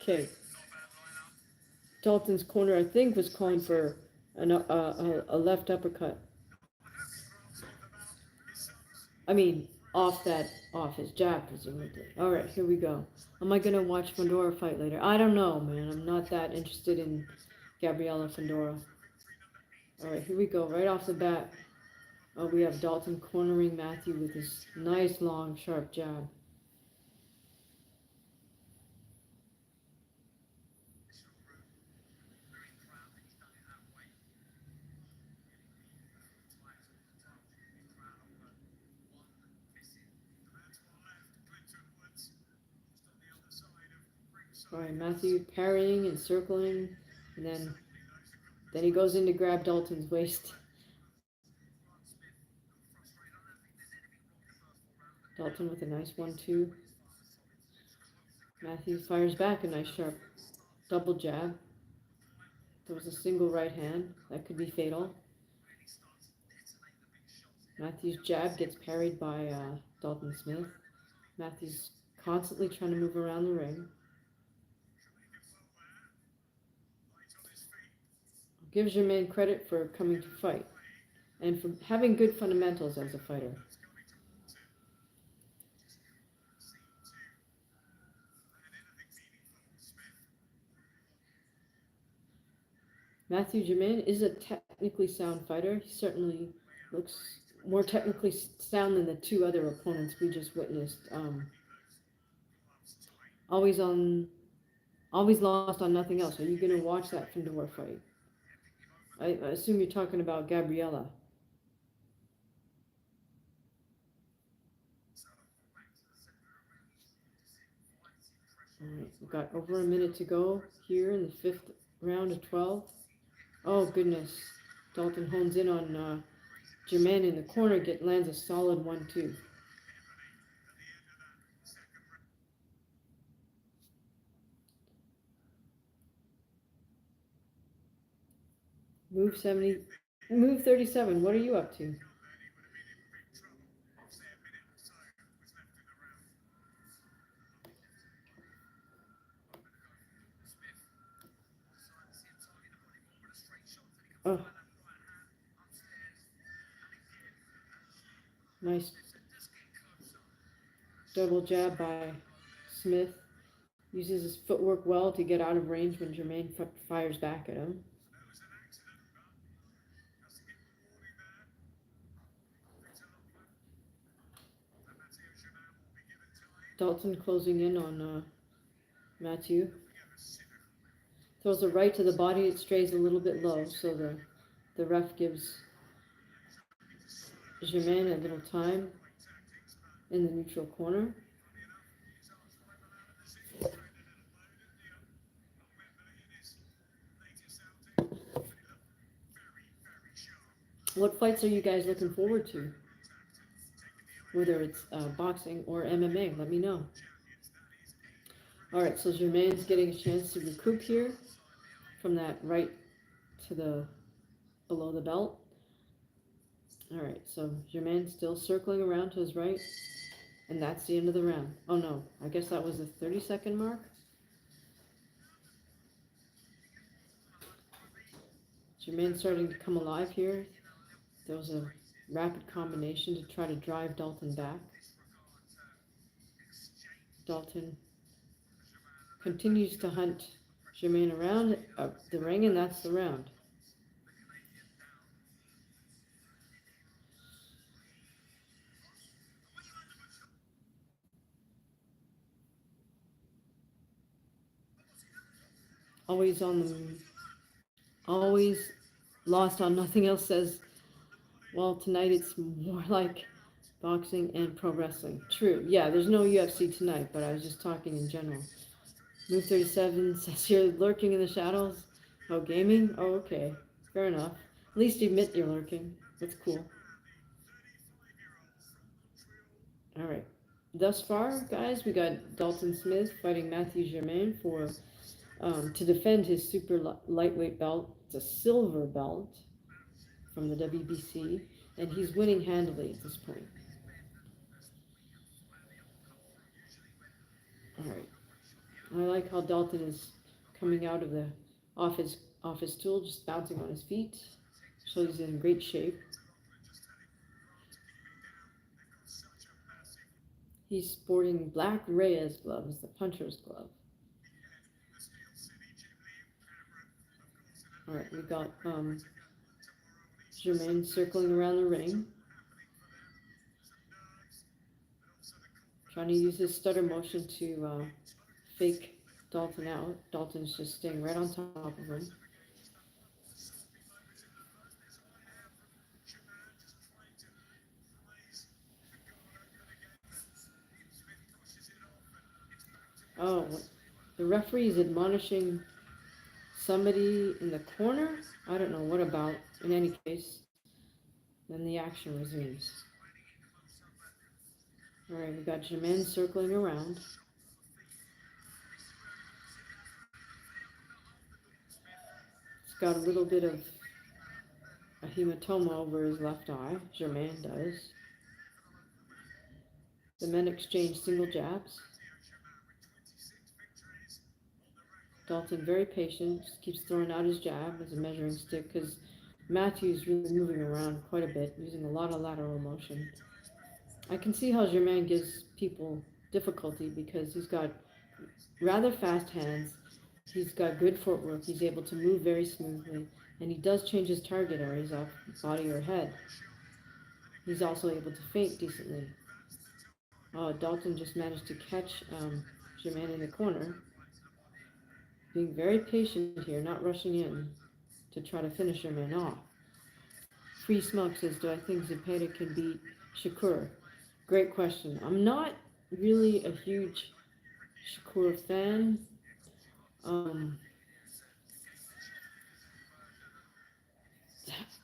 Okay. Dalton's corner, I think, was calling for a left uppercut. I mean, off his jab, presumably. All right, here we go. Am I gonna watch Fundora fight later? I don't know, man. I'm not that interested in Gabriela Fundora. All right, here we go. Right off the bat, we have Dalton cornering Matthew with his nice, long, sharp jab. All right, Matthew parrying and circling, and then he goes in to grab Dalton's waist. Dalton with a nice 1-2. Matthew fires back a nice sharp double jab. There was a single right hand. That could be fatal. Matthew's jab gets parried by Dalton Smith. Matthew's constantly trying to move around the ring. Give Germain credit for coming to fight and for having good fundamentals as a fighter. Matthew Germain is a technically sound fighter. He certainly looks more technically sound than the two other opponents we just witnessed. Always lost on nothing else. Are you going to watch that Fundora fight? I assume you're talking about Gabriela. All right, we've got over a minute to go here in the fifth round of 12. Oh, goodness. Dalton hones in on Germain in the corner, lands a solid 1-2. Move 70, move 37. What are you up to? Oh, nice double jab by Smith. Uses his footwork well to get out of range when Germain fires back at him. Dalton closing in on Mathieu. Throws a right to the body. It strays a little bit low, so the ref gives Germain a little time in the neutral corner. What fights are you guys looking forward to? Whether it's boxing or MMA, let me know. Alright, so Germain's getting a chance to recoup here from that right to the below the belt. Alright, so Germain still circling around to his right, and that's the end of the round. Oh no, I guess that was the 30-second mark. Germain starting to come alive here. There was a rapid combination to try to drive Dalton back. Dalton continues to hunt Germain around the ring, and that's the round. Always on the always lost on nothing else says, well, tonight it's more like boxing and pro wrestling. True. Yeah, there's no UFC tonight, but I was just talking in general. Move 37 says you're lurking in the shadows. Oh, gaming? Oh, okay. Fair enough. At least admit you're lurking. That's cool. Alright. Thus far, guys, we got Dalton Smith fighting Mathieu Germain for to defend his super lightweight belt. It's a silver belt from the WBC, and he's winning handily at this point. Alright. I like how Dalton is coming out of the off his stool, just bouncing on his feet. Shows he's in great shape. He's sporting black Reyes gloves, the puncher's glove. Alright, we got Germain circling around the ring. Trying to use his stutter motion to fake Dalton out. Dalton's just staying right on top of him. Oh, the referee is admonishing somebody in the corner? I don't know what about. In any case, then the action resumes. Alright, we got Germain circling around. He's got a little bit of a hematoma over his left eye. Germain does. The men exchange single jabs. Dalton very patient, just keeps throwing out his jab as a measuring stick because Matthew's really moving around quite a bit, using a lot of lateral motion. I can see how Germain gives people difficulty because he's got rather fast hands, he's got good footwork, he's able to move very smoothly, and he does change his target areas off body or head. He's also able to feint decently. Dalton just managed to catch Germain in the corner. Being very patient here, not rushing in to try to finish Germain off. Free Smoke says, do I think Zepeda can beat Shakur? Great question. I'm not really a huge Shakur fan.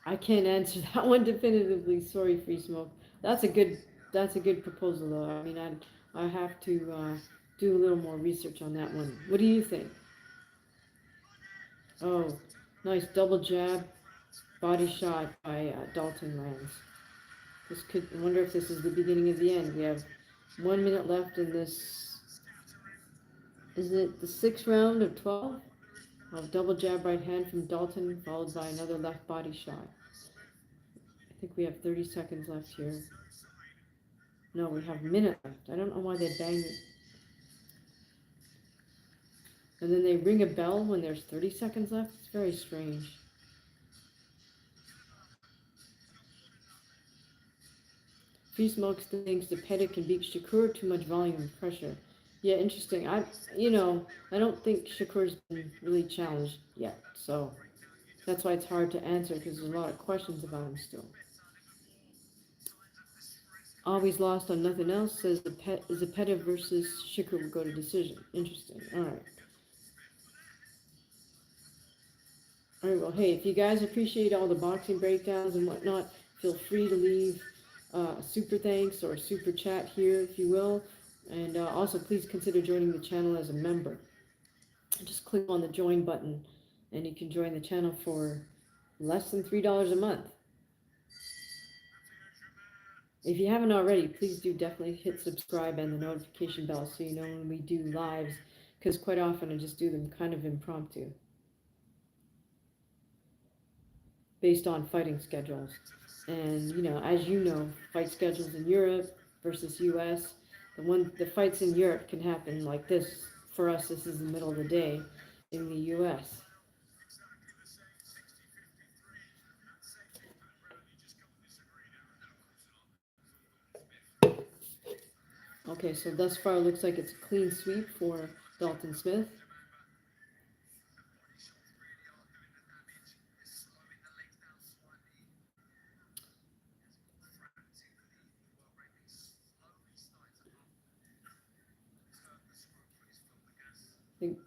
I can't answer that one definitively. Sorry, Free Smoke. That's a good proposal, though. I mean, I have to do a little more research on that one. What do you think? Oh, nice double jab body shot by Dalton lands. This could, I wonder if this is the beginning of the end. We have 1 minute left in this. Is it the sixth round of 12? A double jab right hand from Dalton, followed by another left body shot. I think we have 30 seconds left here. No, we have a minute left. I don't know why they banged it. And then they ring a bell when there's 30 seconds left. It's very strange. Free Smokes thinks the Pettit can beat Shakur, too much volume and pressure. Yeah, interesting. I don't think Shakur's been really challenged yet, so that's why it's hard to answer because there's a lot of questions about him still. Always lost on nothing else says the Pettit versus Shakur will go to decision. Interesting. All right. All right. Well, hey, if you guys appreciate all the boxing breakdowns and whatnot, feel free to leave super thanks or super chat here if you will, and also please consider joining the channel as a member. Just click on the join button and you can join the channel for less than $3 a month. If you haven't already, please do definitely hit subscribe and the notification bell so you know when we do lives, because quite often I just do them kind of impromptu based on fighting schedules. And as you know, fight schedules in Europe versus US, the fights in Europe can happen like this. For us, this is the middle of the day in the US. Okay, so thus far it looks like it's a clean sweep for Dalton Smith. I think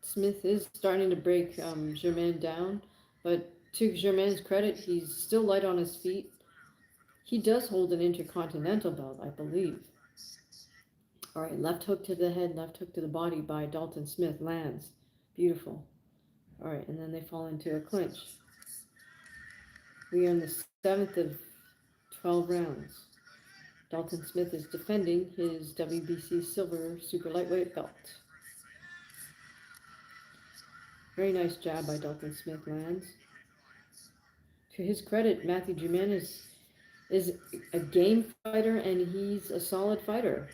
Smith is starting to break Germain down, but to Germain's credit, he's still light on his feet. He does hold an intercontinental belt, I believe. All right, left hook to the head, left hook to the body by Dalton Smith lands. Beautiful. All right, and then they fall into a clinch. We are in the 7th of 12 rounds. Dalton Smith is defending his WBC silver super lightweight belt. Very nice jab by Dalton Smith lands. To his credit, Matthew Germain is a game fighter and he's a solid fighter.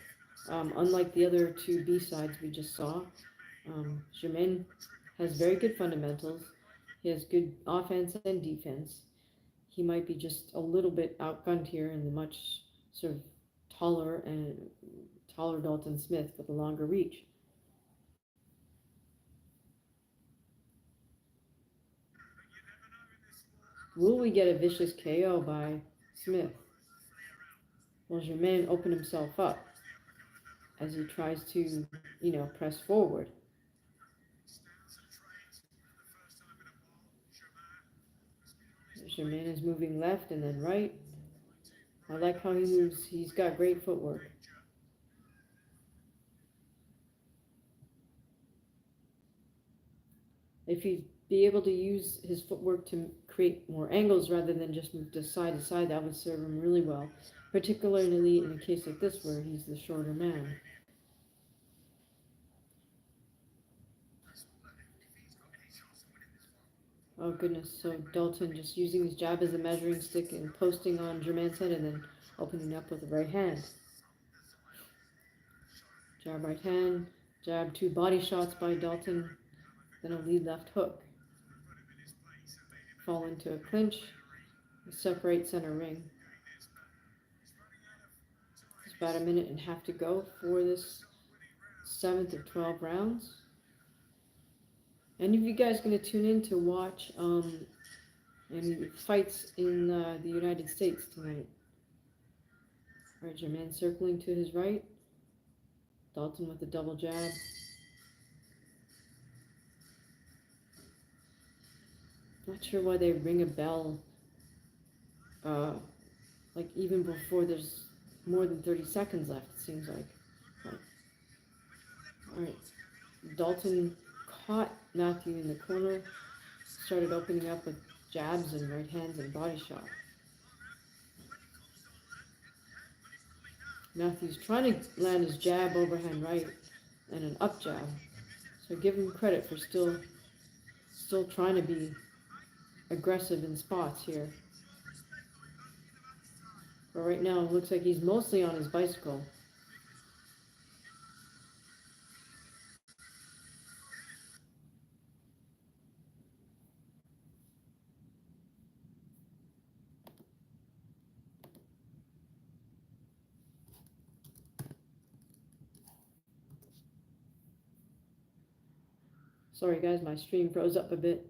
Unlike the other two B-sides we just saw, Germain has very good fundamentals. He has good offense and defense. He might be just a little bit outgunned here in the much sort of taller Dalton Smith with a longer reach. Will we get a vicious KO by Smith? Well, Germain opened himself up as he tries to, press forward. Germain is moving left and then right. I like how he moves. He's got great footwork. If he'd be able to use his footwork to create more angles rather than just move to side, that would serve him really well, particularly in a case like this where he's the shorter man. Oh goodness, so Dalton just using his jab as a measuring stick and posting on Germain's head and then opening up with a right hand. Jab right hand, jab, 2 body shots by Dalton, then a lead left hook. Fall into a clinch, separate center ring. It's about a minute and a half to go for this 7th of 12 rounds. Any of you guys going to tune in to watch any fights in the United States tonight? All right, Germain circling to his right. Dalton with a double jab. Not sure why they ring a bell, like even before there's more than 30 seconds left, it seems like. All right, Dalton caught Matthew in the corner, started opening up with jabs and right hands and body shot. Matthews trying to land his jab, overhand right, and an up jab. So give him credit for still trying to be aggressive in spots here. But right now it looks like he's mostly on his bicycle. Sorry guys, my stream froze up a bit.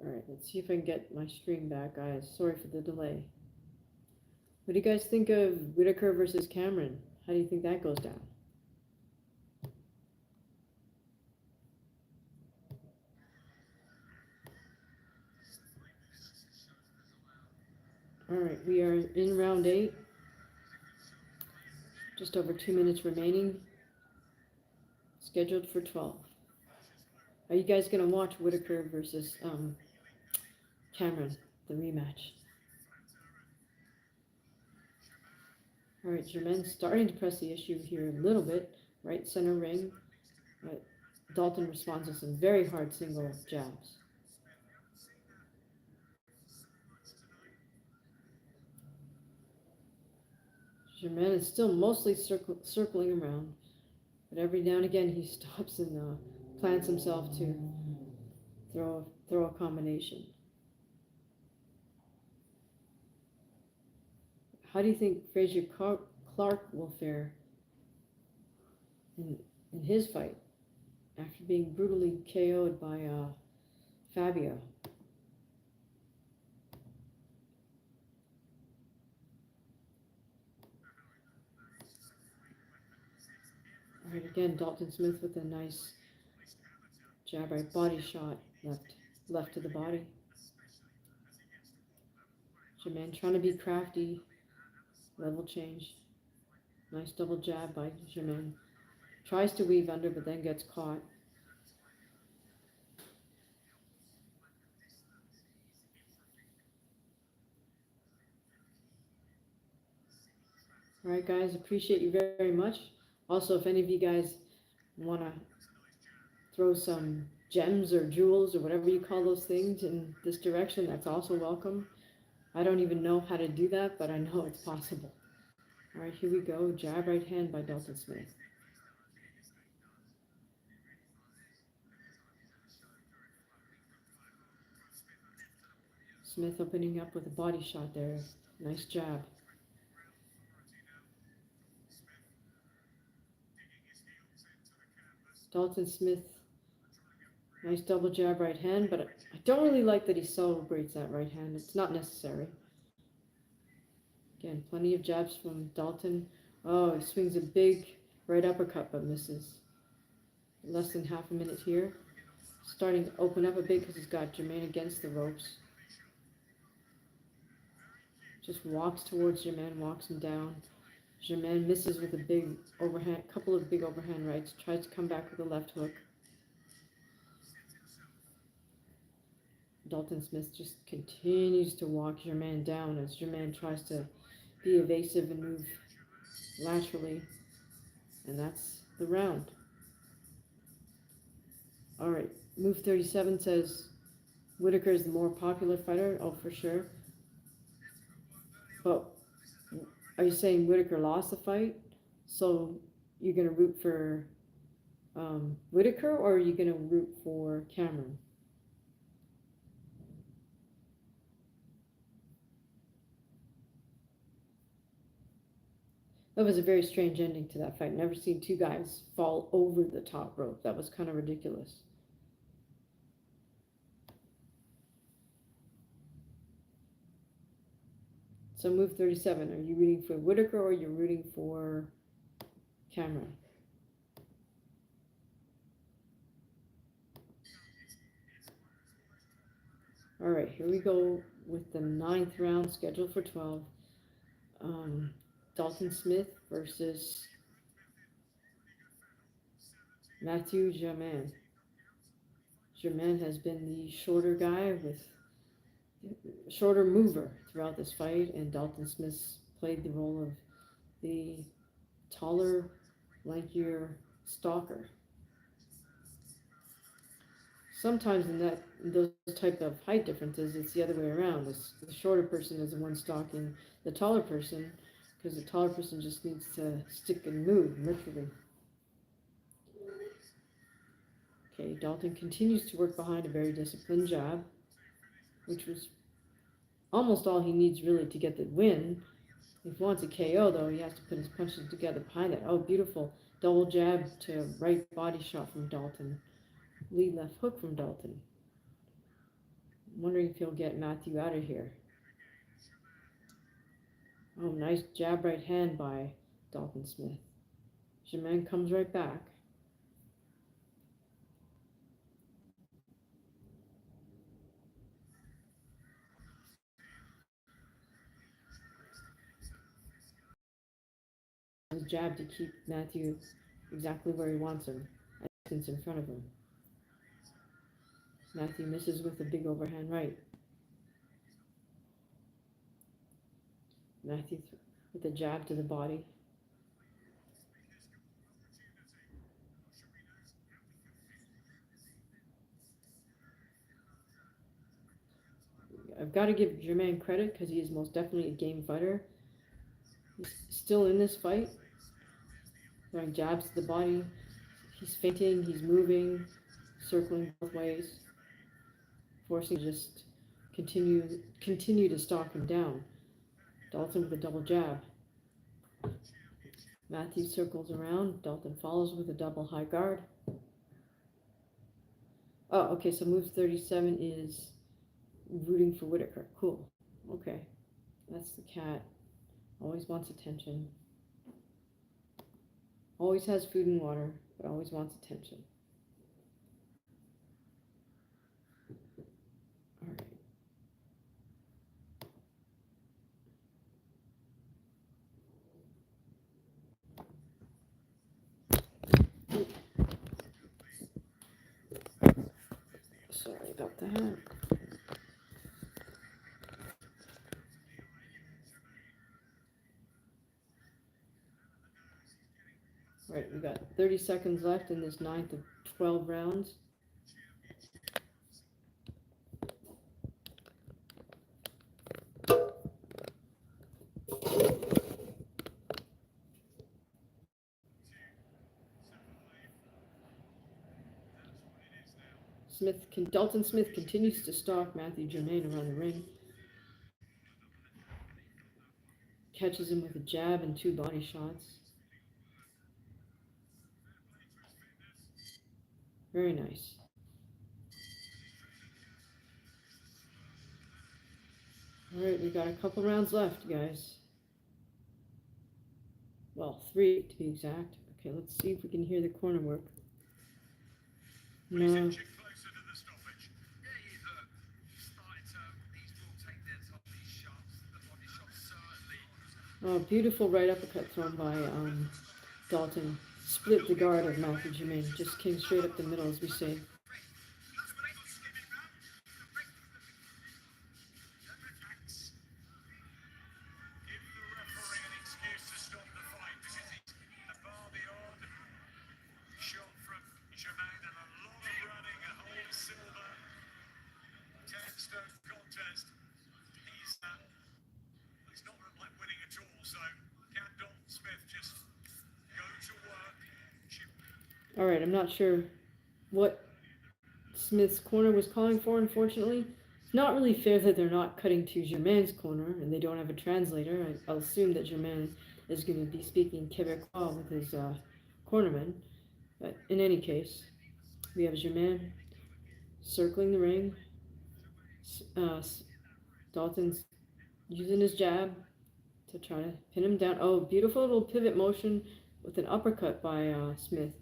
Alright, let's see if I can get my stream back, guys. Sorry for the delay. What do you guys think of Whitaker versus Cameron? How do you think that goes down? Alright, we are in round 8. Just over 2 minutes remaining. Scheduled for 12. Are you guys going to watch Whitaker versus Cameron, the rematch? Alright, Germain starting to press the issue here a little bit. Right center ring. Dalton responds with some very hard single jabs. Germain is still mostly circling around, but every now and again he stops and plants himself to throw a combination. How do you think Frazier Clark will fare in his fight after being brutally KO'd by Fabio? All right, again, Dalton Smith with a nice jab right body shot, left to the body. Germain trying to be crafty, level change. Nice double jab by Germain. Tries to weave under, but then gets caught. All right, guys, appreciate you very much. Also, if any of you guys want to throw some gems or jewels or whatever you call those things in this direction, that's also welcome. I don't even know how to do that, but I know it's possible. All right, here we go. Jab right hand by Dalton Smith. Smith opening up with a body shot there. Nice jab. Dalton Smith, nice double jab right hand, but I don't really like that he celebrates that right hand. It's not necessary. Again, plenty of jabs from Dalton. Oh, he swings a big right uppercut but misses. Less than half a minute here. Starting to open up a bit because he's got Germain against the ropes. Just walks towards Germain, walks him down. Germain misses with a big overhand, couple of big overhand rights. Tries to come back with a left hook. Dalton Smith just continues to walk Germain down as Germain tries to be evasive and move laterally. And that's the round. All right, Move 37 says Whitaker is the more popular fighter. Oh, for sure. But are you saying Whitaker lost the fight? So you're going to root for Whitaker, or are you going to root for Cameron? That was a very strange ending to that fight. Never seen two guys fall over the top rope. That was kind of ridiculous. So move 37. Are you rooting for Whitaker or you're rooting for Cameron? All right, here we go with the ninth round scheduled for 12. Um, Dalton Smith versus Matthew Germain. Germain has been the shorter guy with shorter mover throughout this fight, and Dalton Smith played the role of the taller, lankier stalker. Sometimes in those type of height differences, it's the other way around. The shorter person is the one stalking the taller person, because the taller person just needs to stick and move literally. Okay, Dalton continues to work behind a very disciplined jab, which was almost all he needs really to get the win. If he wants a KO, though, he has to put his punches together behind that. Oh, beautiful double jab to right body shot from Dalton. Lead left hook from Dalton. I'm wondering if he'll get Matthew out of here. Oh, nice jab right hand by Dalton Smith. Germain comes right back. His jab to keep Matthew exactly where he wants him, at distance in front of him. Matthew misses with a big overhand right. Matthew with a jab to the body. I've got to give Germain credit because he is most definitely a game fighter. He's still in this fight, throwing jabs to the body. He's feinting, he's moving, circling both ways, forcing to just continue to stalk him down. Dalton with a double jab. Matthew circles around. Dalton follows with a double high guard. Oh, okay, so move 37 is rooting for Whitaker. Cool. Okay. That's the cat. Always wants attention. Always has food and water, but always wants attention. All right. Sorry about that. Right, we got 30 seconds left in this ninth of 12 rounds. Dalton Smith continues to stalk Matthew Germain around the ring. Catches him with a jab and two body shots. Very nice. All right, we got a couple rounds left, guys. Well, 3 to be exact. Okay, let's see if we can hear the corner work. No. Oh, beautiful right uppercut thrown by Dalton. Split the guard of Matthew Germain. Just came straight up the middle, as we say. All right, I'm not sure what Smith's corner was calling for, unfortunately. It's not really fair that they're not cutting to Germain's corner and they don't have a translator. I'll assume that Germain is going to be speaking Quebecois with his cornerman. But in any case, we have Germain circling the ring. Dalton's using his jab, to try to pin him down. Oh, beautiful little pivot motion with an uppercut by Smith.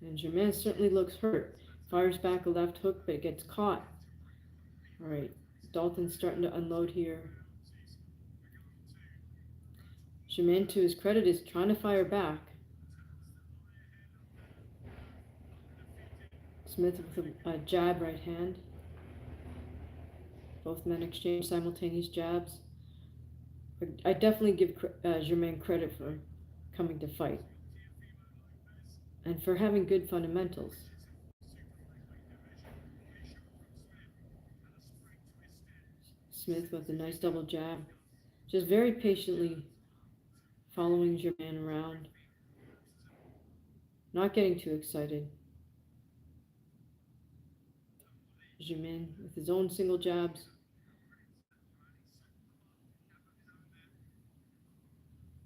And Germain certainly looks hurt. Fires back a left hook, but it gets caught. Alright, Dalton's starting to unload here. Germain, to his credit, is trying to fire back. Smith with a jab right hand. Both men exchange simultaneous jabs. I definitely give Germain credit for coming to fight and for having good fundamentals. Smith with a nice double jab, just very patiently following Germain around, not getting too excited. Germain with his own single jabs.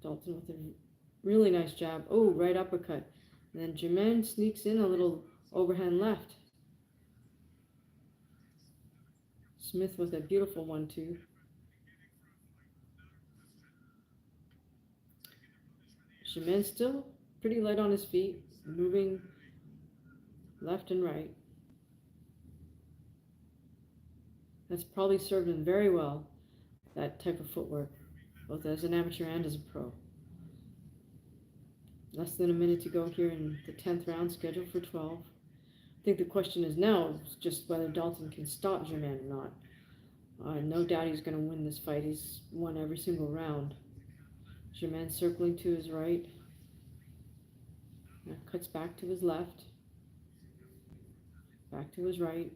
Dalton with a really nice jab. Oh, right uppercut. And then Germain sneaks in a little overhand left. Smith with a beautiful 1-2. Germain still pretty light on his feet, moving left and right. That's probably served him very well, that type of footwork, both as an amateur and as a pro. Less than a minute to go here in the 10th round, scheduled for 12. I think the question is now just whether Dalton can stop Germain or not. No doubt he's going to win this fight. He's won every single round. Germain circling to his right. Now cuts back to his left. Back to his right.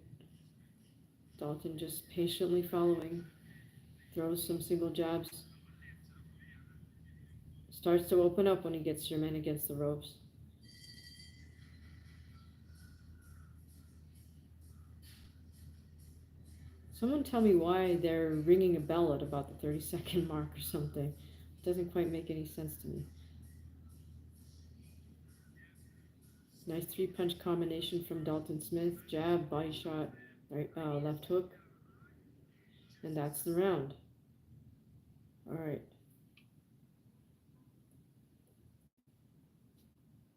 Dalton just patiently following. Throws some single jabs. Starts to open up when he gets Germain against the ropes. Someone tell me why they're ringing a bell at about the 30-second mark or something. It doesn't quite make any sense to me. Nice 3-punch combination from Dalton Smith. Jab, body shot, right, left hook. And that's the round. All right.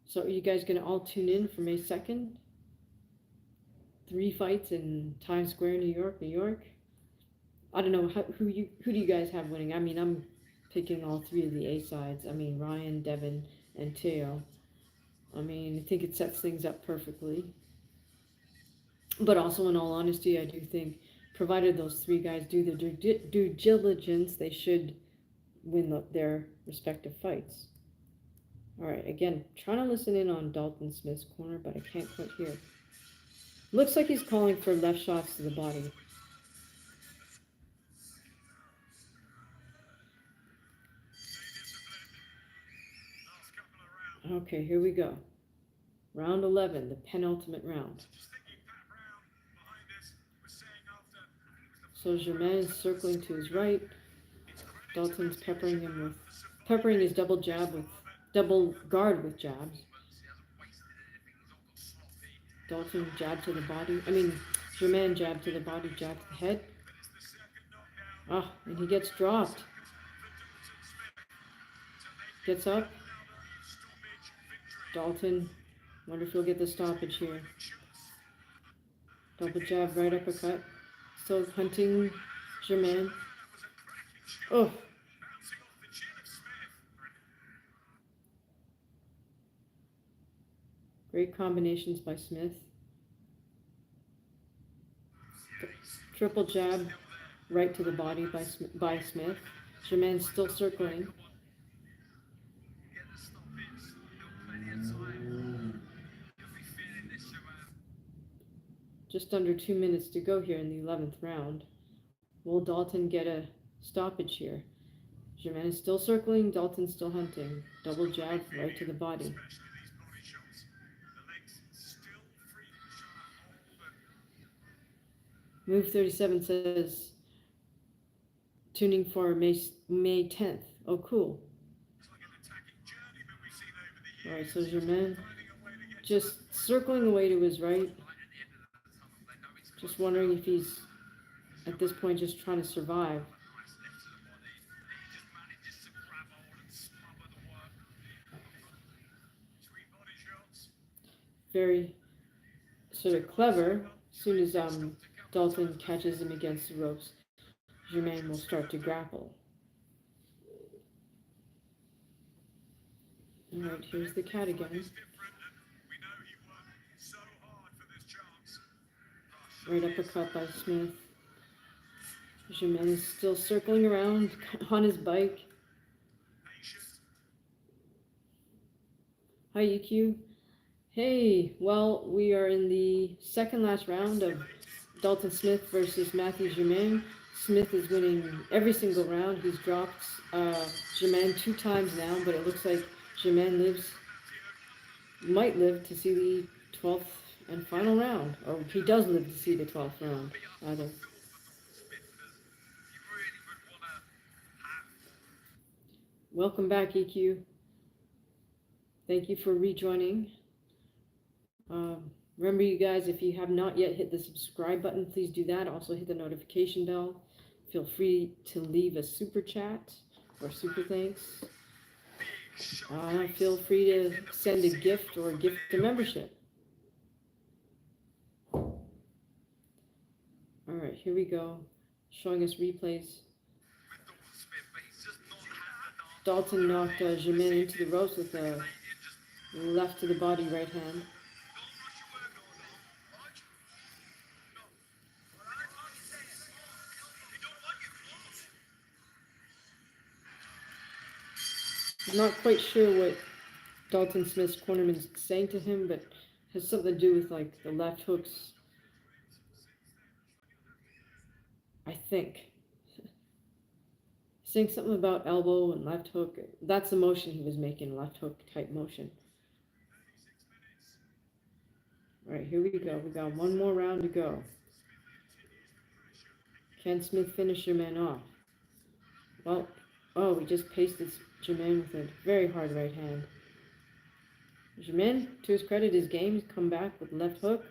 So are you guys going to all tune in for May 2nd? 3 fights in Times Square, New York, New York. I don't know, who do you guys have winning? I mean, I'm picking all 3 of the A sides. I mean, Ryan, Devin, and Teo. I mean, I think it sets things up perfectly. But also, in all honesty, I do think, provided those 3 guys do their due diligence, they should win their respective fights. All right, again, trying to listen in on Dalton Smith's corner, but I can't quite hear. Looks like he's calling for left shots to the body. Okay, here we go. Round 11, the penultimate round. So Germain is circling to his right. Dalton's peppering his double guard with jabs. Dalton jab to the body. Germain jab to the body, jab to the head. And he gets dropped. Gets up. Dalton, wonder if he'll get the stoppage here. Double jab, right uppercut. Still hunting Germain. Oh. Great combinations by Smith. Triple jab, right to the body by Smith. Germain still circling. Just under 2 minutes to go here in the 11th round. Will Dalton get a stoppage here? Germain is still circling, Dalton still hunting. Double jab right to the body. Move 37 says, tuning for May 10th. Oh, cool. All right, so Germain just circling away to his right. Just wondering if he's, at this point, just trying to survive. very sort of clever. As soon as Dalton catches him against the ropes, Germain will start to grapple. Alright, here's the cat again. Right uppercut by Smith. Germain is still circling around on his bike. Hi, EQ. Hey, well, we are in the second last round of Dalton Smith versus Matthew Germain. Smith is winning every single round. He's dropped Germain 2 times now, but it looks like Germain might live to see the 12th and final round. Or he does live to see the 12th round, rather. Welcome back, EQ. Thank you for rejoining. Remember, you guys, if you have not yet hit the subscribe button, please do that. Also hit the notification bell. Feel free to leave a super chat or super thanks. Feel free to send a gift or gift a membership. Alright, here we go. Showing us replays. Dalton knocked Germain into the ropes with a left to the body right hand. I'm not quite sure what Dalton Smith's cornerman's saying to him, but has something to do with like the left hooks. I think. Saying something about elbow and left hook. That's the motion he was making, left hook type motion. Alright, here we go. We got one more round to go. Can Smith finish Germain off? Well, oh, he just pasted Germain with a very hard right hand. Germain, to his credit, his game, he's come back with left hook.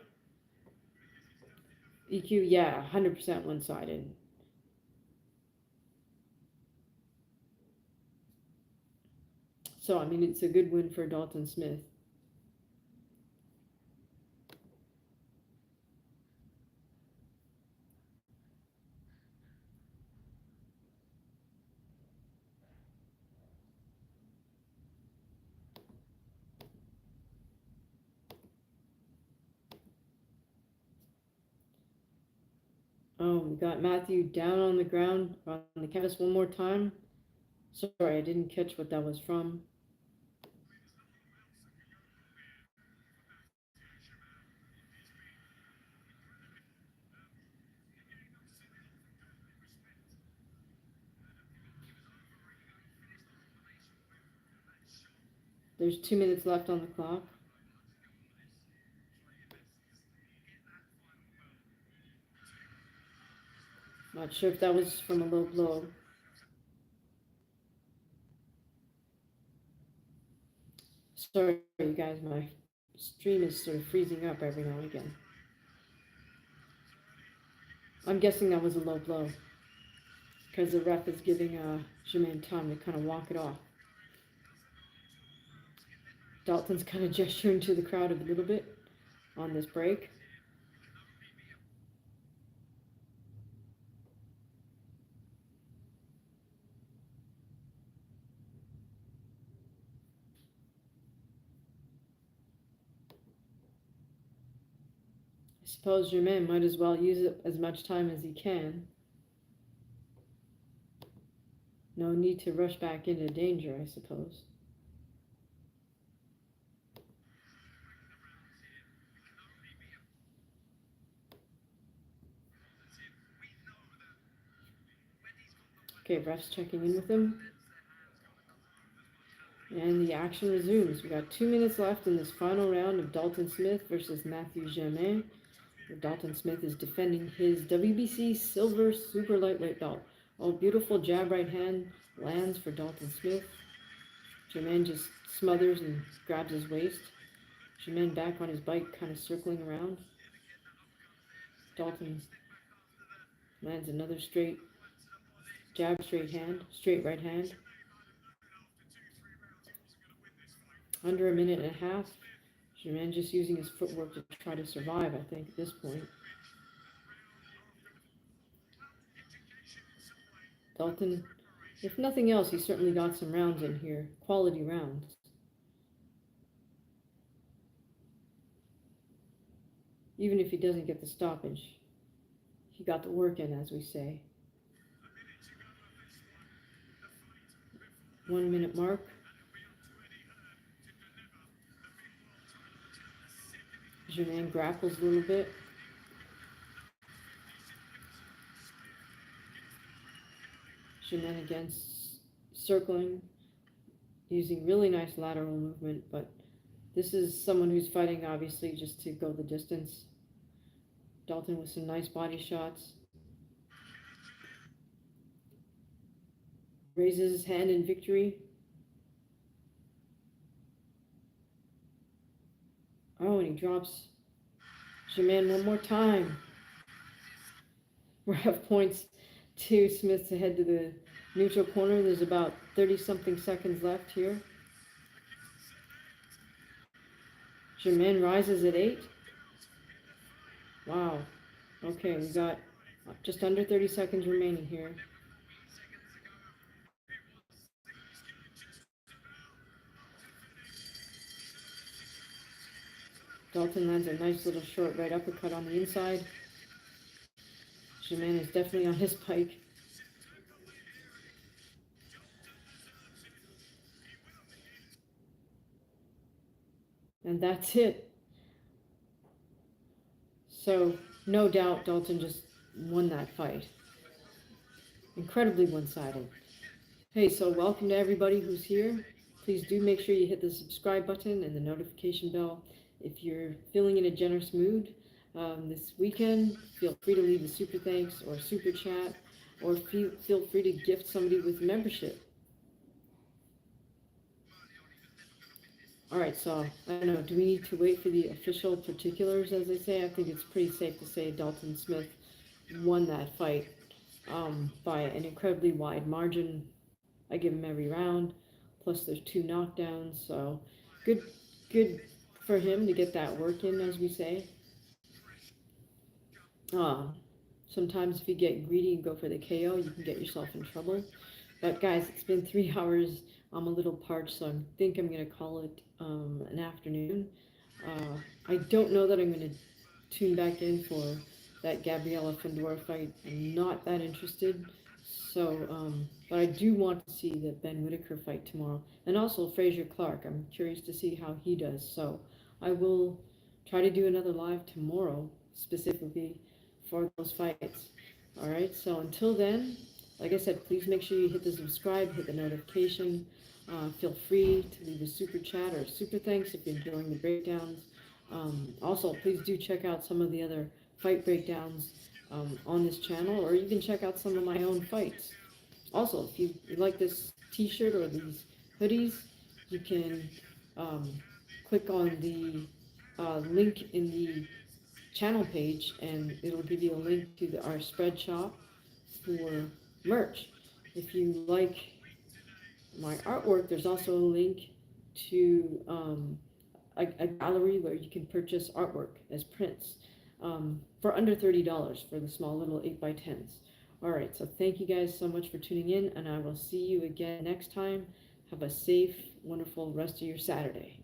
EQ, yeah, 100% one-sided. So, I mean, it's a good win for Dalton Smith. Oh, we got Matthew down on the ground on the canvas one more time. Sorry, I didn't catch what that was from. There's 2 minutes left on the clock. Not sure if that was from a low blow. Sorry, you guys, my stream is sort of freezing up every now and again. I'm guessing that was a low blow because the ref is giving Germain time to kind of walk it off. Dalton's kind of gesturing to the crowd a little bit on this break. I suppose Germain might as well use it as much time as he can. No need to rush back into danger, I suppose. Okay, ref's checking in with him. And the action resumes. We got 2 minutes left in this final round of Dalton Smith versus Matthew Germain. Dalton Smith is defending his WBC silver super lightweight belt. Oh, beautiful jab right hand lands for Dalton Smith. Germain just smothers and grabs his waist. Germain back on his bike, kind of circling around. Dalton lands another straight jab, straight right hand. Under a minute and a half. Germain just using his footwork to try to survive, I think, at this point. Dalton, if nothing else, he certainly got some rounds in here. Quality rounds. Even if he doesn't get the stoppage, he got the work in, as we say. 1 minute mark. Germain grapples a little bit. Germain again circling, using really nice lateral movement, but this is someone who's fighting obviously just to go the distance. Dalton with some nice body shots. Raises his hand in victory. Oh, and he drops Germain one more time. We're at points to Smith to head to the neutral corner. There's about 30-something seconds left here. Germain rises at 8. Wow. Okay, we got just under 30 seconds remaining here. Dalton lands a nice little short right uppercut on the inside. Germain is definitely on his pike. And that's it. So, no doubt Dalton just won that fight. Incredibly one-sided. Hey, so welcome to everybody who's here. Please do make sure you hit the subscribe button and the notification bell. If you're feeling in a generous mood this weekend, feel free to leave a super thanks or super chat, or feel free to gift somebody with membership. All right, so I don't know, do we need to wait for the official particulars, as they say? I think it's pretty safe to say Dalton Smith won that fight by an incredibly wide margin. I give him every round, plus there's 2 knockdowns, so good for him to get that work in, as we say. Sometimes if you get greedy and go for the KO, you can get yourself in trouble. But guys, it's been 3 hours. I'm a little parched, so I think I'm going to call it an afternoon. I don't know that I'm going to tune back in for that Gabriela Fundora fight. I'm not that interested. So, but I do want to see the Ben Whitaker fight tomorrow. And also Frazier Clark. I'm curious to see how he does. So I will try to do another live tomorrow, specifically for those fights. All right, so until then, like I said, please make sure you hit the subscribe, hit the notification. Feel free to leave a super chat or super thanks if you're enjoying the breakdowns. Also, please do check out some of the other fight breakdowns on this channel, or you can check out some of my own fights. Also, if you like this t-shirt or these hoodies, you can click on the link in the channel page, and it'll give you a link to our spread shop for merch. If you like my artwork, there's also a link to a gallery where you can purchase artwork as prints for under $30 for the small little 8x10s. Alright, so thank you guys so much for tuning in, and I will see you again next time. Have a safe, wonderful rest of your Saturday.